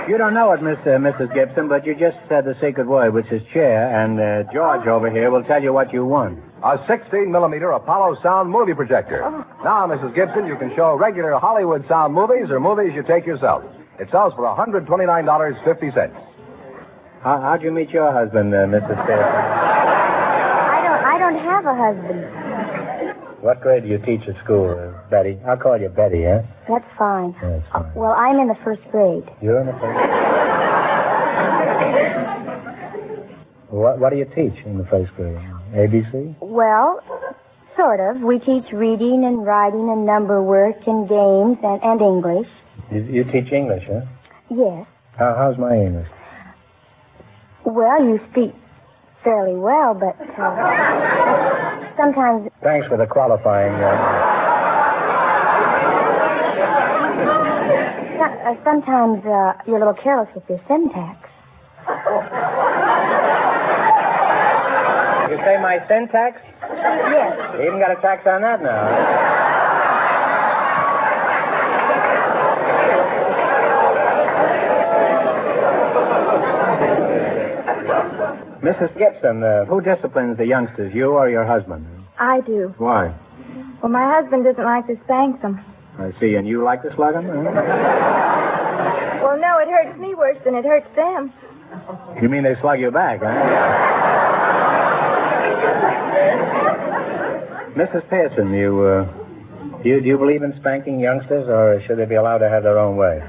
You don't know it, Mrs. Gibson, but you just said the secret word, which is chair, and George over here will tell you what you won. A 16-millimeter Apollo sound movie projector. Now, Mrs. Gibson, you can show regular Hollywood sound movies or movies you take yourself. It sells for $129.50. How'd you meet your husband, Mrs. Pearson? I don't have a husband. What grade do you teach at school, Betty? I'll call you Betty, huh? That's fine. That's fine. Well, I'm in the first grade. You're in the first grade? What do you teach in the first grade? ABC? Well, sort of. We teach reading and writing and number work and games and English. You teach English, huh? Yes. How's my English? Well, you speak fairly well, but sometimes... Thanks for the qualifying. Sometimes you're a little careless with your syntax. You say my syntax? Yes. You even got a tax on that now. Mrs. Gibson, who disciplines the youngsters, you or your husband? I do. Why? Well, my husband doesn't like to spank them. I see, and you like to slug them? Huh? Well, no, it hurts me worse than it hurts them. You mean they slug you back, huh? Mrs. Pearson, do you believe in spanking youngsters, or should they be allowed to have their own way?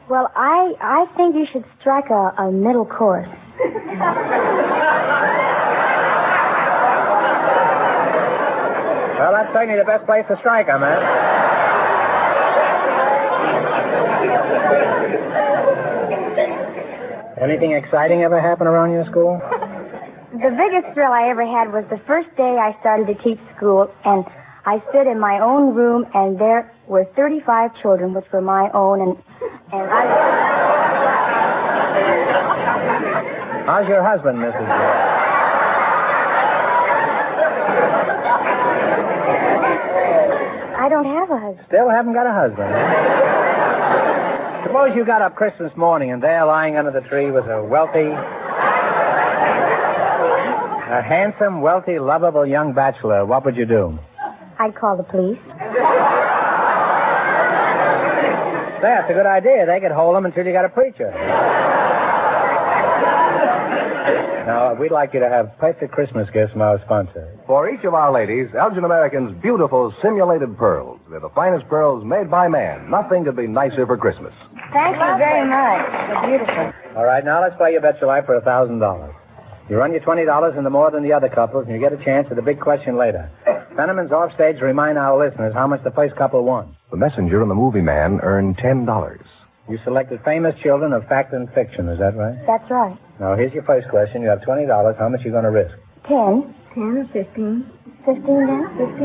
Well, I think you should strike a middle course. Well, that's certainly the best place to strike them, huh? Anything exciting ever happen around your school? The biggest thrill I ever had was the first day I started to teach school, and I stood in my own room, and there were 35 children, which were my own, and I... How's your husband, Mrs. I don't have a husband. Still haven't got a husband. Suppose you got up Christmas morning and there lying under the tree was a handsome, wealthy, lovable young bachelor. What would you do? I'd call the police. That's a good idea. They could hold him until you got a preacher. Now, we'd like you to have perfect Christmas gifts from our sponsor. For each of our ladies, Elgin American's beautiful simulated pearls. They're the finest pearls made by man. Nothing could be nicer for Christmas. Thank you very much. They're beautiful. All right, now let's play You Bet Your Life for $1,000. You run your $20 into more than the other couples, and you get a chance at the big question later. Fenneman's off stage to remind our listeners how much the first couple won. The messenger and the movie man earned $10. You selected famous children of fact and fiction, is that right? That's right. Now, here's your first question. You have $20. How much are you going to risk? 10. 10 or 15. 15 now? 15?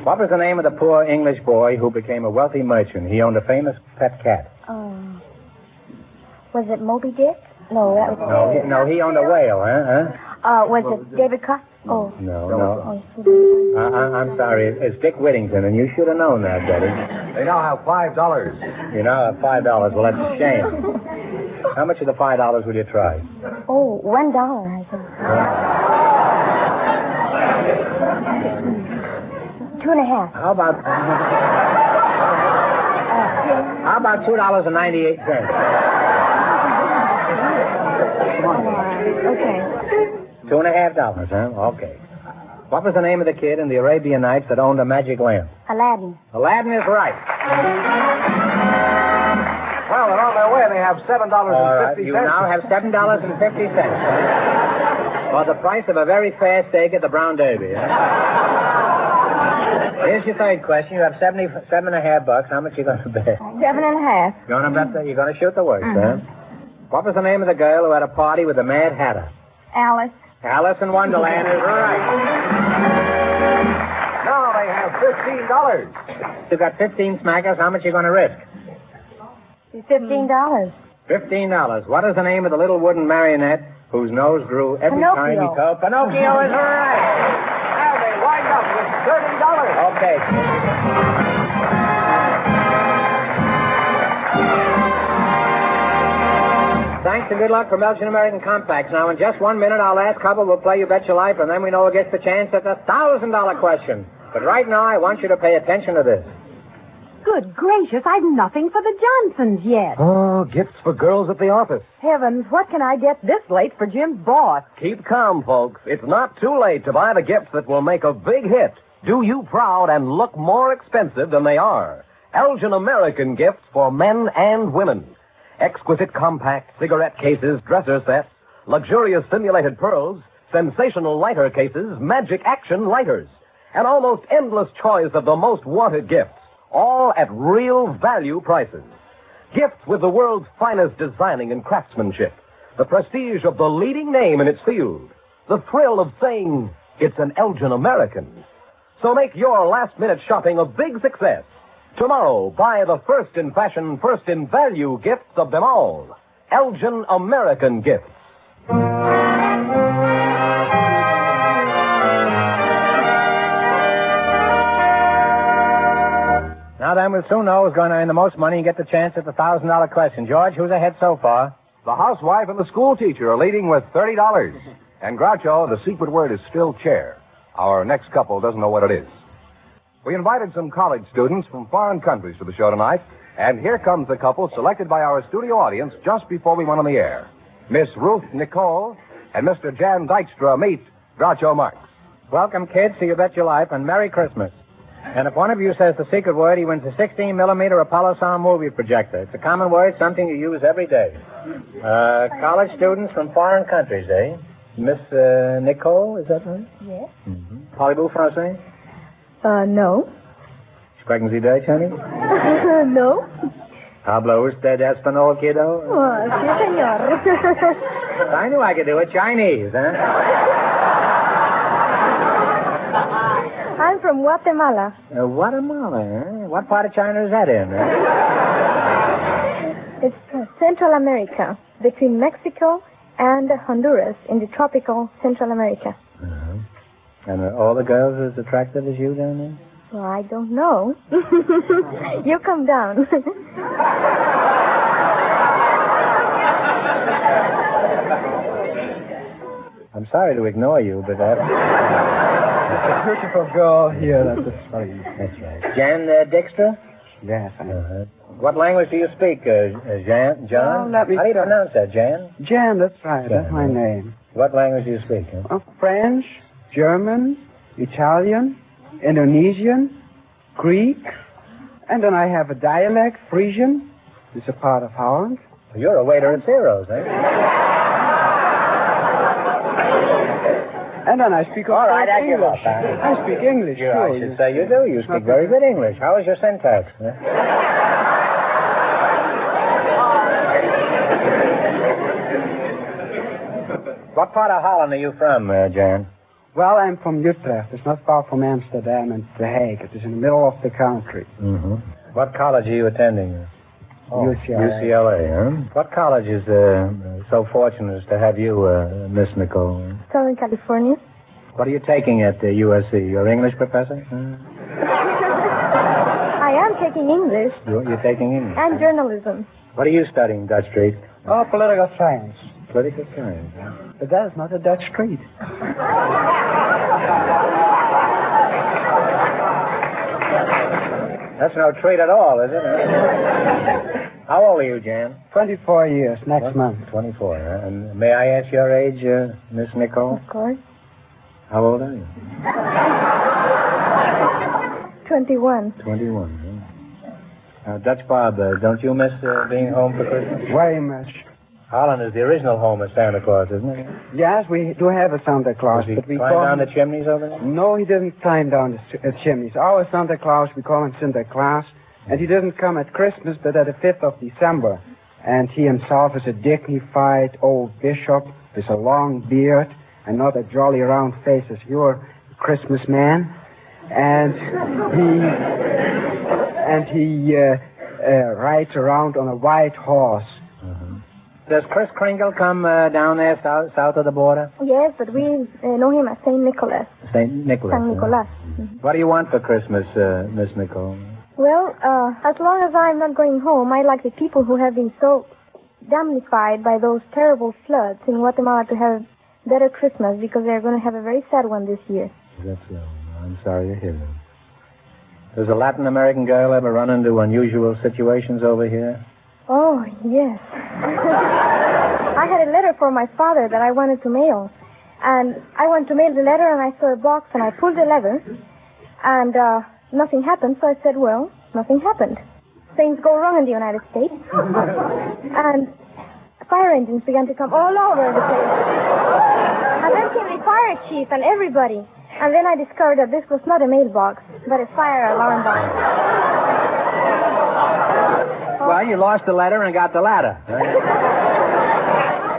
15. What was the name of the poor English boy who became a wealthy merchant? He owned a famous pet cat. Was it Moby Dick? No, that was... No, he owned a whale, huh? Was it David Cox? Oh. No. I'm sorry. It's Dick Whittington, and you should have known that, Betty. They now have $5. You now have $5. Well, that's a shame. How much of the $5 will you try? Oh, $1, I think. Two and a half. How about $2.98? Okay. $2.50, huh? Okay. What was the name of the kid in the Arabian Nights that owned a magic lamp? Aladdin. Aladdin is right. Well, they're on their way. They have $7.50. All right, you now have $7.50 for the price of a very fair steak at the Brown Derby. Here's your third question. You have $7.50. How much are you going to bet? 7.5. You're going to shoot the worst, huh? What was the name of the girl who had a party with the Mad Hatter? Alice. Alice in Wonderland is right. Now they have $15. You got 15 smackers. How much are you going to risk? $15. $15. What is the name of the little wooden marionette whose nose grew every time he talked? Pinocchio is right. Now they wind up with $30. Okay. Thanks and good luck from Elgin American Compacts. Now, in just 1 minute, our last couple will play You Bet Your Life, and then we know who gets the chance at the $1,000 question. But right now, I want you to pay attention to this. Good gracious, I've nothing for the Johnsons yet. Oh, gifts for girls at the office. Heavens, what can I get this late for Jim's boss? Keep calm, folks. It's not too late to buy the gifts that will make a big hit, do you proud, and look more expensive than they are. Elgin American gifts for men and women. Exquisite compact cigarette cases, dresser sets, luxurious simulated pearls, sensational lighter cases, magic action lighters, an almost endless choice of the most wanted gifts, all at real value prices. Gifts with the world's finest designing and craftsmanship, the prestige of the leading name in its field, the thrill of saying it's an Elgin American. So make your last-minute shopping a big success. Tomorrow, buy the first in fashion, first in value gifts of them all. Elgin American Gifts. Now then, we'll soon know who's going to earn the most money and get the chance at the $1,000 question. George, who's ahead so far? The housewife and the school teacher are leading with $30. And Groucho, the secret word is still chair. Our next couple doesn't know what it is. We invited some college students from foreign countries to the show tonight, and here comes the couple selected by our studio audience just before we went on the air. Miss Ruth Nicole and Mr. Jan Dykstra meet Groucho Marx. Welcome, kids, to You Bet Your Life, and Merry Christmas. And if one of you says the secret word, he wins a 16-millimeter Apollo sound movie projector. It's a common word, something you use every day. College students from foreign countries, eh? Miss Nicole, is that right? Yes. Mm-hmm. Parlez-vous français? No. Sprechen Sie Deutsch, honey? No. Habla usted español, kiddo? Oh, sí, señor. I knew I could do it. Chinese, huh? I'm from Guatemala. Guatemala, huh? What part of China is that in? It's Central America. between Mexico and Honduras in the tropical Central America. Uh-huh. And are all the girls as attractive as you down there? Well, I don't know. You come down. I'm sorry to ignore you, but that's a beautiful girl here. That's funny. That's right. Jan Dijkstra? Yes, I know. What language do you speak, Jan? John? Well, How do you pronounce that, Jan? Jan, that's right. Jan. That's my name. What language do you speak? Huh? French, German, Italian, Indonesian, Greek, and then I have a dialect, Frisian. It's a part of Holland. You're a waiter at Ciro's, eh? And then I speak All right, I give English. up, huh? I speak English, too. I should say you do. You speak very good English. How is your syntax? Huh? What part of Holland are you from, Jan? Well, I'm from Utrecht. It's not far from Amsterdam and The Hague. It is in the middle of the country. Mm-hmm. What college are you attending? UCLA. UCLA, huh? What college is so fortunate as to have you, Miss Nicole? Southern California. What are you taking at USC? Your English professor? I am taking English. You're taking English? And journalism. What are you studying, Dutch Street? Oh, political science. Political science, huh? But that is not a Dutch street. That's no treat at all, is it? How old are you, Jan? 24 years, next month. 24, huh? And may I ask your age, Miss Nicole? Of course. How old are you? 21. 21, huh? Now, Dutch Bob, don't you miss being home for Christmas? Very much. Holland is the original home of Santa Claus, isn't it? Yes, we do have a Santa Claus. Does he but we climb down the chimneys over there? No, he didn't climb down the chimneys. Our Santa Claus, we call him Santa Claus, and he didn't come at Christmas, but at the 5th of December. And he himself is a dignified old bishop with a long beard and not a jolly round face as your Christmas man. And he rides around on a white horse. Does Kris Kringle come down there south of the border? Yes, but we know him as St. Nicholas. St. Nicholas. St. Nicholas. What do you want for Christmas, Miss Nicole? Well, as long as I'm not going home, I like the people who have been so damnified by those terrible floods in Guatemala to have a better Christmas, because they're going to have a very sad one this year. That's so. I'm sorry to hear that. Does a Latin American girl ever run into unusual situations over here? Oh, yes. I had a letter for my father that I wanted to mail. And I went to mail the letter, and I saw a box, and I pulled the lever, and nothing happened. So I said, well, nothing happened. Things go wrong in the United States. And fire engines began to come all over the place. And then came the fire chief and everybody. And then I discovered that this was not a mailbox, but a fire alarm box. Well, you lost the letter and got the ladder.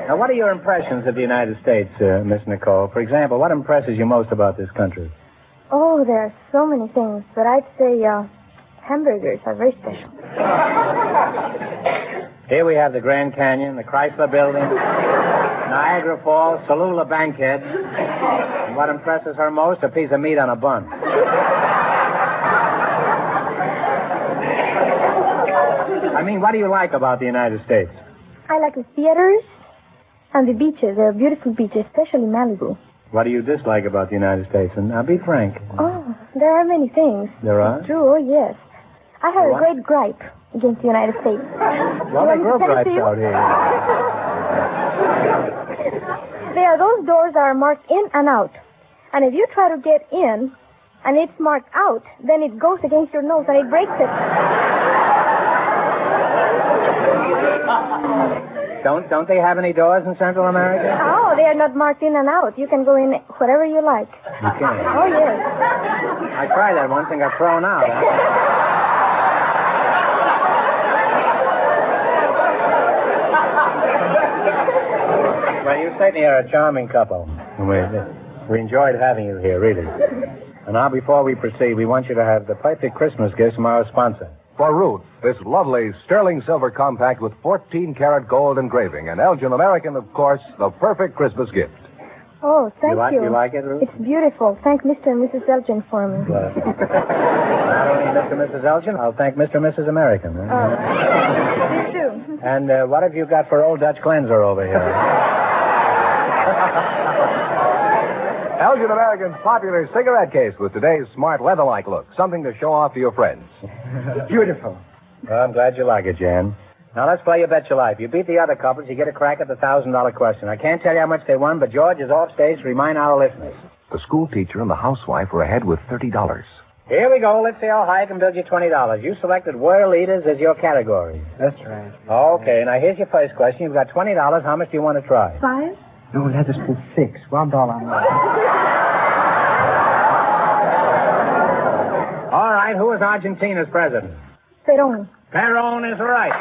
Now, what are your impressions of the United States, Miss Nicole? For example, what impresses you most about this country? Oh, there are so many things, but I'd say hamburgers are very special. Here we have the Grand Canyon, the Chrysler Building, Niagara Falls, Tallulah Bankhead. And what impresses her most, a piece of meat on a bun. I mean, what do you like about the United States? I like the theaters and the beaches. There are beautiful beaches, especially Malibu. What do you dislike about the United States? And now, be frank. Oh, there are many things. There are? It's true, oh, yes. I have a great gripe against the United States. Well, they grow gripes out here. There are those doors that are marked in and out. And if you try to get in and it's marked out, then it goes against your nose and it breaks it. Don't they have any doors in Central America? Oh, they are not marked in and out. You can go in whatever you like. You can? Oh, yes. I tried that once and got thrown out. Well, you certainly are a charming couple. We enjoyed having you here, really. And now, before we proceed, we want you to have the perfect Christmas gifts from our sponsor. for Ruth, this lovely sterling silver compact with 14-karat gold engraving. And Elgin American, of course, the perfect Christmas gift. Oh, thank you. You like it, Ruth? It's beautiful. Thank Mr. and Mrs. Elgin for me. Not only Mr. and Mrs. Elgin, I'll thank Mr. and Mrs. American. You too. And what have you got for Old Dutch Cleanser over here? Elgin American's popular cigarette case with today's smart leather-like look. Something to show off to your friends. Beautiful. Well, I'm glad you like it, Jan. Now, let's play You Bet Your Life. You beat the other couples, you get a crack at the $1,000 question. I can't tell you how much they won, but George is off stage to remind our listeners. The school teacher and the housewife were ahead with $30. Here we go. Let's see how high I can build you $20. You selected world leaders as your category. That's right. Okay, now here's your first question. You've got $20. How much do you want to try? 5? No, let us put 6. $1 more. All right, who is Argentina's president? Perón. Perón is right.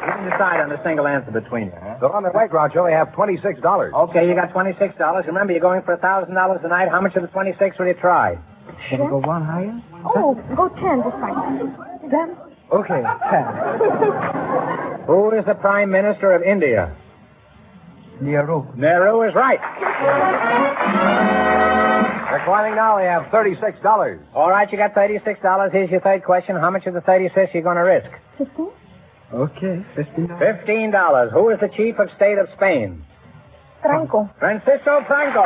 You can decide on a single answer between you, huh? So on the way, Groucho, we have $26. Okay, you got $26. Remember, you're going for $1,000 tonight. How much of the 26 will you try? Can we go one higher? Oh, go 10 this time. 10? Okay, 10. Who is the Prime Minister of India? Nehru. Nehru is right. They're climbing now. They have $36. All right, you got $36. Here's your third question. How much of the 36 are you going to risk? 15? Okay, $15. $15. Who is the chief of state of Spain? Franco. Francisco Franco.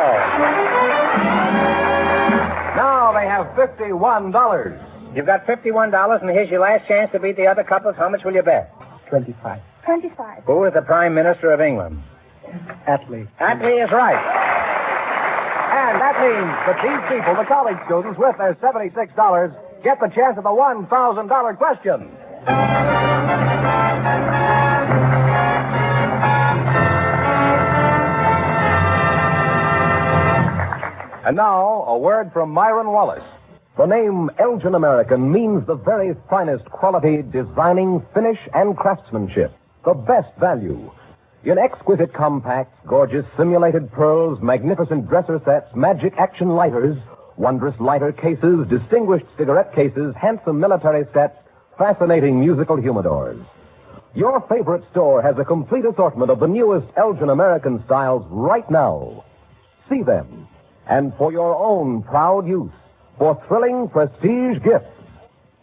Now they have $51. You've got $51, and here's your last chance to beat the other couples. How much will you bet? 25. 25. Who is the Prime Minister of England? Attlee. Attlee is right. And that means that these people, the college students, with their $76, get the chance at the $1,000 question. And now, a word from Myron Wallace. The name Elgin American means the very finest quality, designing, finish, and craftsmanship. The best value. In exquisite compacts, gorgeous simulated pearls, magnificent dresser sets, magic action lighters, wondrous lighter cases, distinguished cigarette cases, handsome military sets, fascinating musical humidors. Your favorite store has a complete assortment of the newest Elgin American styles right now. See them. And for your own proud use, for thrilling prestige gifts,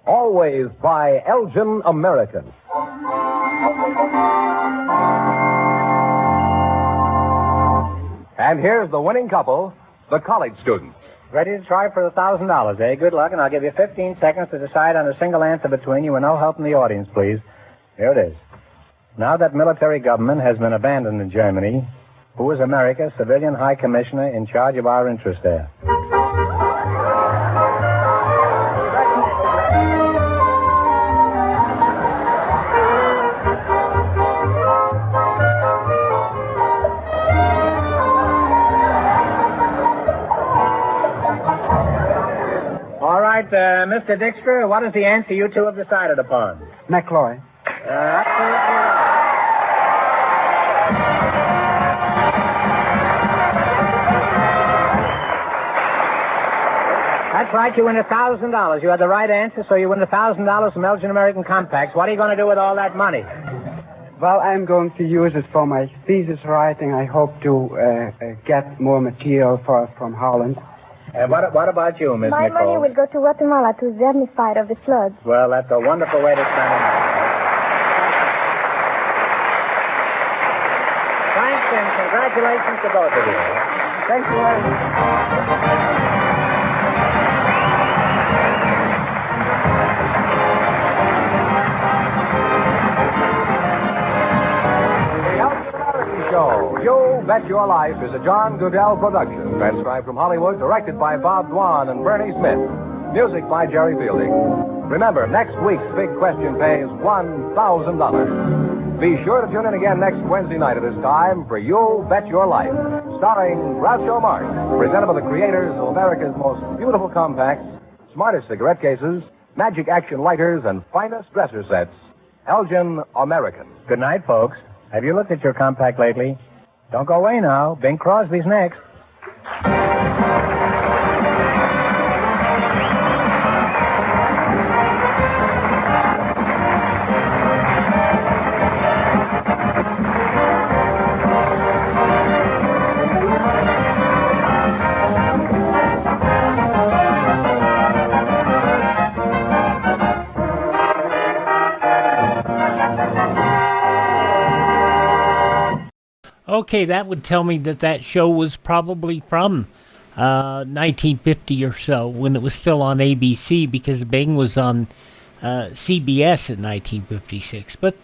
always buy Elgin American. And here's the winning couple, the college students. Ready to try for $1,000, eh? Good luck, and I'll give you 15 seconds to decide on a single answer between you, and no help from the audience, please. Here it is. Now that military government has been abandoned in Germany, who is America's civilian high commissioner in charge of our interests there? All right, Mr. Dixter, what is the answer you two have decided upon? McCloy. Absolutely. That's right, you win $1,000. You had the right answer, so you win $1,000 from Elgin American Compacts. What are you going to do with all that money? Well, I'm going to use it for my thesis writing. I hope to get more material from Holland. And what about you, Miss My Nicole? money will go to Guatemala to indemnify of the floods. Well, that's a wonderful way to spend it. Thanks and congratulations to both of you. Thank you very much. Show. You Bet Your Life is a John Goodell production, transcribed from Hollywood, directed by Bob Dwan and Bernie Smith. Music by Jerry Fielding. Remember, next week's big question pays $1,000. Be sure to tune in again next Wednesday night at this time for You Bet Your Life, starring Groucho Marx, presented by the creators of America's most beautiful compacts, smartest cigarette cases, magic action lighters, and finest dresser sets, Elgin American. Good night, folks. Have you looked at your compact lately? Don't go away now. Bing Crosby's next. Okay, that would tell me that show was probably from 1950 or so, when it was still on ABC, because Bing was on CBS in 1956. But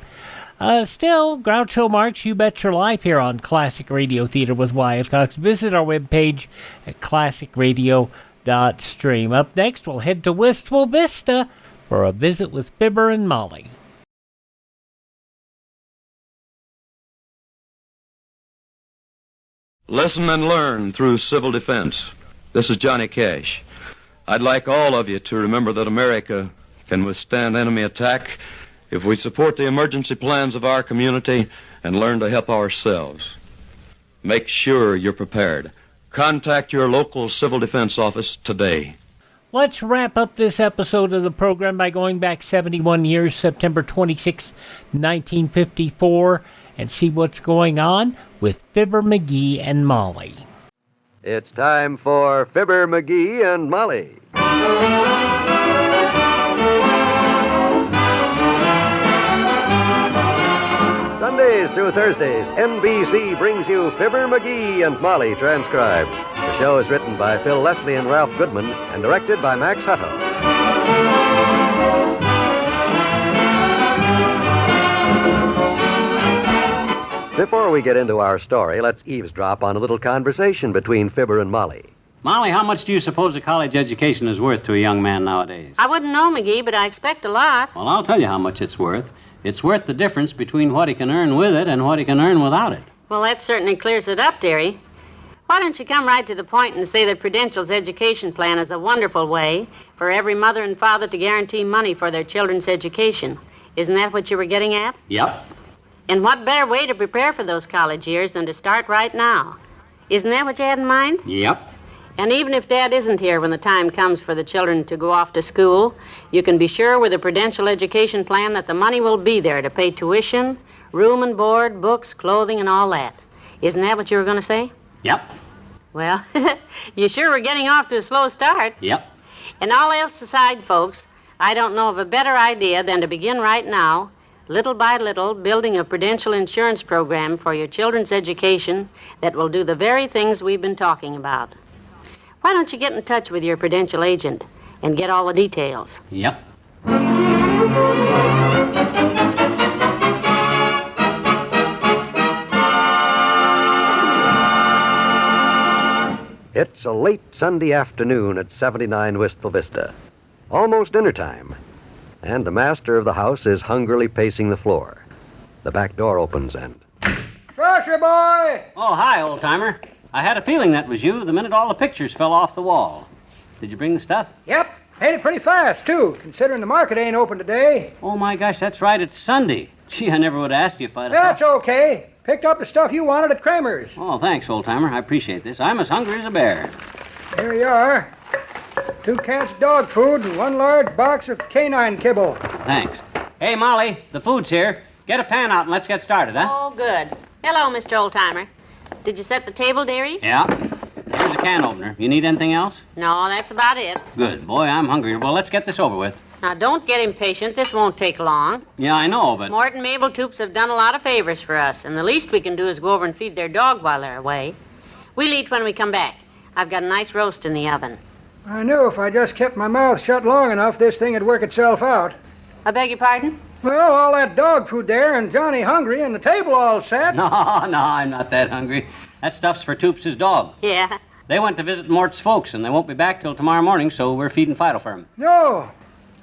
still, Groucho Marx, You Bet Your Life here on Classic Radio Theater with Wyatt Cox. Visit our webpage at classicradio.stream. Up next, we'll head to Wistful Vista for a visit with Fibber and Molly. Listen and learn through civil defense. This is Johnny Cash. I'd like all of you to remember that America can withstand enemy attack if we support the emergency plans of our community and learn to help ourselves. Make sure you're prepared. Contact your local civil defense office today. Let's wrap up this episode of the program by going back 71 years, September 26, 1954, and see what's going on with Fibber McGee and Molly. It's time for Fibber McGee and Molly. Sundays through Thursdays, NBC brings you Fibber McGee and Molly transcribed. The show is written by Phil Leslie and Ralph Goodman and directed by Max Hutto. Before we get into our story, let's eavesdrop on a little conversation between Fibber and Molly. Molly, how much do you suppose a college education is worth to a young man nowadays? I wouldn't know, McGee, but I expect a lot. Well, I'll tell you how much it's worth. It's worth the difference between what he can earn with it and what he can earn without it. Well, that certainly clears it up, dearie. Why don't you come right to the point and say that Prudential's education plan is a wonderful way for every mother and father to guarantee money for their children's education? Isn't that what you were getting at? Yep. And what better way to prepare for those college years than to start right now? Isn't that what you had in mind? Yep. And even if Dad isn't here when the time comes for the children to go off to school, you can be sure with a Prudential education plan that the money will be there to pay tuition, room and board, books, clothing, and all that. Isn't that what you were going to say? Yep. Well, you sure were getting off to a slow start. Yep. And all else aside, folks, I don't know of a better idea than to begin right now, little by little, building a Prudential insurance program for your children's education that will do the very things we've been talking about. Why don't you get in touch with your Prudential agent and get all the details? Yep. It's a late Sunday afternoon at 79 Wistful Vista. Almost dinner time. And the master of the house is hungrily pacing the floor. The back door opens and... Grocery boy! Oh, hi, old-timer. I had a feeling that was you the minute all the pictures fell off the wall. Did you bring the stuff? Yep. Paid it pretty fast, too, considering the market ain't open today. Oh, my gosh, that's right. It's Sunday. Gee, I never would have asked you if I'd... That's okay. Picked up the stuff you wanted at Kramer's. Oh, thanks, old-timer. I appreciate this. I'm as hungry as a bear. Here you are. 2 cans of dog food and 1 large box of canine kibble. Thanks. Hey, Molly, the food's here. Get a pan out and let's get started, huh? Oh, good. Hello, Mr. Oldtimer. Did you set the table, dearie? Yeah. Here's a can opener. You need anything else? No, that's about it. Good. Boy, I'm hungry. Well, let's get this over with. Now, don't get impatient. This won't take long. Yeah, I know, but... Mort and Mabel Toops have done a lot of favors for us, and the least we can do is go over and feed their dog while they're away. We'll eat when we come back. I've got a nice roast in the oven. I knew if I just kept my mouth shut long enough, this thing would work itself out. I beg your pardon? Well, all that dog food there and Johnny hungry and the table all set. No, I'm not that hungry. That stuff's for Toops' dog. Yeah. They went to visit Mort's folks, and they won't be back till tomorrow morning, so we're feeding Fido for him. No.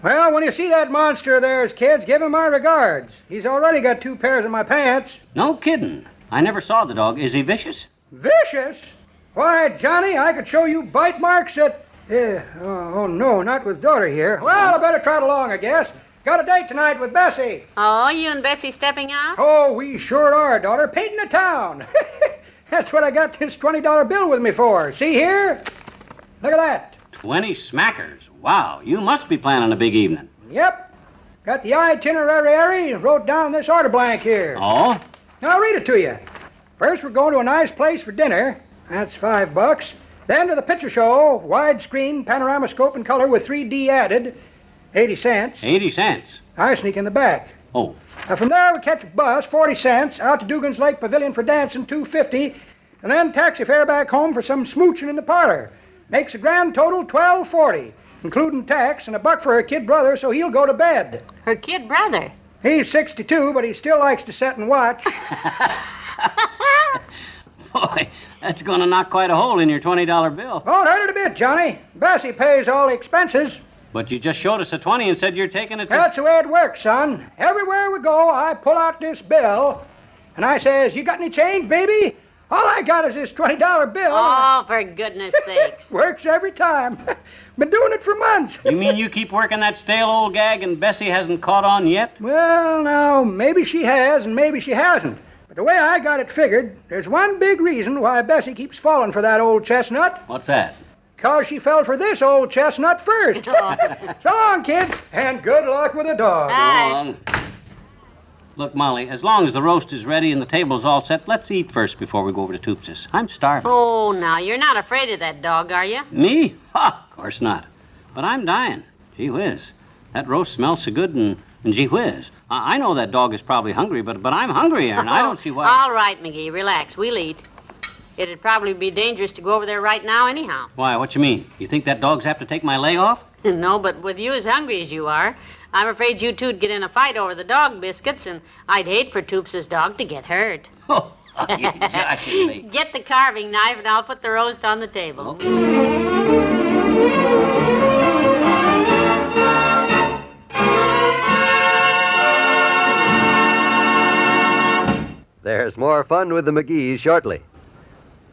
Well, when you see that monster of theirs, kids, give him my regards. He's already got 2 pairs of my pants. No kidding. I never saw the dog. Is he vicious? Vicious? Why, Johnny, I could show you bite marks at... oh, no, not with daughter here. Well, I better trot along, I guess. Got a date tonight with Bessie. Oh, you and Bessie stepping out? Oh, we sure are, daughter. Painting the town. That's what I got this $20 bill with me for. See here? Look at that. 20 smackers. Wow, you must be planning a big evening. Yep. Got the itinerary and wrote down this order blank here. Oh? Now, I'll read it to you. First, we're going to a nice place for dinner. That's $5. Then to the picture show, widescreen, panorama scope and color with 3D added, 80 cents. 80 cents? I sneak in the back. Oh. From there, we catch a bus, 40 cents, out to Dugan's Lake Pavilion for dancing, $2.50, and then taxi fare back home for some smooching in the parlor. Makes a grand total $12.40, including tax and $1 for her kid brother, so he'll go to bed. Her kid brother? He's 62, but he still likes to sit and watch. Boy, that's going to knock quite a hole in your $20 bill. Won't hurt it a bit, Johnny. Bessie pays all the expenses. But you just showed us a 20 and said you're taking it to... That's the way it works, son. Everywhere we go, I pull out this bill, and I says, "You got any change, baby?" All I got is this $20 bill. Oh, for goodness sakes. Works every time. Been doing it for months. You mean you keep working that stale old gag and Bessie hasn't caught on yet? Well, now, maybe she has and maybe she hasn't. But the way I got it figured, there's one big reason why Bessie keeps falling for that old chestnut. What's that? 'Cause she fell for this old chestnut first. So long, kid, and good luck with the dog. So long. Look, Molly, as long as the roast is ready and the table's all set, let's eat first before we go over to Toops's. I'm starving. Oh, now, you're not afraid of that dog, are you? Me? Ha! Of course not. But I'm dying. Gee whiz. That roast smells so good and gee whiz. I know that dog is probably hungry, but I'm hungrier, and I don't see why... All right, McGee, relax. We'll eat. It'd probably be dangerous to go over there right now anyhow. Why, what you mean? You think that dog's apt to take my leg off? No, but with you as hungry as you are, I'm afraid you two'd get in a fight over the dog biscuits, and I'd hate for Toops's dog to get hurt. Oh, you're joshing me. Get the carving knife, and I'll put the roast on the table. There's more fun with the McGees shortly.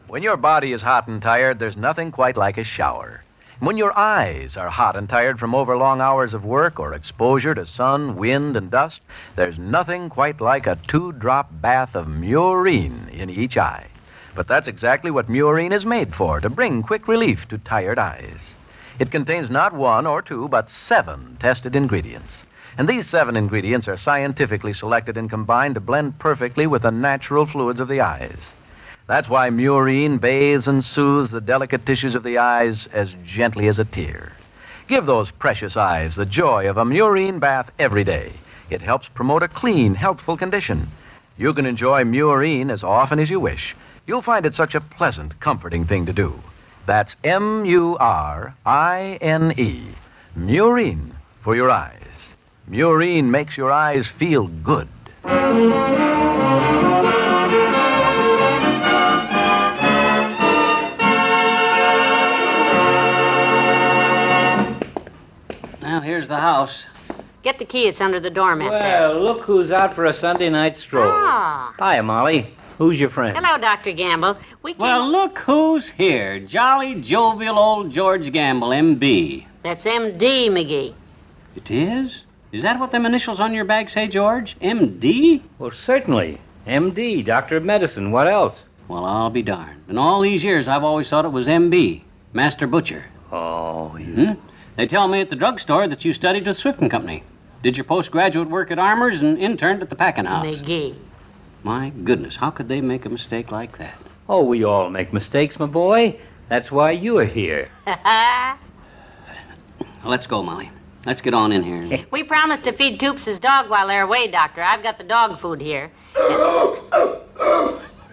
When your body is hot and tired, there's nothing quite like a shower. When your eyes are hot and tired from overlong hours of work or exposure to sun, wind, and dust, there's nothing quite like a 2-drop bath of Murine in each eye. But that's exactly what Murine is made for, to bring quick relief to tired eyes. It contains not 1 or 2, but 7 tested ingredients. And these 7 ingredients are scientifically selected and combined to blend perfectly with the natural fluids of the eyes. That's why Murine bathes and soothes the delicate tissues of the eyes as gently as a tear. Give those precious eyes the joy of a Murine bath every day. It helps promote a clean, healthful condition. You can enjoy Murine as often as you wish. You'll find it such a pleasant, comforting thing to do. That's Murine, Murine for your eyes. Murine makes your eyes feel good. Well, here's the house. Get the key. It's under the doormat there. Well, look who's out for a Sunday night stroll. Ah. Hi, Molly. Who's your friend? Hello, Dr. Gamble. Well, look who's here. Jolly, jovial old George Gamble, M.B. That's M.D., McGee. It is? Is that what them initials on your bag say, George? M.D.? Well, certainly. M.D., Doctor of Medicine. What else? Well, I'll be darned. In all these years, I've always thought it was M.B., Master Butcher. Oh, Mm-hmm. They tell me at the drugstore that you studied with Swift & Company. Did your postgraduate work at Armour's and interned at the packing house. McGee. My goodness, how could they make a mistake like that? Oh, we all make mistakes, my boy. That's why you are here. Let's go, Molly. Let's get on in here. We promised to feed Toops's dog while they're away, Doctor. I've got the dog food here.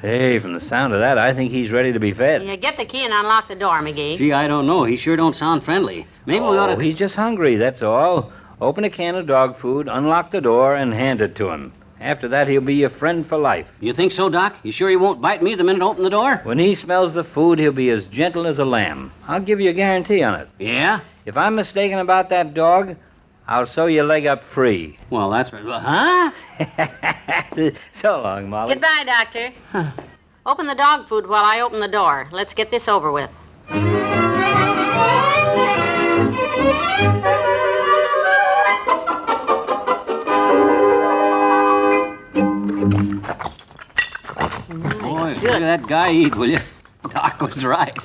Hey, from the sound of that, I think he's ready to be fed. Yeah, get the key and unlock the door, McGee. Gee, I don't know. He sure don't sound friendly. Maybe we ought to... He's just hungry, that's all. Open a can of dog food, unlock the door, and hand it to him. After that, he'll be your friend for life. You think so, Doc? You sure he won't bite me the minute I open the door? When he smells the food, he'll be as gentle as a lamb. I'll give you a guarantee on it. Yeah? If I'm mistaken about that dog, I'll sew your leg up free. Well, that's right. Huh? So long, Molly. Goodbye, Doctor. Open the dog food while I open the door. Let's get this over with. Boy, look at that guy eat, will you? Doc was right.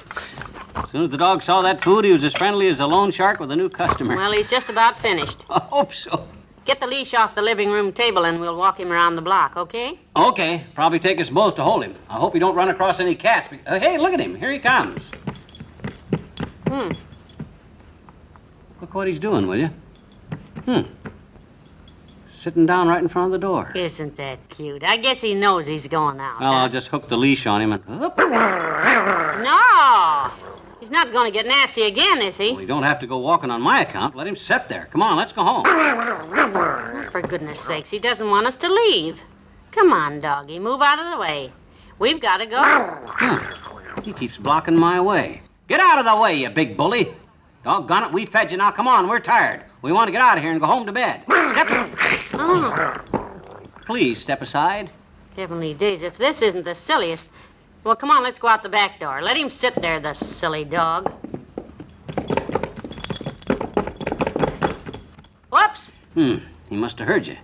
As soon as the dog saw that food, he was as friendly as a loan shark with a new customer. Well, he's just about finished. I hope so. Get the leash off the living room table and we'll walk him around the block, okay? Okay. Probably take us both to hold him. I hope he don't run across any cats. Hey, look at him. Here he comes. Look what he's doing, will you? sitting down right in front of the door. Isn't that cute? I guess he knows he's going out. Well, I'll just hook the leash on him and... No! He's not going to get nasty again, is he? Well, you don't have to go walking on my account. Let him sit there. Come on, let's go home. For goodness sakes, he doesn't want us to leave. Come on, doggy, move out of the way. We've got to go. He keeps blocking my way. Get out of the way, you big bully. Doggone it, we fed you. Now, come on, we're tired. We want to get out of here and go home to bed. Please, step aside. Heavenly days, if this isn't the silliest... Well, come on, let's go out the back door. Let him sit there, the silly dog. Whoops! He must have heard you.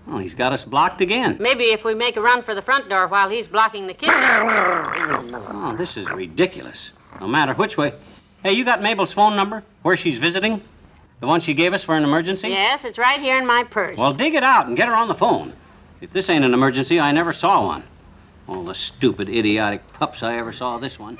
Well, he's got us blocked again. Maybe if we make a run for the front door while he's blocking the kitchen. Oh, this is ridiculous. No matter which way... Hey, you got Mabel's phone number? Where she's visiting? The one she gave us for an emergency? Yes, it's right here in my purse. Well, dig it out and get her on the phone. If this ain't an emergency, I never saw one. All the stupid, idiotic pups I ever saw this one.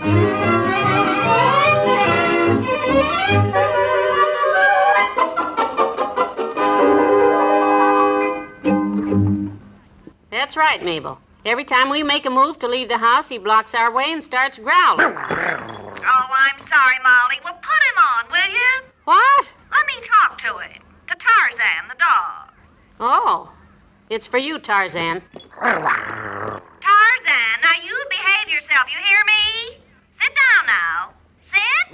That's right, Mabel. Every time we make a move to leave the house, he blocks our way and starts growling. Oh, I'm sorry, Molly. Well, put him on, will you? What? Let me talk to him. To Tarzan, the dog. Oh, it's for you, Tarzan. Tarzan, now you behave yourself, you hear me? Sit down now. Sit.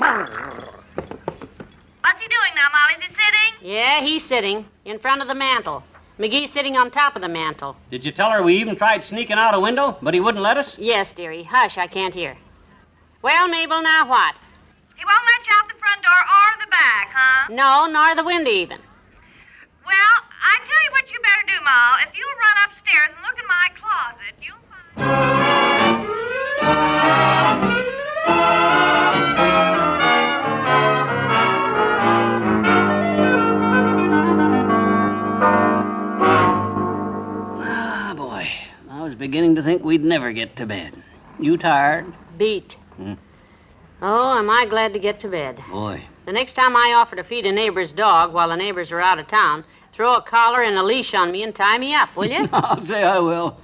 What's he doing now, Molly? Is he sitting? Yeah, he's sitting in front of the mantel. McGee's sitting on top of the mantel. Did you tell her we even tried sneaking out a window, but he wouldn't let us? Yes, dearie. Hush, I can't hear. Well, Mabel, now what? He won't let you out the front door or the back, huh? No, nor the window even. Well, I tell you what you better do, Ma. If you'll run upstairs and look in my closet, you'll I was beginning to think we'd never get to bed. You tired? Beat. Oh, am I glad to get to bed. Boy. The next time I offer to feed a neighbor's dog while the neighbors are out of town, throw a collar and a leash on me and tie me up, will you? I'll say I will.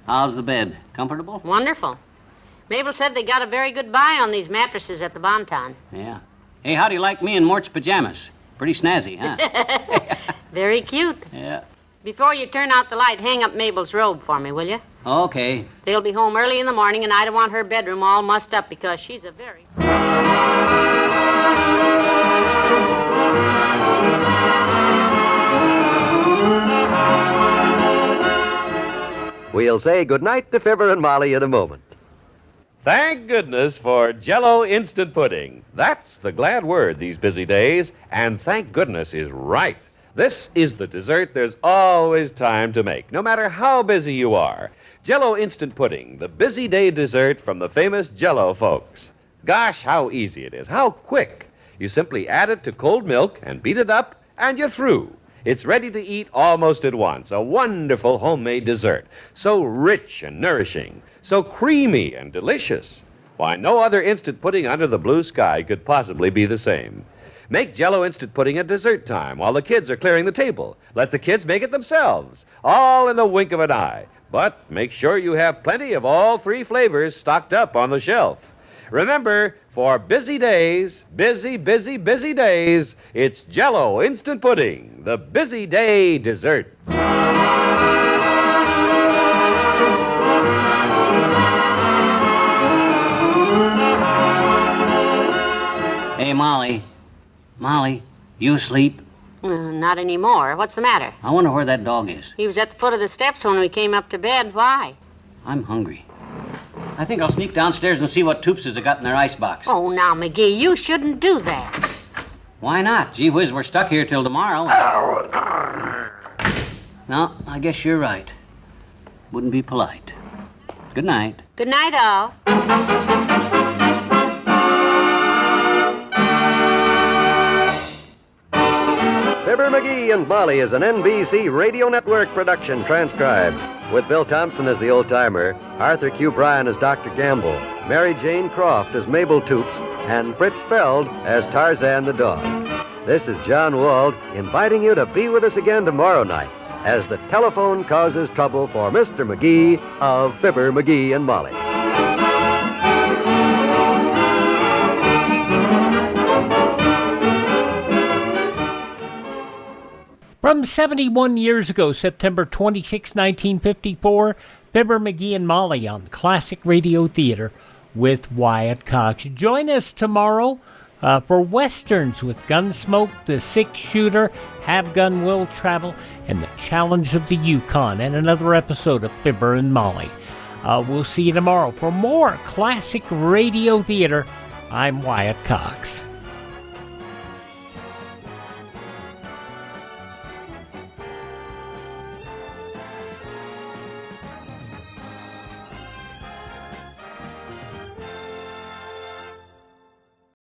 How's the bed? Comfortable? Wonderful. Mabel said they got a very good buy on these mattresses at the Bonton. Yeah. Hey, how do you like me in Mort's pajamas? Pretty snazzy, huh? Very cute. Yeah. Before you turn out the light, hang up Mabel's robe for me, will you? Okay. They'll be home early in the morning, and I don't want her bedroom all mussed up because she's a very... We'll say goodnight to Fibber and Molly in a moment. Thank goodness for Jell-O Instant Pudding. That's the glad word these busy days, and thank goodness is right. This is the dessert there's always time to make, no matter how busy you are. Jell-O Instant Pudding, the busy day dessert from the famous Jell-O folks. Gosh, how easy it is, how quick. You simply add it to cold milk and beat it up, and you're through. It's ready to eat almost at once, a wonderful homemade dessert. So rich and nourishing, so creamy and delicious. Why, no other instant pudding under the blue sky could possibly be the same. Make Jell-O Instant Pudding at dessert time while the kids are clearing the table. Let the kids make it themselves, all in the wink of an eye. But make sure you have plenty of all three flavors stocked up on the shelf. Remember, for busy days, busy days, it's Jell-O Instant Pudding, the busy day dessert. Hey, Molly. Molly, you asleep? Not anymore. What's the matter? I wonder where that dog is. He was at the foot of the steps when we came up to bed. Why? I'm hungry. I think I'll sneak downstairs and see what Toopses have got in their icebox. Oh, now, McGee, you shouldn't do that. Why not? Gee whiz, we're stuck here till tomorrow. No, I guess you're right. Wouldn't be polite. Good night. Good night, all. Fibber McGee and Molly is an NBC Radio Network production transcribed, with Bill Thompson as the old-timer, Arthur Q. Bryan as Dr. Gamble, Mary Jane Croft as Mabel Toops, and Fritz Feld as Tarzan the dog. This is John Wald inviting you to be with us again tomorrow night as the telephone causes trouble for Mr. McGee of Fibber McGee and Molly. From 71 years ago, September 26, 1954, Fibber McGee and Molly on Classic Radio Theatre with Wyatt Cox. Join us tomorrow for Westerns with Gunsmoke, The Six-Shooter, Have Gun Will Travel, and The Challenge of the Yukon, and another episode of Fibber and Molly. We'll see you tomorrow for more Classic Radio Theatre. I'm Wyatt Cox.